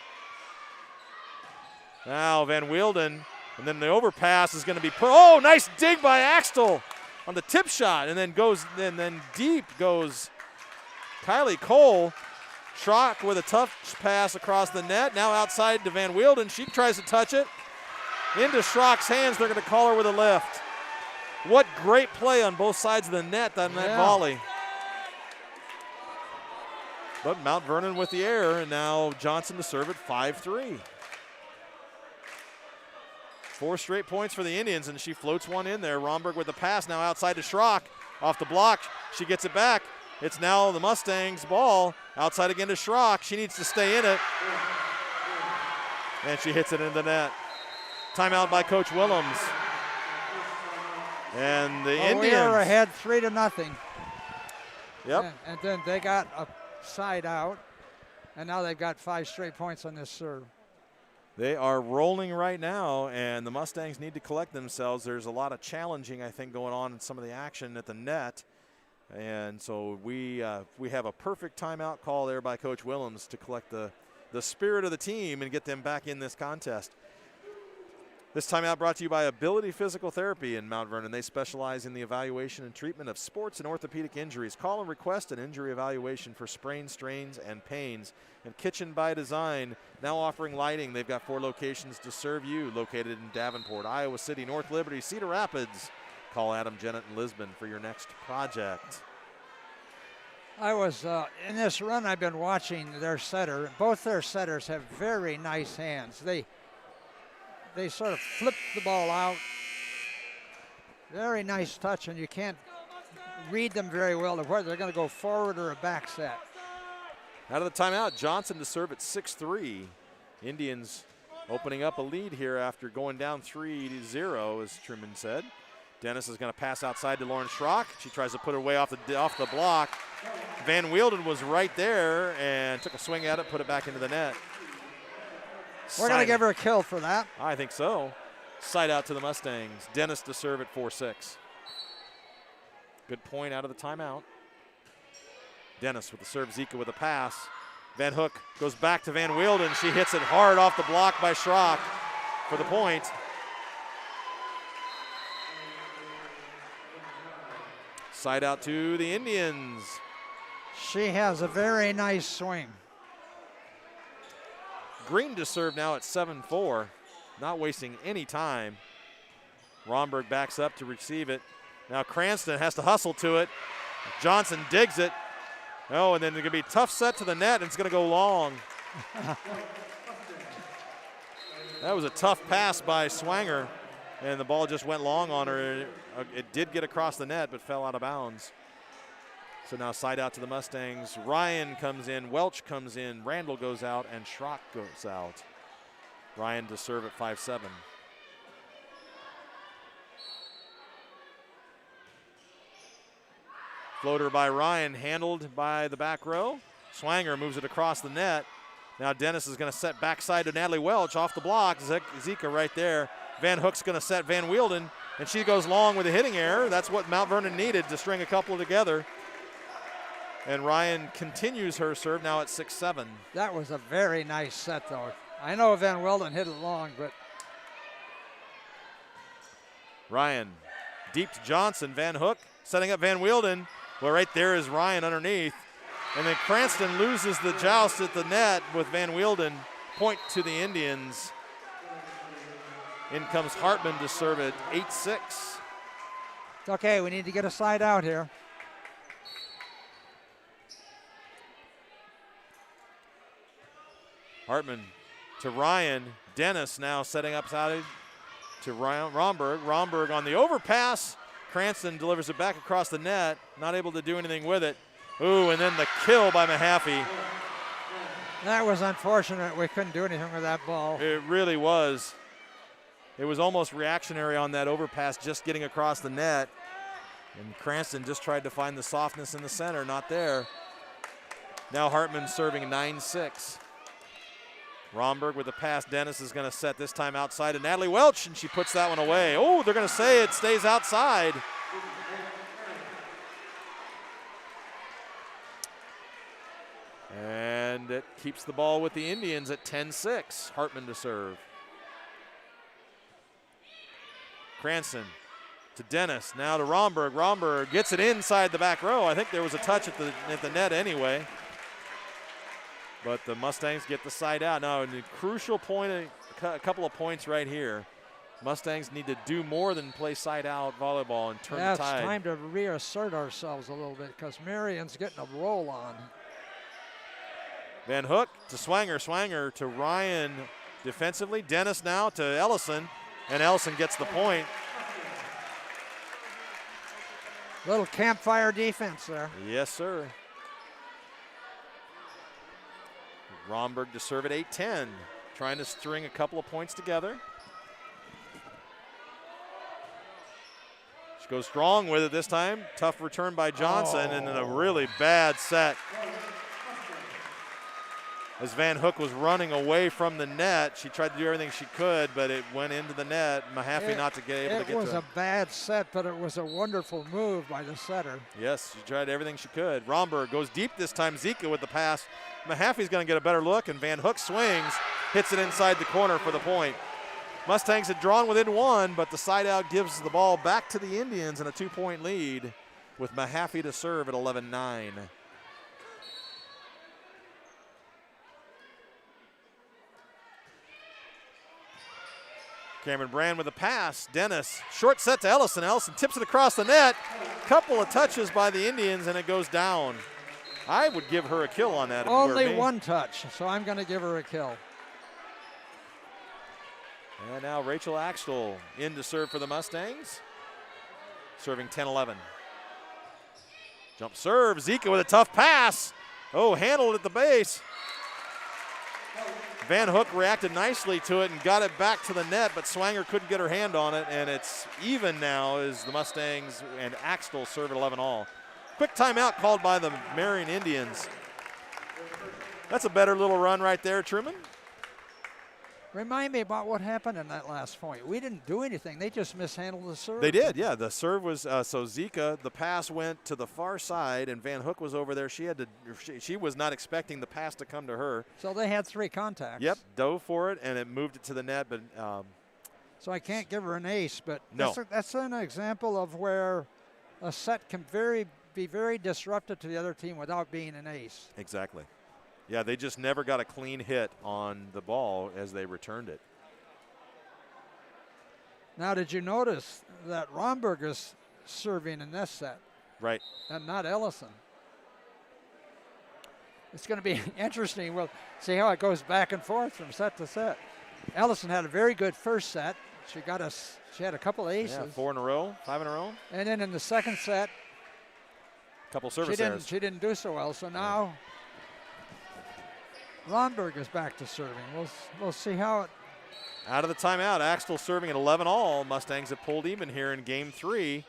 Now Van Wielden, and then the overpass is going to be put. Oh, nice dig by Axtell on the tip shot, and then deep goes Kylie Cole. Schrock with a tough pass across the net. Now outside to Van Wielden. She tries to touch it. Into Schrock's hands. They're going to call her with a lift. What great play on both sides of the net on that volley. But Mount Vernon with the error, and now Johnson to serve at 5-3. 4 straight points for the Indians, and she floats one in there. Romberg with the pass now outside to Schrock. Off the block, she gets it back. It's now the Mustangs' ball. Outside again to Schrock. She needs to stay in it. And she hits it into the net. Timeout by Coach Willems. And the Indians. We are ahead 3-0. Yep. And then they got a side out, and now they've got 5 straight points on this serve. They are rolling right now, and the Mustangs need to collect themselves. There's a lot of challenging, I think, going on in some of the action at the net. And so we have a perfect timeout call there by Coach Willems to collect the spirit of the team and get them back in this contest. This timeout brought to you by Ability Physical Therapy in Mount Vernon. They specialize in the evaluation and treatment of sports and orthopedic injuries. Call and request an injury evaluation for sprains, strains, and pains. And Kitchen by Design, now offering lighting. They've got 4 locations to serve you, located in Davenport, Iowa City, North Liberty, Cedar Rapids. Call Adam Jennett and Lisbon for your next project. I was, in this run I've been watching their setter. Both their setters have very nice hands. They sort of flip the ball out. Very nice touch, and you can't read them very well of whether they're going to go forward or a back set. Out of the timeout, Johnson to serve at 6-3. Indians opening up a lead here after going down 3-0, as Truman said. Dennis is going to pass outside to Lauren Schrock. She tries to put her way off the block. Van Wielden was right there and took a swing at it, put it back into the net. We're going to give her a kill for that. I think so. Side out to the Mustangs. Dennis to serve at 4-6. Good point out of the timeout. Dennis with the serve, Zika with a pass. Van Hook goes back to Van Wielden. She hits it hard off the block by Schrock for the point. Side out to the Indians. She has a very nice swing. Green to serve now at 7-4, not wasting any time. Romberg backs up to receive it. Now Cranston has to hustle to it. Johnson digs it. Oh, and then there's going to be a tough set to the net, and it's going to go long. That was a tough pass by Swanger, and the ball just went long on her. It did get across the net, but fell out of bounds. So now side out to the Mustangs. Ryan comes in, Welch comes in, Randall goes out, and Schrock goes out. Ryan to serve at 5-7. Floater by Ryan, handled by the back row. Swanger moves it across the net. Now Dennis is going to set backside to Natalie Welch off the block. Zika right there. Van Hook's going to set Van Wielden, and she goes long with a hitting error. That's what Mount Vernon needed to string a couple together. And Ryan continues her serve now at 6-7. That was a very nice set, though. I know Van Wielden hit it long, but. Ryan deep to Johnson. Van Hook setting up Van Wielden. Well, right there is Ryan underneath. And then Cranston loses the joust at the net with Van Wielden. Point to the Indians. In comes Hartman to serve at 8-6. It's okay, we need to get a side out here. Hartman to Ryan. Dennis now setting up side to Romberg. Romberg on the overpass. Cranston delivers it back across the net. Not able to do anything with it. Ooh, and then the kill by Mahaffey. That was unfortunate. We couldn't do anything with that ball. It really was. It was almost reactionary on that overpass, just getting across the net. And Cranston just tried to find the softness in the center, not there. Now Hartman serving 9-6. Romberg with the pass. Dennis is going to set this time outside to Natalie Welch, and she puts that one away. Oh, they're going to say it stays outside. And it keeps the ball with the Indians at 10-6. Hartman to serve. Cranston to Dennis, now to Romberg. Romberg gets it inside the back row. I think there was a touch at the net anyway. But the Mustangs get the side out. Now, a crucial point, a couple of points right here. Mustangs need to do more than play side out volleyball and turn the tide. It's time to reassert ourselves a little bit because Marion's getting a roll on. Van Hook to Swanger. Swanger to Ryan defensively. Dennis now to Ellison, and Ellison gets the point. Little campfire defense there. Yes, sir. Romberg to serve at 8-10, trying to string a couple of points together. She goes strong with it this time. Tough return by Johnson, and then a really bad set. as Van Hook was running away from the net. She tried to do everything she could, but it went into the net. Mahaffey not to get able to get to it. It was a bad set, but it was a wonderful move by the setter. Yes, she tried everything she could. Romberg goes deep this time. Zika with the pass. Mahaffey's going to get a better look, and Van Hook swings, hits it inside the corner for the point. Mustangs had drawn within one, but the side out gives the ball back to the Indians in a 2-point lead with Mahaffey to serve at 11-9. Cameron Brand with a pass. Dennis, short set to Ellison. Ellison tips it across the net. Couple of touches by the Indians, and it goes down. I would give her a kill on that. Only one touch, so I'm going to give her a kill. And now Rachel Axtell in to serve for the Mustangs. Serving 10-11. Jump serve. Zika with a tough pass. Oh, handled at the base. Van Hook reacted nicely to it and got it back to the net, but Swanger couldn't get her hand on it, and it's even now as the Mustangs and Axtell serve at 11-all. Quick timeout called by the Marion Indians. That's a better little run right there, Truman. Remind me about what happened in that last point. We didn't do anything. They just mishandled the serve. They did, yeah. The serve was, so Zika, the pass went to the far side, and Van Hook was over there. She was not expecting the pass to come to her. So they had 3 contacts. Yep, dove for it, and it moved it to the net. But so I can't give her an ace, but no. That's an example of where a set can be very disruptive to the other team without being an ace. Exactly. Yeah, they just never got a clean hit on the ball as they returned it. Now, did you notice that Romberg is serving in this set? Right. And not Ellison. It's going to be interesting. We'll see how it goes back and forth from set to set. Ellison had a very good first set. She had a couple aces. Yeah, 4 in a row, 5 in a row. And then in the second set, couple service errors. She didn't do so well. So now Romberg is back to serving. We'll see how it. Out of the timeout, Axtell serving at 11-all. Mustangs have pulled even here in game 3.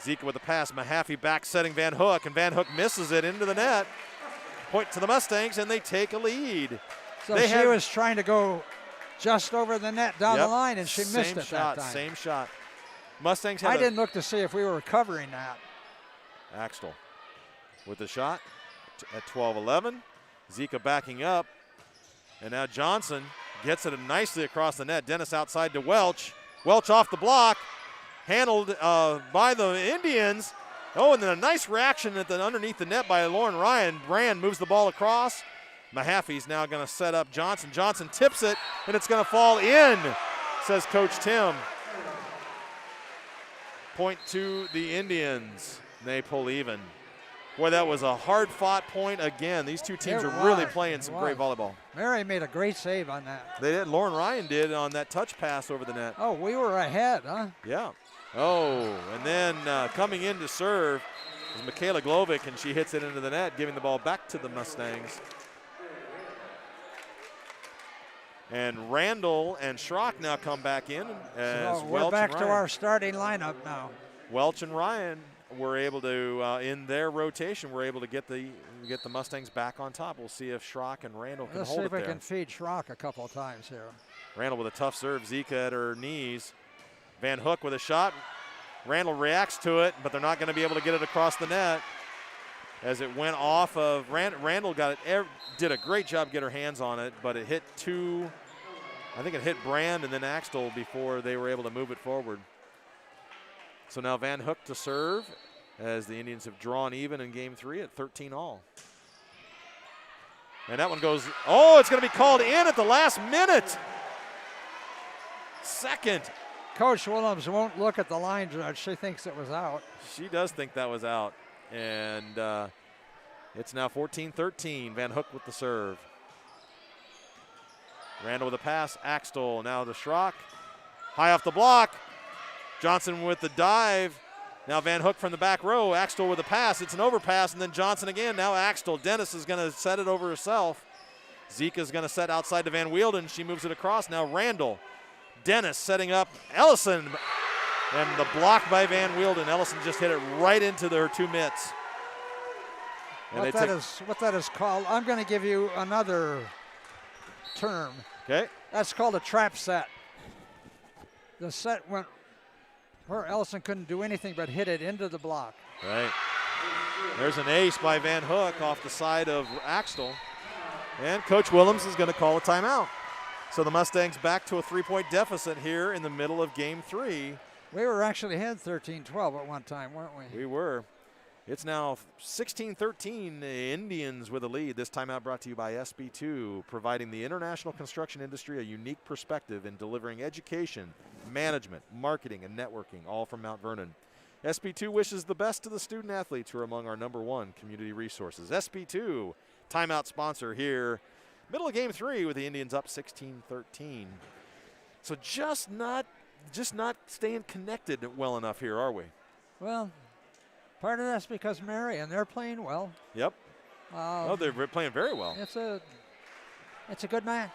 Zika with the pass. Mahaffey back setting Van Hook, and Van Hook misses it into the net. Point to the Mustangs, and they take a lead. So she was trying to go just over the net down the line, and she missed it that time. Same shot. Mustangs had I didn't look to see if we were recovering that. Axtell with the shot at 12-11. Zika backing up, and now Johnson gets it nicely across the net. Dennis outside to Welch. Welch off the block, handled by the Indians. Oh, and then a nice reaction underneath the net by Lauren Ryan. Brand moves the ball across. Mahaffey's now going to set up Johnson. Johnson tips it, and it's going to fall in, says Coach Tim. Point to the Indians. They pull even. Boy, that was a hard-fought point again. These two teams are really playing some great volleyball. Marion made a great save on that. They did. Lauren Ryan did on that touch pass over the net. Oh, we were ahead, huh? Yeah. Oh, and then coming in to serve is Michaela Glovic, and she hits it into the net, giving the ball back to the Mustangs. And Randall and Schrock now come back in as so Welch we're back and to Ryan. our starting lineup now. Welch and Ryan were able to, in their rotation, were able to get the Mustangs back on top. We'll see if Schrock and Randall can Let's hold see it if we there. can feed Schrock a couple of times here. Randall with a tough serve. Zika at her knees. Van Hook with a shot. Randall reacts to it, but they're not going to be able to get it across the net as it went off of Randall. Did a great job get her hands on it, but it hit I think it hit Brand and then Axtell before they were able to move it forward. So now Van Hook to serve as the Indians have drawn even in game 3 at 13-all. And that one goes, it's going to be called in at the last minute. Second. Coach Willems won't look at the line judge. She thinks it was out. She does think that was out. And it's now 14-13. Van Hook with the serve. Randall with a pass. Axtell now to Schrock. High off the block. Johnson with the dive. Now Van Hook from the back row. Axtell with a pass. It's an overpass, and then Johnson again. Now Axtell. Dennis is going to set it over herself. Zika's going to set outside to Van Wielden. She moves it across. Now Randall. Dennis setting up Ellison. And the block by Van Wielden. Ellison just hit it right into her 2 mitts. And what that is called, I'm going to give you another term. Okay. That's called a trap set. The set went where Ellison couldn't do anything but hit it into the block. Right. There's an ace by Van Hook off the side of Axtell. And Coach Willems is going to call a timeout. So the Mustangs back to a 3-point deficit here in the middle of game 3. We were actually ahead 13-12 at one time, weren't we? We were. It's now 16-13, the Indians with a lead. This timeout brought to you by SB2, providing the international construction industry a unique perspective in delivering education, management, marketing, and networking, all from Mount Vernon. SB2 wishes the best to the student athletes who are among our #1 community resources. SB2, timeout sponsor here. Middle of game 3 with the Indians up 16-13. So just not staying connected well enough here, are we? Well, part of that's because Marion, they're playing well. Yep. They're playing very well. It's a good match.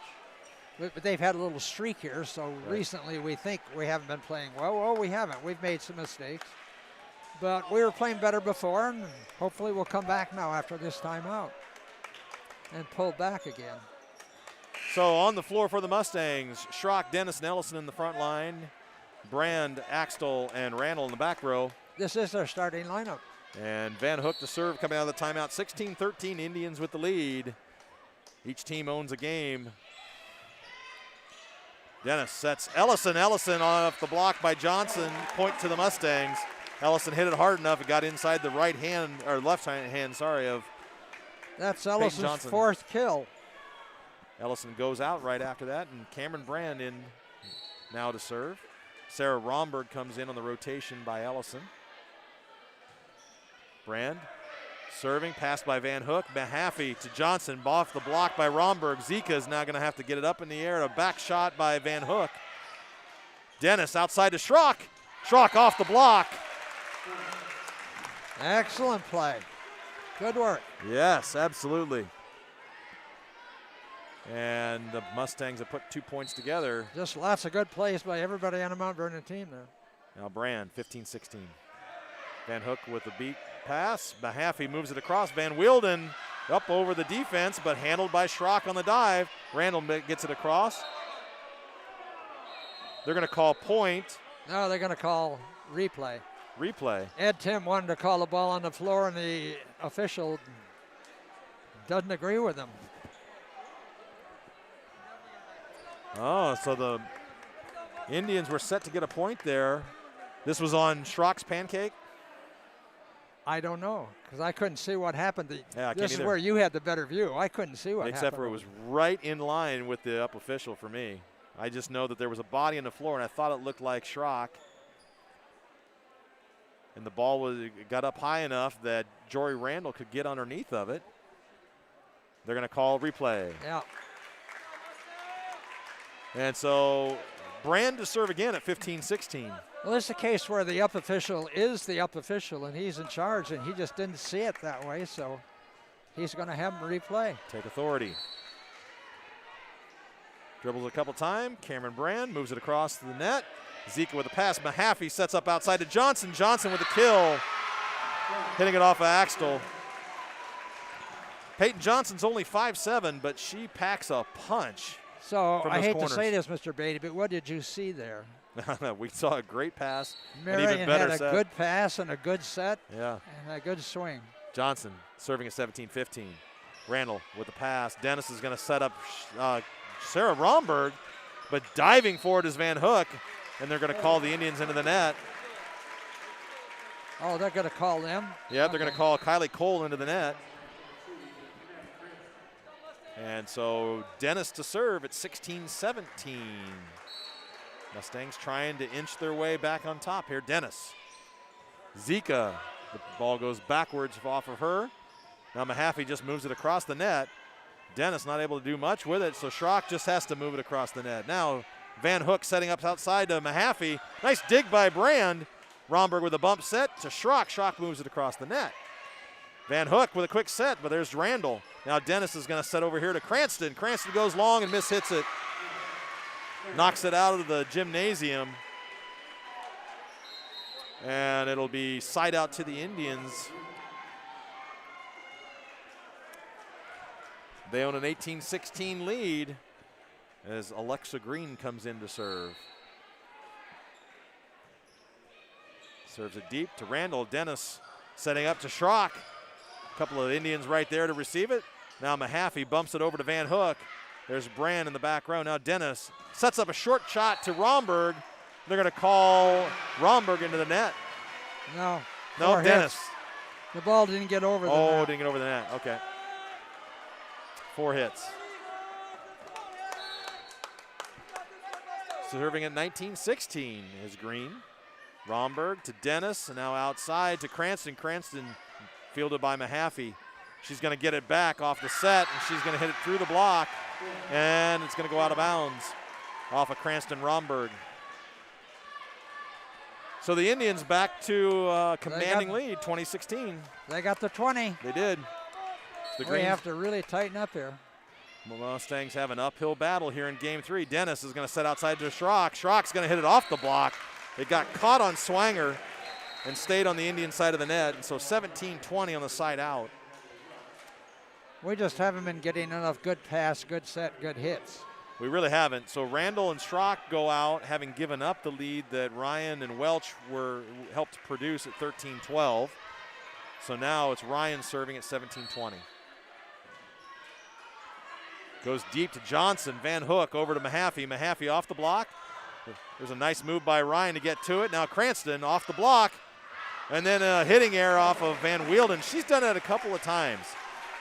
But they've had a little streak here, so right. Recently we think we haven't been playing well. Well, we haven't. We've made some mistakes. But we were playing better before, and hopefully we'll come back now after this timeout and pull back again. So on the floor for the Mustangs, Schrock, Dennis, and Ellison in the front line. Brand, Axtell, and Randall in the back row. This is their starting lineup. And Van Hook to serve coming out of the timeout. 16-13, Indians with the lead. Each team owns a game. Dennis sets Ellison. Ellison off the block by Johnson. Point to the Mustangs. Ellison hit it hard enough. It got inside the right hand, or left hand, of That's Ellison's 4th kill. Ellison goes out right after that, and Cameron Brand in now to serve. Sarah Romberg comes in on the rotation by Ellison. Brand serving, passed by Van Hook. Mahaffey to Johnson, off the block by Romberg. Zika is now going to have to get it up in the air. A back shot by Van Hook. Dennis outside to Schrock. Schrock off the block. Excellent play. Good work. Yes, absolutely. And the Mustangs have put 2 points together. Just lots of good plays by everybody on the Mount Vernon team there. Now Brand, 15-16. Van Hook with the beat pass. Mahaffey moves it across. Van Wielden up over the defense, but handled by Schrock on the dive. Randall gets it across. They're going to call point. No, they're going to call replay. Replay. Ed Tim wanted to call the ball on the floor, and the official doesn't agree with him. Oh, so the Indians were set to get a point there. This was on Schrock's pancake? I don't know, because I couldn't see what happened. Yeah, I this can't is either. where you had the better view. I couldn't see what happened. Except for it was right in line with the up official for me. I just know that there was a body on the floor, and I thought it looked like Schrock. And the ball got up high enough that Jory Randall could get underneath of it. They're going to call replay. Yeah. And so Brand to serve again at 15-16. Well, this is a case where the up official is the up official, and he's in charge, and he just didn't see it that way, so he's going to have him replay. Take authority. Dribbles a couple times. Cameron Brand moves it across the net. Zika with a pass. Mahaffey sets up outside to Johnson. Johnson with a kill. Hitting it off of Axtell. Peyton Johnson's only 5'7", but she packs a punch. So I hate corners. to say this, Mr. Beatty, but what did you see there? We saw a great pass. Marion an even better had a set. good pass and a good set. Yeah. And a good swing. Johnson serving at 17-15. Randall with the pass. Dennis is going to set up Sarah Romberg, but diving forward is Van Hook, and they're going to call the Indians into the net. Oh, they're going to call them? Yeah, they're going to call Kylie Cole into the net. And so Dennis to serve at 16-17. Mustangs trying to inch their way back on top here. Dennis. Zika. The ball goes backwards off of her. Now Mahaffey just moves it across the net. Dennis not able to do much with it, so Schrock just has to move it across the net. Now Van Hook setting up outside to Mahaffey. Nice dig by Brand. Romberg with a bump set to Schrock. Schrock moves it across the net. Van Hook with a quick set, but there's Randall. Now Dennis is going to set over here to Cranston. Cranston goes long and mishits it. Knocks it out of the gymnasium. And it'll be side out to the Indians. They own an 18-16 lead as Alexa Green comes in to serve. Serves it deep to Randall. Dennis setting up to Schrock. A couple of Indians right there to receive it. Now Mahaffey bumps it over to Van Hook. There's Brand in the back row. Now Dennis sets up a short shot to Romberg. They're going to call Romberg into the net. No, Dennis. Hits. The ball didn't get over the net. Oh, didn't get over the net. Okay. 4 hits. Serving at 19-16 is Green. Romberg to Dennis, and now outside to Cranston. Cranston fielded by Mahaffey. She's going to get it back off the set, and she's going to hit it through the block, and it's going to go out of bounds off of Cranston Romberg. So the Indians back to commanding lead, 20-16. They got the 20. They did. We have to really tighten up here. The Mustangs have an uphill battle here in game 3. Dennis is going to set outside to Schrock. Schrock's going to hit it off the block. It got caught on Swanger and stayed on the Indian side of the net. And so 17-20 on the side out. We just haven't been getting enough good pass, good set, good hits. We really haven't. So Randall and Schrock go out, having given up the lead that Ryan and Welch were helped produce at 13-12. So now it's Ryan serving at 17-20. Goes deep to Johnson. Van Hook over to Mahaffey. Mahaffey off the block. There's a nice move by Ryan to get to it. Now Cranston off the block. And then a hitting error off of Van Wielden. She's done it a couple of times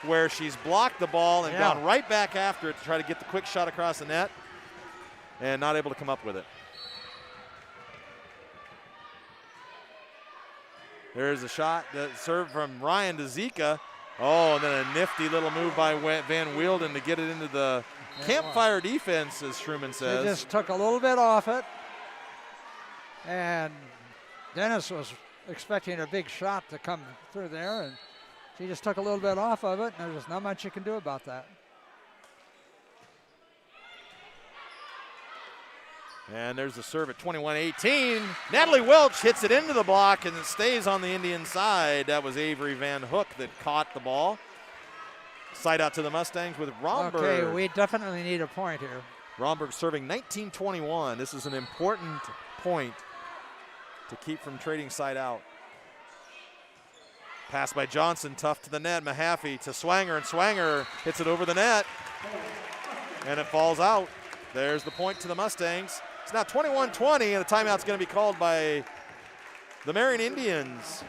where she's blocked the ball and gone right back after it to try to get the quick shot across the net and not able to come up with it. There's a shot that served from Ryan to Zika. Oh, and then a nifty little move by Van Wielden to get it into the campfire defense, as Truman says. She just took a little bit off it. And Dennis was expecting a big shot to come through there, and she just took a little bit off of it, and there's not much you can do about that. And there's the serve at 21-18. Natalie Welch hits it into the block, and it stays on the Indian side. That was Avery Van Hook that caught the ball. Side out to the Mustangs with Romberg. Okay, we definitely need a point here. Romberg serving 19-21. This is an important point to keep from trading side out. Pass by Johnson, tough to the net. Mahaffey to Swanger, and Swanger hits it over the net. And it falls out. There's the point to the Mustangs. It's now 21-20, and a timeout's going to be called by the Marion Indians,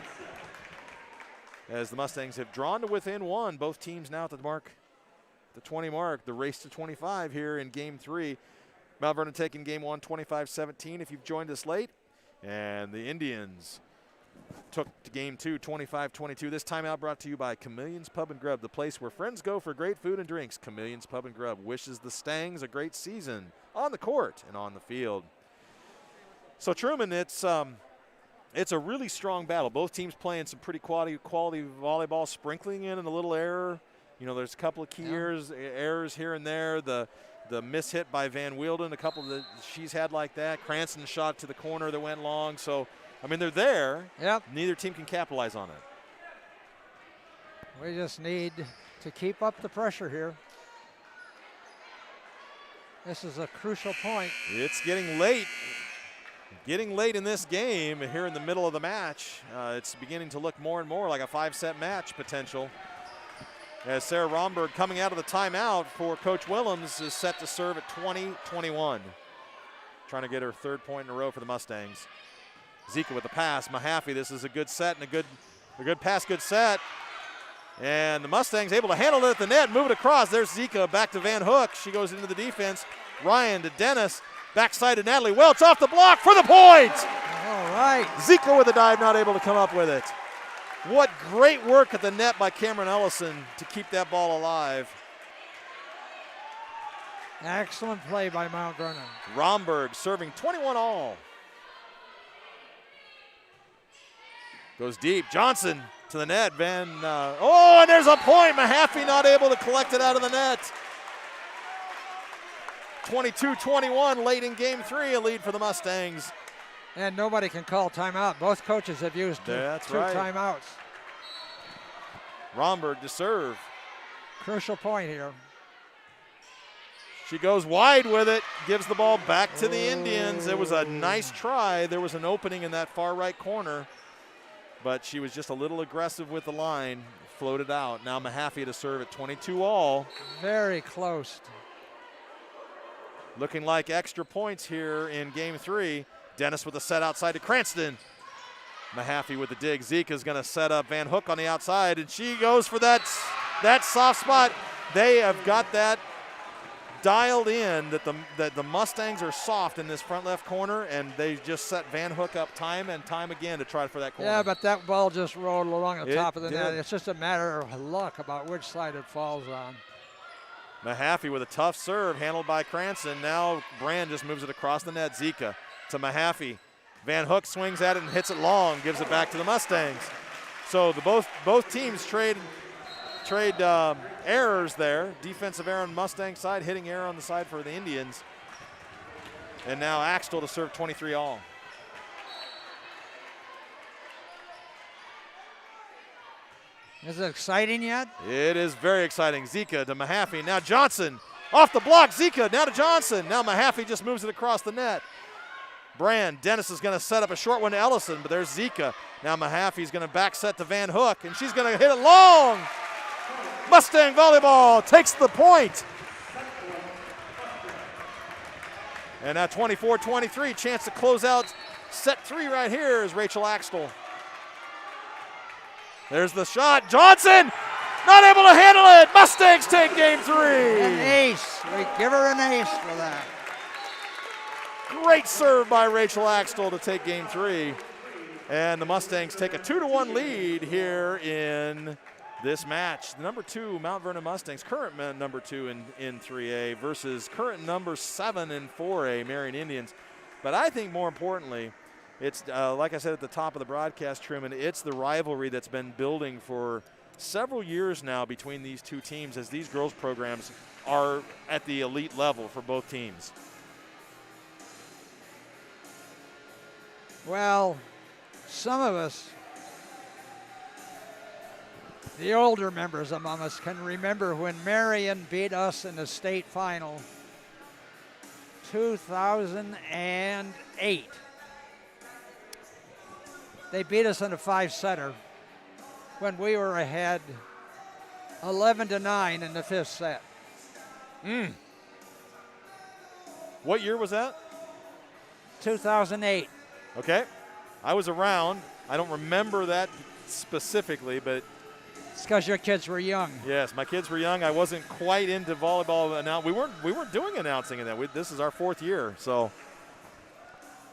as the Mustangs have drawn to within 1. Both teams now at the 20 mark. The race to 25 here in game 3. Mount Vernon taking game 1, 25-17 if you've joined us late. And the Indians took to game 2, 25-22. This timeout brought to you by Chameleon's Pub and Grub, the place where friends go for great food and drinks. Chameleon's Pub and Grub wishes the Stangs a great season on the court and on the field. So Truman, it's a really strong battle. Both teams playing some pretty quality volleyball, sprinkling in a little error. You know, there's a couple of key errors here and there. The mishit by Van Wielden, a couple that she's had like that. Cranston shot to the corner that went long. So, I mean, they're there. Yep. Neither team can capitalize on it. We just need to keep up the pressure here. This is a crucial point. It's getting late. Getting late in this game here in the middle of the match. It's beginning to look more and more like a 5-set match potential. As Sarah Romberg, coming out of the timeout for Coach Willems, is set to serve at 20-21. Trying to get her 3rd point in a row for the Mustangs. Zika with the pass. Mahaffey, this is a good set and a good pass, good set. And the Mustangs able to handle it at the net, move it across. There's Zika back to Van Hook. She goes into the defense. Ryan to Dennis. Backside to Natalie Welch off the block for the point. All right. Zika with a dive, not able to come up with it. What great work at the net by Cameron Ellison to keep that ball alive. Excellent play by Mount Vernon. Romberg serving 21 all. Goes deep. Johnson to the net. Oh, and there's a point. Mahaffey not able to collect it out of the net. 22-21 late in game 3, a lead for the Mustangs. And nobody can call timeout. Both coaches have used two timeouts. Romberg to serve. Crucial point here. She goes wide with it, gives the ball back to the Indians. It was a nice try. There was an opening in that far right corner, but she was just a little aggressive with the line, floated out. Now Mahaffey to serve at 22-all. Very close. Looking like extra points here in game 3. Dennis with a set outside to Cranston. Mahaffey with the dig. Zeka's going to set up Van Hook on the outside, and she goes for that soft spot. They have got that dialed in that the Mustangs are soft in this front left corner, and they just set Van Hook up time and time again to try for that corner. Yeah, but that ball just rolled along the top of the net. Did. It's just a matter of luck about which side it falls on. Mahaffey with a tough serve handled by Cranston. Now Brand just moves it across the net. Zeka to Mahaffey. Van Hook swings at it and hits it long, gives it back to the Mustangs. So both teams trade errors there. Defensive error on Mustang side, hitting error on the side for the Indians. And now Axtell to serve 23-all. Is it exciting yet? It is very exciting. Zeka to Mahaffey. Now Johnson off the block. Zeka now to Johnson. Now Mahaffey just moves it across the net. Brand, Dennis is going to set up a short one to Ellison, but there's Zeka. Now Mahaffey's going to back set to Van Hook, and she's going to hit it long. Mustang Volleyball takes the point. And now 24-23, chance to close out set 3 right here is Rachel Axtell. There's the shot. Johnson not able to handle it. Mustangs take game 3. An ace. We give her an ace for that. Great serve by Rachel Axtell to take game 3. And the Mustangs take a 2-1 lead here in this match. The number 2 Mount Vernon Mustangs, current number 2 in 3A versus current number 7 in 4A Marion Indians. But I think more importantly, it's like I said at the top of the broadcast, Truman, it's the rivalry that's been building for several years now between these two teams as these girls programs are at the elite level for both teams. Well, some of us, the older members among us, can remember when Marion beat us in the state final 2008. They beat us in a 5-setter when we were ahead 11-9 in the 5th set. What year was that? 2008. Okay. I was around. I don't remember that specifically, but It's because your kids were young. yes, my kids were young. I wasn't quite into volleyball. Now we weren't doing announcing in that. This is our 4th year, so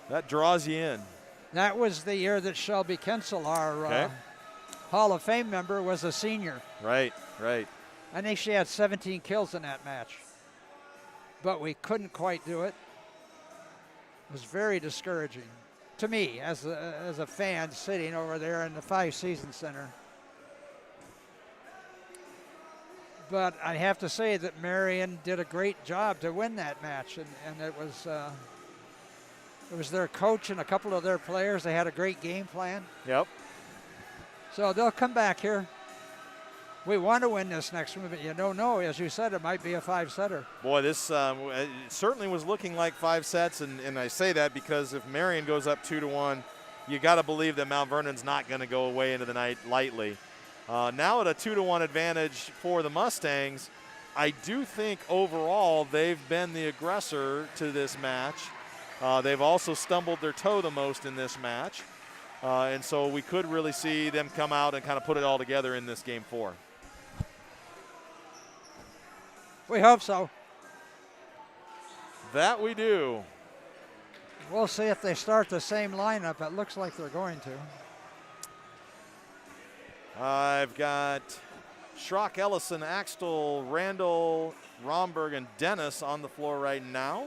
that draws you in. That was the year that Shelby Kensel, our Okay. Hall of Fame member, was a senior. Right. I think she had 17 kills in that match. But we couldn't quite do it. It was very discouraging to me as a fan sitting over there in the 5-season center. But I have to say that Marion did a great job to win that match, and it was their coach and a couple of their players. They had a great game plan. Yep. So they'll come back here. We want to win this next one, but you don't know. As you said, it might be a 5-setter. Boy, this it certainly was looking like 5 sets, and I say that because if Marion goes up 2-1, you got to believe that Mount Vernon's not going to go away into the night lightly. Now at a 2-1 advantage for the Mustangs, I do think overall they've been the aggressor to this match. They've also stumbled their toe the most in this match. And so we could really see them come out and kind of put it all together in this game 4. We hope so. That we do. We'll see if they start the same lineup. It looks like they're going to. I've got Schrock, Ellison, Axtell, Randall, Romberg, and Dennis on the floor right now.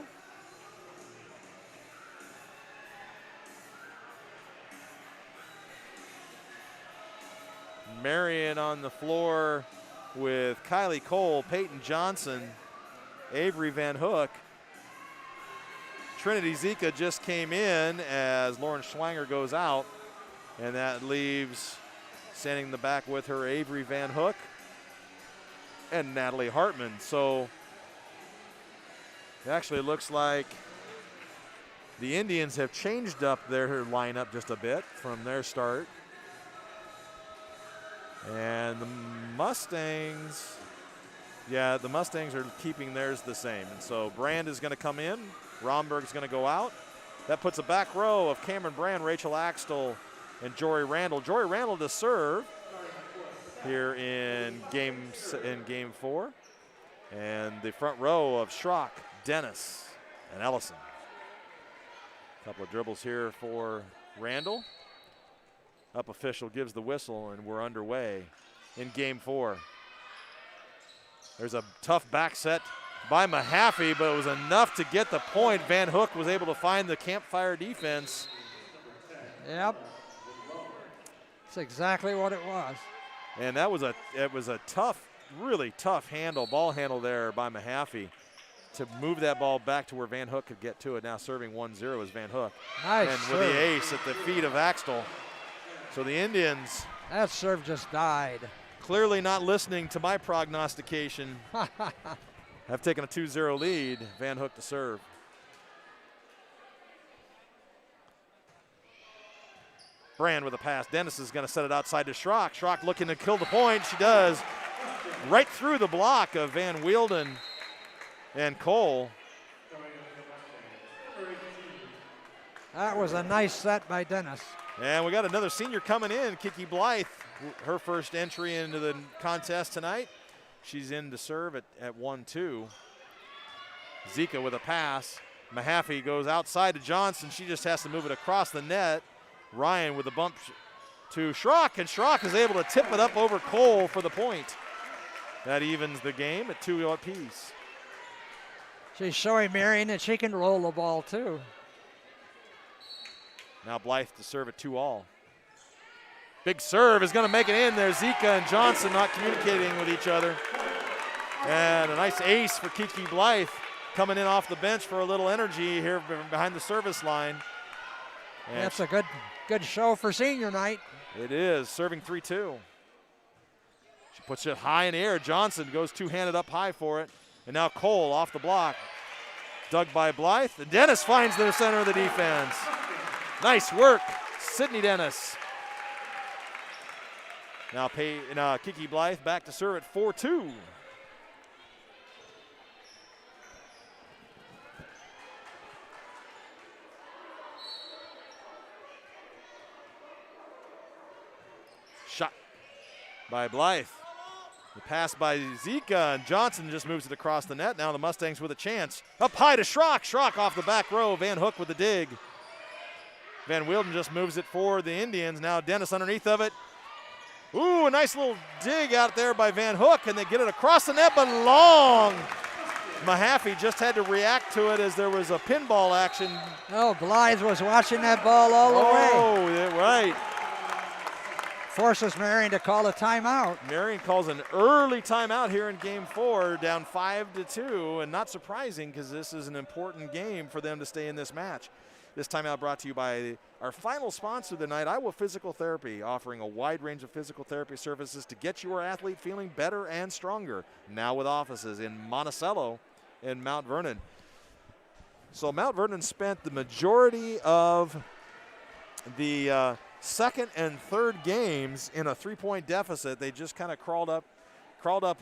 Marion on the floor with Kylie Cole, Peyton Johnson, Avery Van Hook. Trinity Zeka just came in as Lauren Schwanger goes out, and that leaves standing in the back with her Avery Van Hook and Natalie Hartman. So It actually looks like the Indians have changed up their lineup just a bit from their start. And the Mustangs, yeah, the Mustangs are keeping theirs the same. And so Brand is going to come in. Romberg's going to go out. That puts a back row of Cameron Brand, Rachel Axtell, and Jory Randall. Jory Randall to serve here in game 4. And the front row of Schrock, Dennis, and Ellison. A couple of dribbles here for Randall. Up official gives the whistle, and we're underway in game 4. There's a tough back set by Mahaffey, but it was enough to get the point. Van Hook was able to find the campfire defense. Yep. That's exactly what it was. And that was a tough, really tough ball handle there by Mahaffey to move that ball back to where Van Hook could get to it. Now serving 1-0 is Van Hook. Nice and serve. with the ace at the feet of Axtell. So the Indians. That serve just died. Clearly not listening to my prognostication. Have taken a 2-0 lead. Van Hook to serve. Brand with a pass. Dennis is going to set it outside to Schrock. Schrock looking to kill the point. She does. Right through the block of Van Wielden and Cole. That was a nice set by Dennis. And we got another senior coming in, Kiki Blythe, her first entry into the contest tonight. She's in to serve at 1-2. Zika with a pass. Mahaffey goes outside to Johnson. She just has to move it across the net. Ryan with a bump to Schrock, and Schrock is able to tip it up over Cole for the point. That evens the game at 2 apiece. She's showing Marion that she can roll the ball too. Now Blythe to serve at 2-all. Big serve is going to make it in there. Zika and Johnson not communicating with each other. And a nice ace for Kiki Blythe coming in off the bench for a little energy here behind the service line. And that's a good show for senior night. It is, serving 3-2. She puts it high in the air. Johnson goes two-handed up high for it. And now Cole off the block. Dug by Blythe. And Dennis finds the center of the defense. Nice work, Sydney Dennis. Now Kiki Blythe back to serve at 4-2. Shot by Blythe. The pass by Zika, and Johnson just moves it across the net. Now the Mustangs with a chance. Up high to Schrock. Schrock off the back row. Van Hook with the dig. Van Wielden just moves it for the Indians. Now Dennis underneath of it. Ooh, a nice little dig out there by Van Hook, and they get it across the net, but long. Mahaffey just had to react to it as there was a pinball action. Oh, Blythe was watching that ball all the way. Oh, right. Forces Marion to call a timeout. Marion calls an early timeout here in game 4, down 5-2, and not surprising because this is an important game for them to stay in this match. This timeout brought to you by our final sponsor tonight, Iowa Physical Therapy, offering a wide range of physical therapy services to get your athlete feeling better and stronger. Now with offices in Monticello and Mount Vernon. So Mount Vernon spent the majority of the second and third games in a 3-point deficit. They just kind of crawled up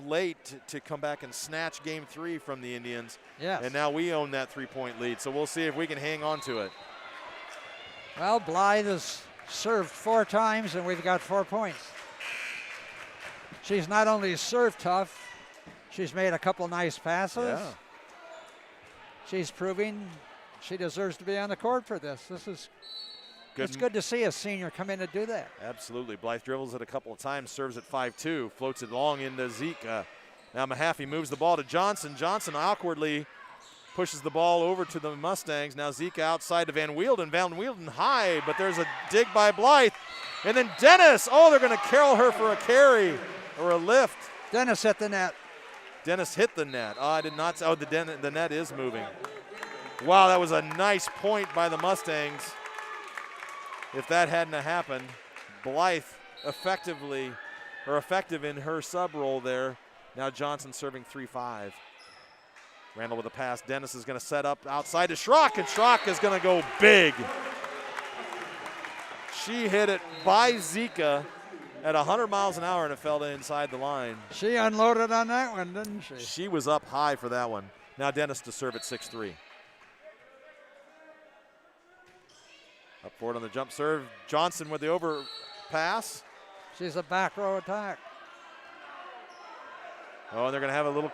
late to come back and snatch game 3 from the Indians. Yes. And now we own that 3-point lead, so we'll see if we can hang on to it. Well, Blythe has served 4 times, and we've got 4 points. She's not only served tough, she's made a couple nice passes. Yeah. She's proving she deserves to be on the court for this. This is good. It's good to see a senior come in and do that. Absolutely. Blythe dribbles it a couple of times, serves at 5-2, floats it long into Zeke. Now Mahaffey moves the ball to Johnson. Johnson awkwardly pushes the ball over to the Mustangs. Now Zeke outside to Van Wielden. Van Wielden high, but there's a dig by Blythe. And then Dennis. Oh, they're going to carol her for a carry or a lift. Dennis hit the net. Dennis hit the net. Oh, I did not. Oh, the net is moving. Wow, that was a nice point by the Mustangs. If that hadn't happened, Blythe effective in her sub role there. Now Johnson serving 3-5. Randall with a pass. Dennis is going to set up outside to Schrock, and Schrock is going to go big. She hit it by Zika at 100 miles an hour, and it fell inside the line. She unloaded on that one, didn't she? She was up high for that one. Now Dennis to serve at 6-3. Up forward on the jump serve. Johnson with the overpass. She's a back row attack. Oh, and they're going to have a little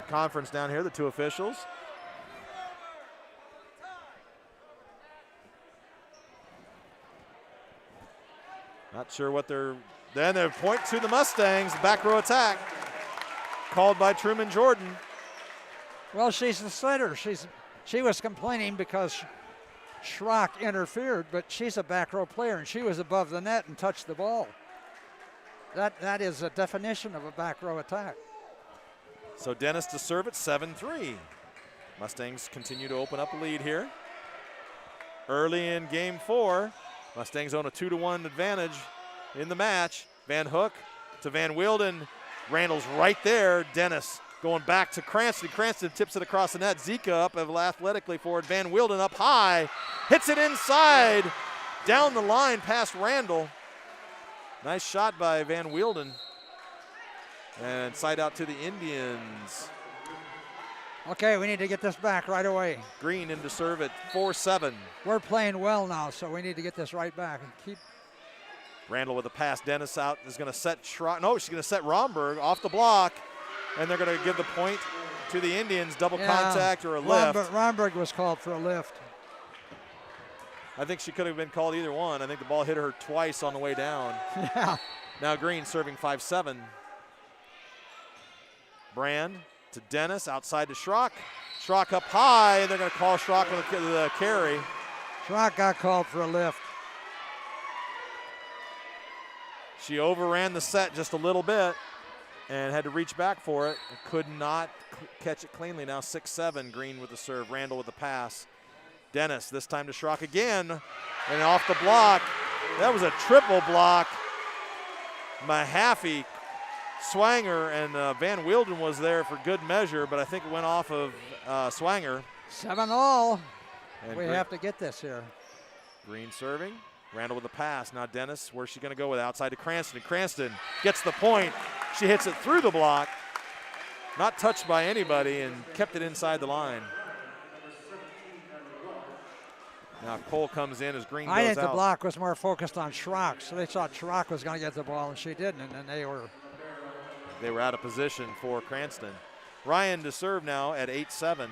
conference down here, the two officials. Not sure what they're. Then they point to the Mustangs, back row attack, called by Truman Jordan. Well, she's the setter. She was complaining because Schrock interfered, but she's a back row player, and she was above the net and touched the ball. That is a definition of a back row attack. So Dennis to serve at 7-3. Mustangs continue to open up a lead here. Early in game 4, Mustangs own a 2-1 advantage in the match. Van Hook to Van Wilden. Randall's right there. Dennis going back to Cranston. Cranston tips it across the net. Zika up athletically forward. Van Wilden up high. Hits it inside. Down the line past Randall. Nice shot by Van Wilden. And side out to the Indians. Okay, we need to get this back right away. Green in to serve at 4-7. We're playing well now, so we need to get this right back. Randall with a pass. Dennis out is going to set Schrock. No, she's going to set Romberg off the block. And they're going to give the point to the Indians. Double contact or a lift. Romberg was called for a lift. I think she could have been called either one. I think the ball hit her twice on the way down. Yeah. Now Green serving 5-7. Brand to Dennis, outside to Schrock. Schrock up high, and they're going to call Schrock with the carry. Schrock got called for a lift. She overran the set just a little bit and had to reach back for it. Could not catch it cleanly. Now 6-7, Green with the serve. Randall with the pass. Dennis, this time to Schrock again, and off the block. That was a triple block. Mahaffey, Swanger, and Van Wilden was there for good measure, but I think it went off of Swanger. 7-all. And We have to get this here. Green serving. Randall with the pass. Now Dennis, where's she going to go with it? Outside to Cranston. Cranston gets the point. She hits it through the block. Not touched by anybody and kept it inside the line. Now Cole comes in as Green goes out. I think the block was more focused on Schrock, so they thought Schrock was going to get the ball, and she didn't, and then they were out of position for Cranston. Ryan to serve now at 8-7.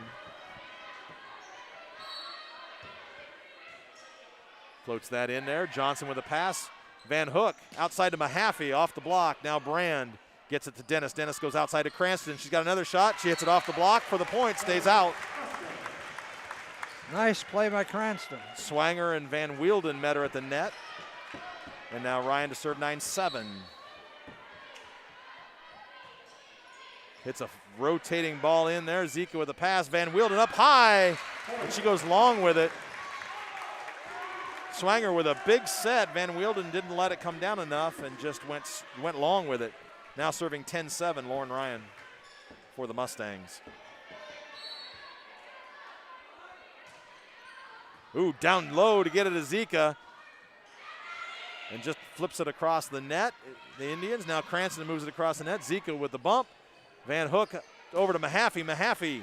Floats that in there. Johnson with a pass. Van Hook outside to Mahaffey off the block. Now Brand gets it to Dennis. Dennis goes outside to Cranston. She's got another shot. She hits it off the block for the point. Stays out. Nice play by Cranston. Swanger and Van Wilden met her at the net. And now Ryan to serve 9-7. Hits a rotating ball in there. Zika with a pass. Van Wilden up high. And she goes long with it. Swanger with a big set. Van Wilden didn't let it come down enough and just went long with it. Now serving 10-7, Lauren Ryan for the Mustangs. Ooh, down low to get it to Zika. And just flips it across the net. The Indians. Now Cranston moves it across the net. Zika with the bump. Van Hook over to Mahaffey. Mahaffey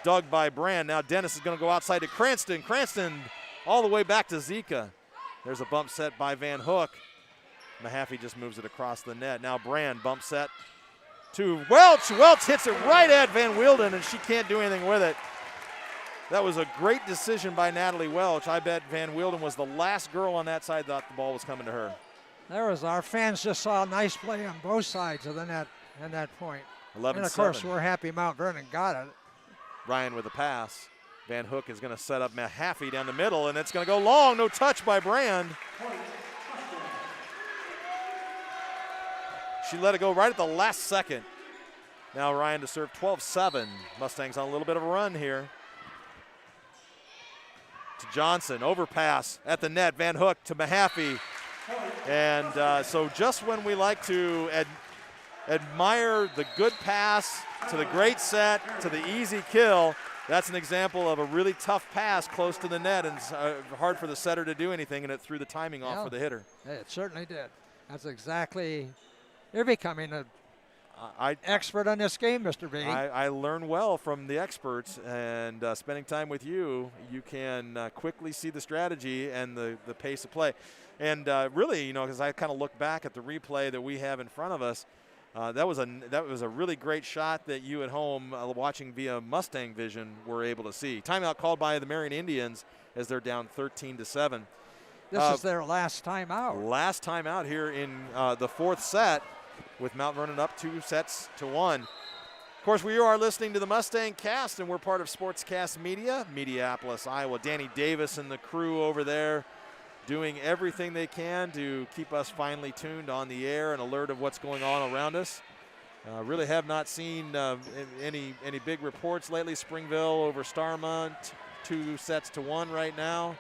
dug by Brand. Now Dennis is going to go outside to Cranston. Cranston all the way back to Zika. There's a bump set by Van Hook. Mahaffey just moves it across the net. Now Brand bump set to Welch. Welch hits it right at Van Wilden, and she can't do anything with it. That was a great decision by Natalie Welch. I bet Van Wilden was the last girl on that side that the ball was coming to her. Our fans just saw a nice play on both sides of the net at that point. 11-7. And of course, we're happy Mount Vernon got it. Ryan with the pass. Van Hook is going to set up Mahaffey down the middle, and it's going to go long. No touch by Brand. She let it go right at the last second. Now Ryan to serve 12-7. Mustangs on a little bit of a run here. To Johnson, overpass at the net. Van Hook to Mahaffey. And so just when we like to admire the good pass to the great set to the easy kill. That's an example of a really tough pass close to the net, and it's hard for the setter to do anything, and it threw the timing off for the hitter. It certainly did. That's exactly. You're becoming an expert on this game, Mr. B. I learn well from the experts, and spending time with you, you can quickly see the strategy and the pace of play. And really, you know, because I kind of look back at the replay that we have in front of us, that was a really great shot that you at home watching via Mustang Vision were able to see. Timeout called by the Marion Indians as they're down 13-7. This is their last time out. Last time out here in the fourth set, with Mount Vernon up 2-1. Of course, we are listening to the Mustang Cast, and we're part of Sportscast Media, Mediapolis, Iowa. Danny Davis and the crew over there doing everything they can to keep us finely tuned on the air and alert of what's going on around us. Really have not seen any big reports lately. Springville over Starmont, 2-1 right now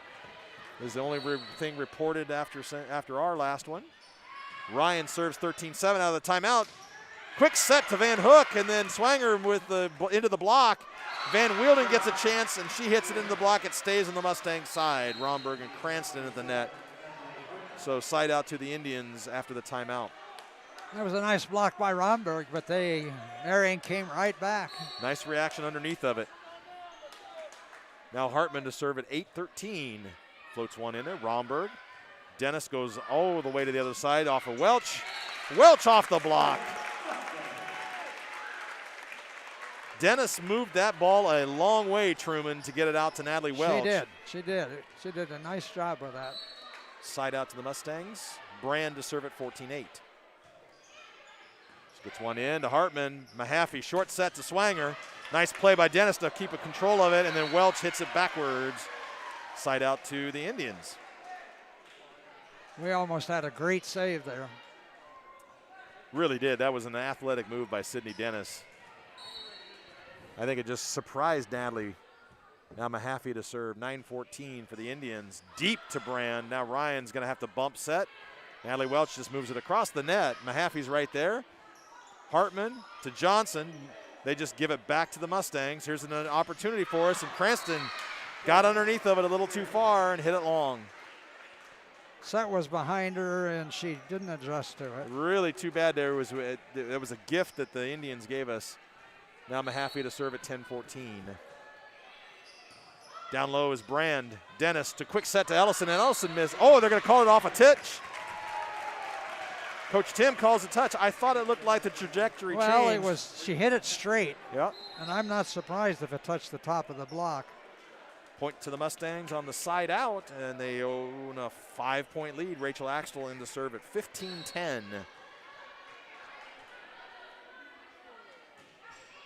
is the only thing reported after our last one. Ryan serves 13-7 out of the timeout. Quick set to Van Hook, and then Swanger with into the block. Van Wielden gets a chance, and she hits it into the block. It stays on the Mustang side. Romberg and Cranston at the net. So side out to the Indians after the timeout. That was a nice block by Romberg, but Marion came right back. Nice reaction underneath of it. Now Hartman to serve at 8-13. Floats one in there. Romberg. Dennis goes all the way to the other side off of Welch. Welch off the block. Dennis moved that ball a long way, Truman, to get it out to Natalie Welch. She did. She did a nice job with that. Side out to the Mustangs. Brand to serve at 14-8. Gets one in to Hartman. Mahaffey, short set to Swanger. Nice play by Dennis to keep a control of it, and then Welch hits it backwards. Side out to the Indians. We almost had a great save there. Really did. That was an athletic move by Sydney Dennis. I think it just surprised Natalie. Now Mahaffey to serve, 9-14 for the Indians. Deep to Brand. Now Ryan's going to have to bump set. Natalie Welch just moves it across the net. Mahaffey's right there. Hartman to Johnson. They just give it back to the Mustangs. Here's an opportunity for us, and Cranston got underneath of it a little too far and hit it long. Set was behind her, and she didn't adjust to it. Really too bad. There was a gift that the Indians gave us. Now Mahaffey to serve at 10-14. Down low is Brand. Dennis to quick set to Ellison, and Ellison missed. Oh, they're going to call it off a touch. Coach Tim calls a touch. I thought it looked like the trajectory changed. Well, it was. She hit it straight. Yep. And I'm not surprised if it touched the top of the block. Point to the Mustangs on the side out, and they own a 5-point lead. Rachel Axtell in to serve at 15-10.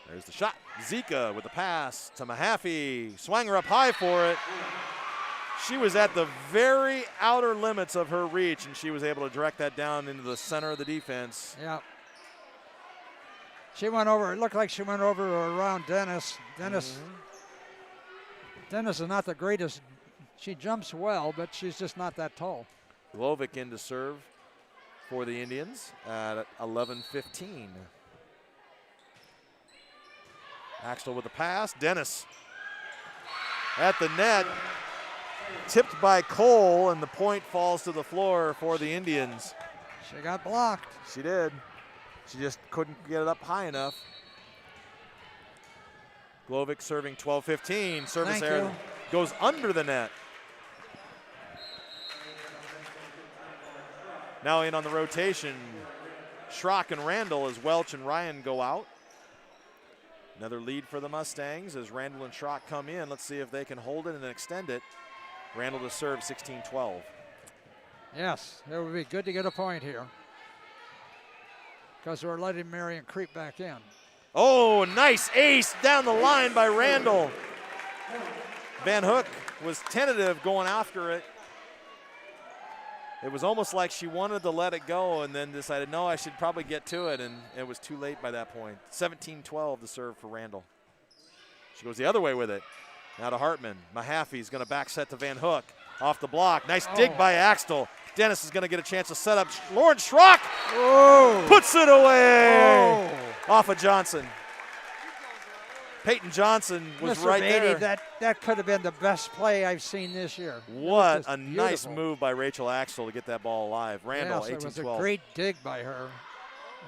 There's the shot. Zika with the pass to Mahaffey. Swanger up high for it. She was at the very outer limits of her reach, and she was able to direct that down into the center of the defense. Yeah. She went over. It looked like she went over or around Dennis. Dennis is not the greatest. She jumps well, but she's just not that tall. Lovick in to serve for the Indians at 11-15. Axtell with the pass. Dennis at the net. Tipped by Cole, and the point falls to the floor for the Indians. She got blocked. She did. She just couldn't get it up high enough. Glovic serving 12-15. Service error goes under the net. Now in on the rotation, Schrock and Randall as Welch and Ryan go out. Another lead for the Mustangs as Randall and Schrock come in. Let's see if they can hold it and extend it. Randall to serve 16-12. Yes, it would be good to get a point here because we're letting Marion creep back in. Oh, nice ace down the line by Randall. Van Hook was tentative going after it. It was almost like she wanted to let it go and then decided, no, I should probably get to it, and it was too late by that point. 17-12 to serve for Randall. She goes the other way with it. Now to Hartman. Mahaffey's going to back set to Van Hook. Off the block. Nice dig by Axtell. Dennis is going to get a chance to set up. Lauren Schrock Oh. puts it away Oh. off of Johnson. Peyton Johnson was Mr. right Beatty, there. that could have been the best play I've seen this year. What Just a nice beautiful. move by Rachel Axel to get that ball alive. Randall, Yes, it was a 18-12. great dig by her.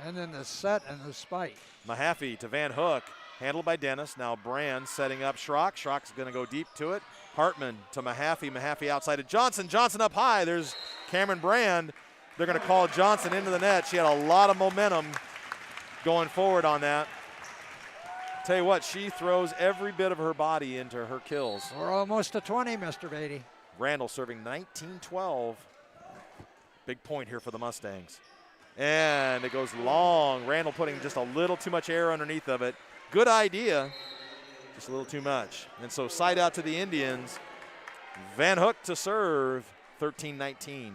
And then the set and the spike. Mahaffey to Van Hook, handled by Dennis. Now Brand setting up Schrock. Schrock's going to go deep to it. Hartman to Mahaffey. Mahaffey outside to Johnson. Johnson up high. There's Cameron Brand. They're going to call Johnson into the net. She had a lot of momentum going forward on that. Tell you what, she throws every bit of her body into her kills. We're almost to 20, Mr. Beatty. Randall serving 19-12. Big point here for the Mustangs. And it goes long. Randall putting just a little too much air underneath of it. Good idea, just a little too much. And so side out to the Indians. Van Hook to serve, 13-19.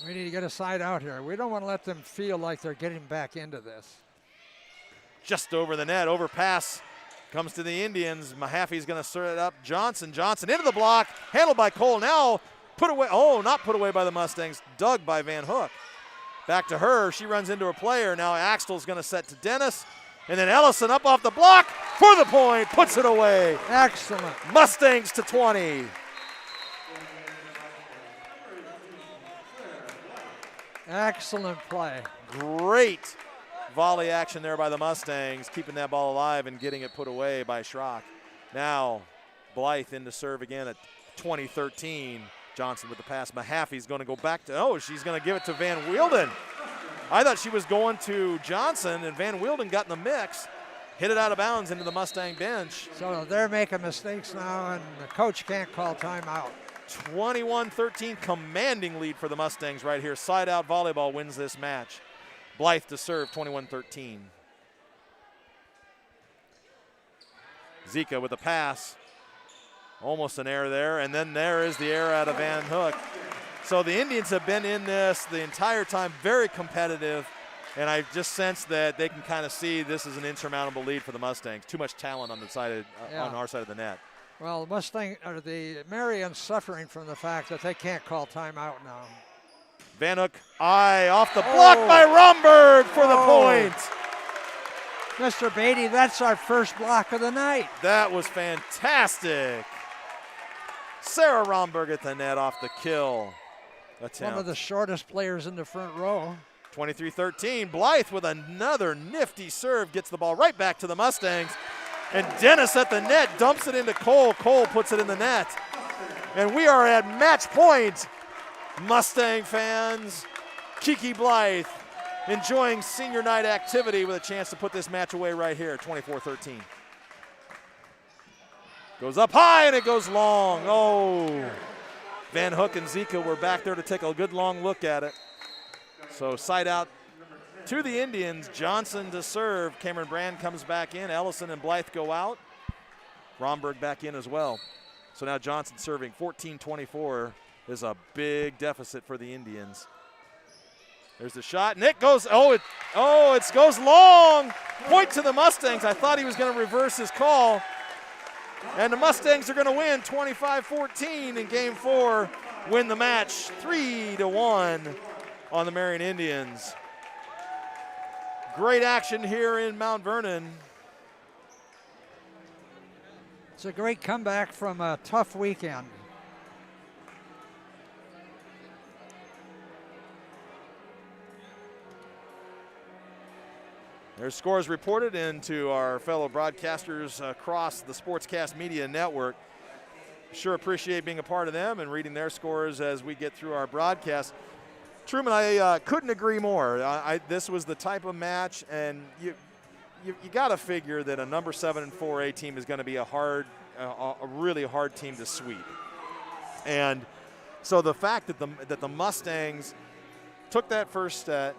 We need to get a side out here. We don't want to let them feel like they're getting back into this. Just over the net, overpass comes to the Indians. Mahaffey's going to serve it up. Johnson into the block, handled by Cole. Now put away, not put away by the Mustangs, dug by Van Hook. Back to her, she runs into her player. Now Axtel's going to set to Dennis. And then Ellison up off the block for the point, puts it away. Excellent. Mustangs to 20. Excellent play. Great volley action there by the Mustangs, keeping that ball alive and getting it put away by Schrock. Now Blythe in to serve again at 20-13. Johnson with the pass. Mahaffey's going to go back to, she's going to give it to Van Wielden. I thought she was going to Johnson, and Van Wielden got in the mix, hit it out of bounds into the Mustang bench. So they're making mistakes now, and the coach can't call timeout. 21-13, commanding lead for the Mustangs right here. Side out volleyball wins this match. Blythe to serve, 21-13. Zika with the pass. Almost an error there, and then there is the error out of Van Hook. So the Indians have been in this the entire time, very competitive, and I just sense that they can kind of see this is an insurmountable lead for the Mustangs. Too much talent on the side on our side of the net. Well, the Marion's suffering from the fact that they can't call timeout now. Van Hook, off the block by Romberg for the point. Mr. Beatty, that's our first block of the night. That was fantastic. Sarah Romberg at the net off the kill. One of the shortest players in the front row. 23-13, Blythe with another nifty serve, gets the ball right back to the Mustangs. And Dennis at the net dumps it into Cole. Cole puts it in the net. And we are at match point. Mustang fans, Kiki Blythe enjoying senior night activity with a chance to put this match away right here, 24-13. Goes up high and it goes long. Van Hook and Zika were back there to take a good long look at it. So side out to the Indians. Johnson to serve. Cameron Brand comes back in. Ellison and Blythe go out. Romberg back in as well. So now Johnson serving. 14-24 is a big deficit for the Indians. There's the shot, and it goes, it goes long. Point to the Mustangs. I thought he was going to reverse his call. And the Mustangs are going to win 25-14 in Game 4, win the match 3-1 on the Marion Indians. Great action here in Mount Vernon. It's a great comeback from a tough weekend. There's scores reported into our fellow broadcasters across the Sportscast Media Network. Sure appreciate being a part of them and reading their scores as we get through our broadcast. Truman, I couldn't agree more. This was the type of match, and you got to figure that a number 7 and 4A team is going to be a really hard team to sweep. And so the fact that the Mustangs took that first set,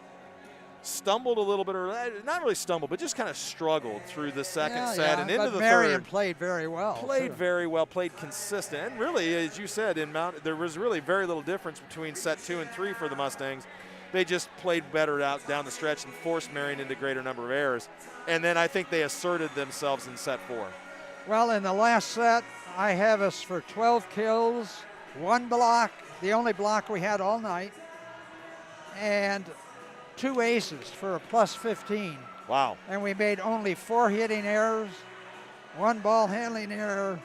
stumbled a little bit, or not really stumbled, but just kind of struggled through the second set and into the Marion third. played very well. Played consistent. And really, as you said, there was really very little difference between set 2 and 3 for the Mustangs. They just played better out down the stretch and forced Marion into greater number of errors. And then I think they asserted themselves in set 4. Well, in the last set, I have us for 12 kills 1 block, the only block we had all night, and 2 aces for a plus 15. Wow. And we made only 4 hitting errors, 1 ball handling error,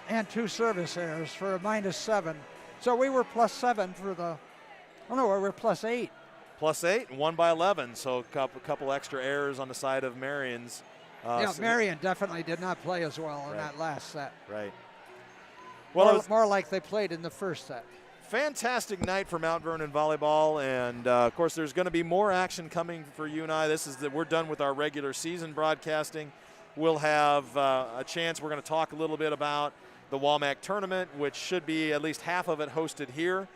and 2 service errors for a minus 7. So we were plus 7 for the, oh no, we were plus 8. Plus 8 and 1 by 11. So a couple extra errors on the side of Marion's. Yeah, Marion definitely did not play as well in Right. that last set. Right. Well, More like they played in the first set. fantastic night for Mount Vernon volleyball, and of course there's going to be more action coming for you and I. We're done with our regular season broadcasting. We'll have a chance. We're going to talk a little bit about the WAMAC tournament, which should be at least half of it hosted here.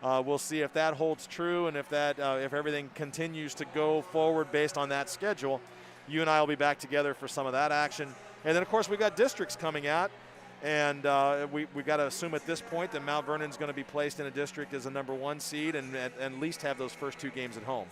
We'll see if that holds true, and if everything continues to go forward based on that schedule. You and I will be back together for some of that action, and then of course we've got districts coming out. And we got to assume at this point that Mount Vernon's going to be placed in a district as a number 1 seed and at least have those first 2 games at home.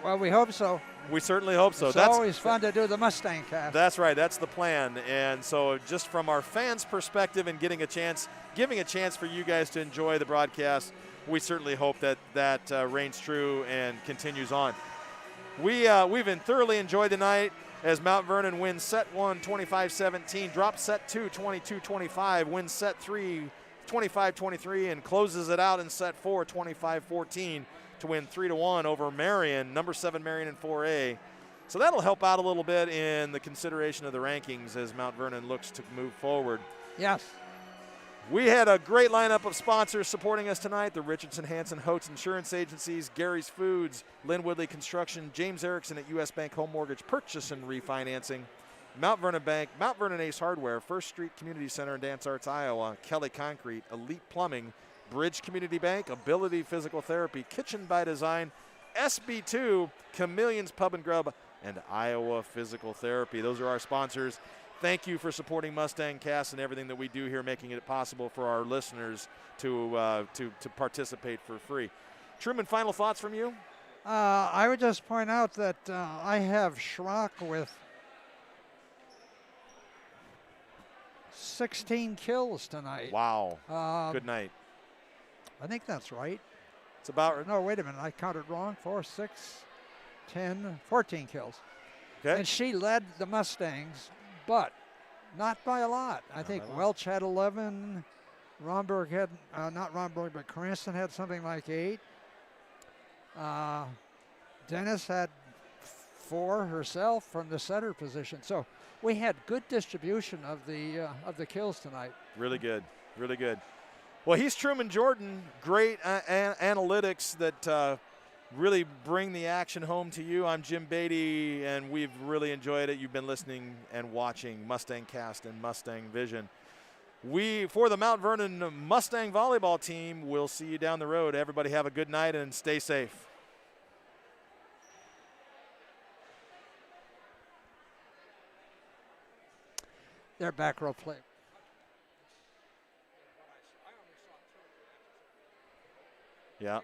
Well, we hope so. We certainly hope so. It's That's always fun to do the Mustang cast. That's right. That's the plan. And so just from our fans' perspective and giving a chance for you guys to enjoy the broadcast, we certainly hope that reigns true and continues on. We've been thoroughly enjoyed the night as Mount Vernon wins set 1 25-17, drops set 2 22-25, wins set 3 25-23, and closes it out in set 4 25-14 to win 3-1 over Marion, number 7 Marion in 4A. So that'll help out a little bit in the consideration of the rankings as Mount Vernon looks to move forward. Yes. We had a great lineup of sponsors supporting us tonight: the Richardson, Hanson, Hotes Insurance Agencies, Gary's Foods, Lynn Woodley Construction, James Erickson at U.S. Bank Home Mortgage Purchase and Refinancing, Mount Vernon Bank, Mount Vernon Ace Hardware, First Street Community Center in Dance Arts, Iowa, Kelly Concrete, Elite Plumbing, Bridge Community Bank, Ability Physical Therapy, Kitchen by Design, SB2, Chameleons Pub and Grub, and Iowa Physical Therapy. Those are our sponsors. Thank you for supporting Mustang Cast and everything that we do here, making it possible for our listeners to participate for free. Truman, final thoughts from you? I would just point out that I have Schrock with 16 kills tonight. Wow. Good night. I think that's right. It's about... No, wait a minute. I counted wrong. 4, 6, 10, 14 kills. Okay. And she led the Mustangs, but not by a lot. I think Welch had 11. Romberg had, not Romberg, but Cranston had something like 8. Dennis had 4 herself from the center position. So we had good distribution of the kills tonight. Really good. Really good. Well, he's Truman Jordan. Great analytics that really bring the action home to you. I'm Jim Beatty, and we've really enjoyed it. You've been listening and watching Mustang Cast and Mustang Vision. For the Mount Vernon Mustang volleyball team, we'll see you down the road. Everybody have a good night and stay safe. Their back row play. Yeah.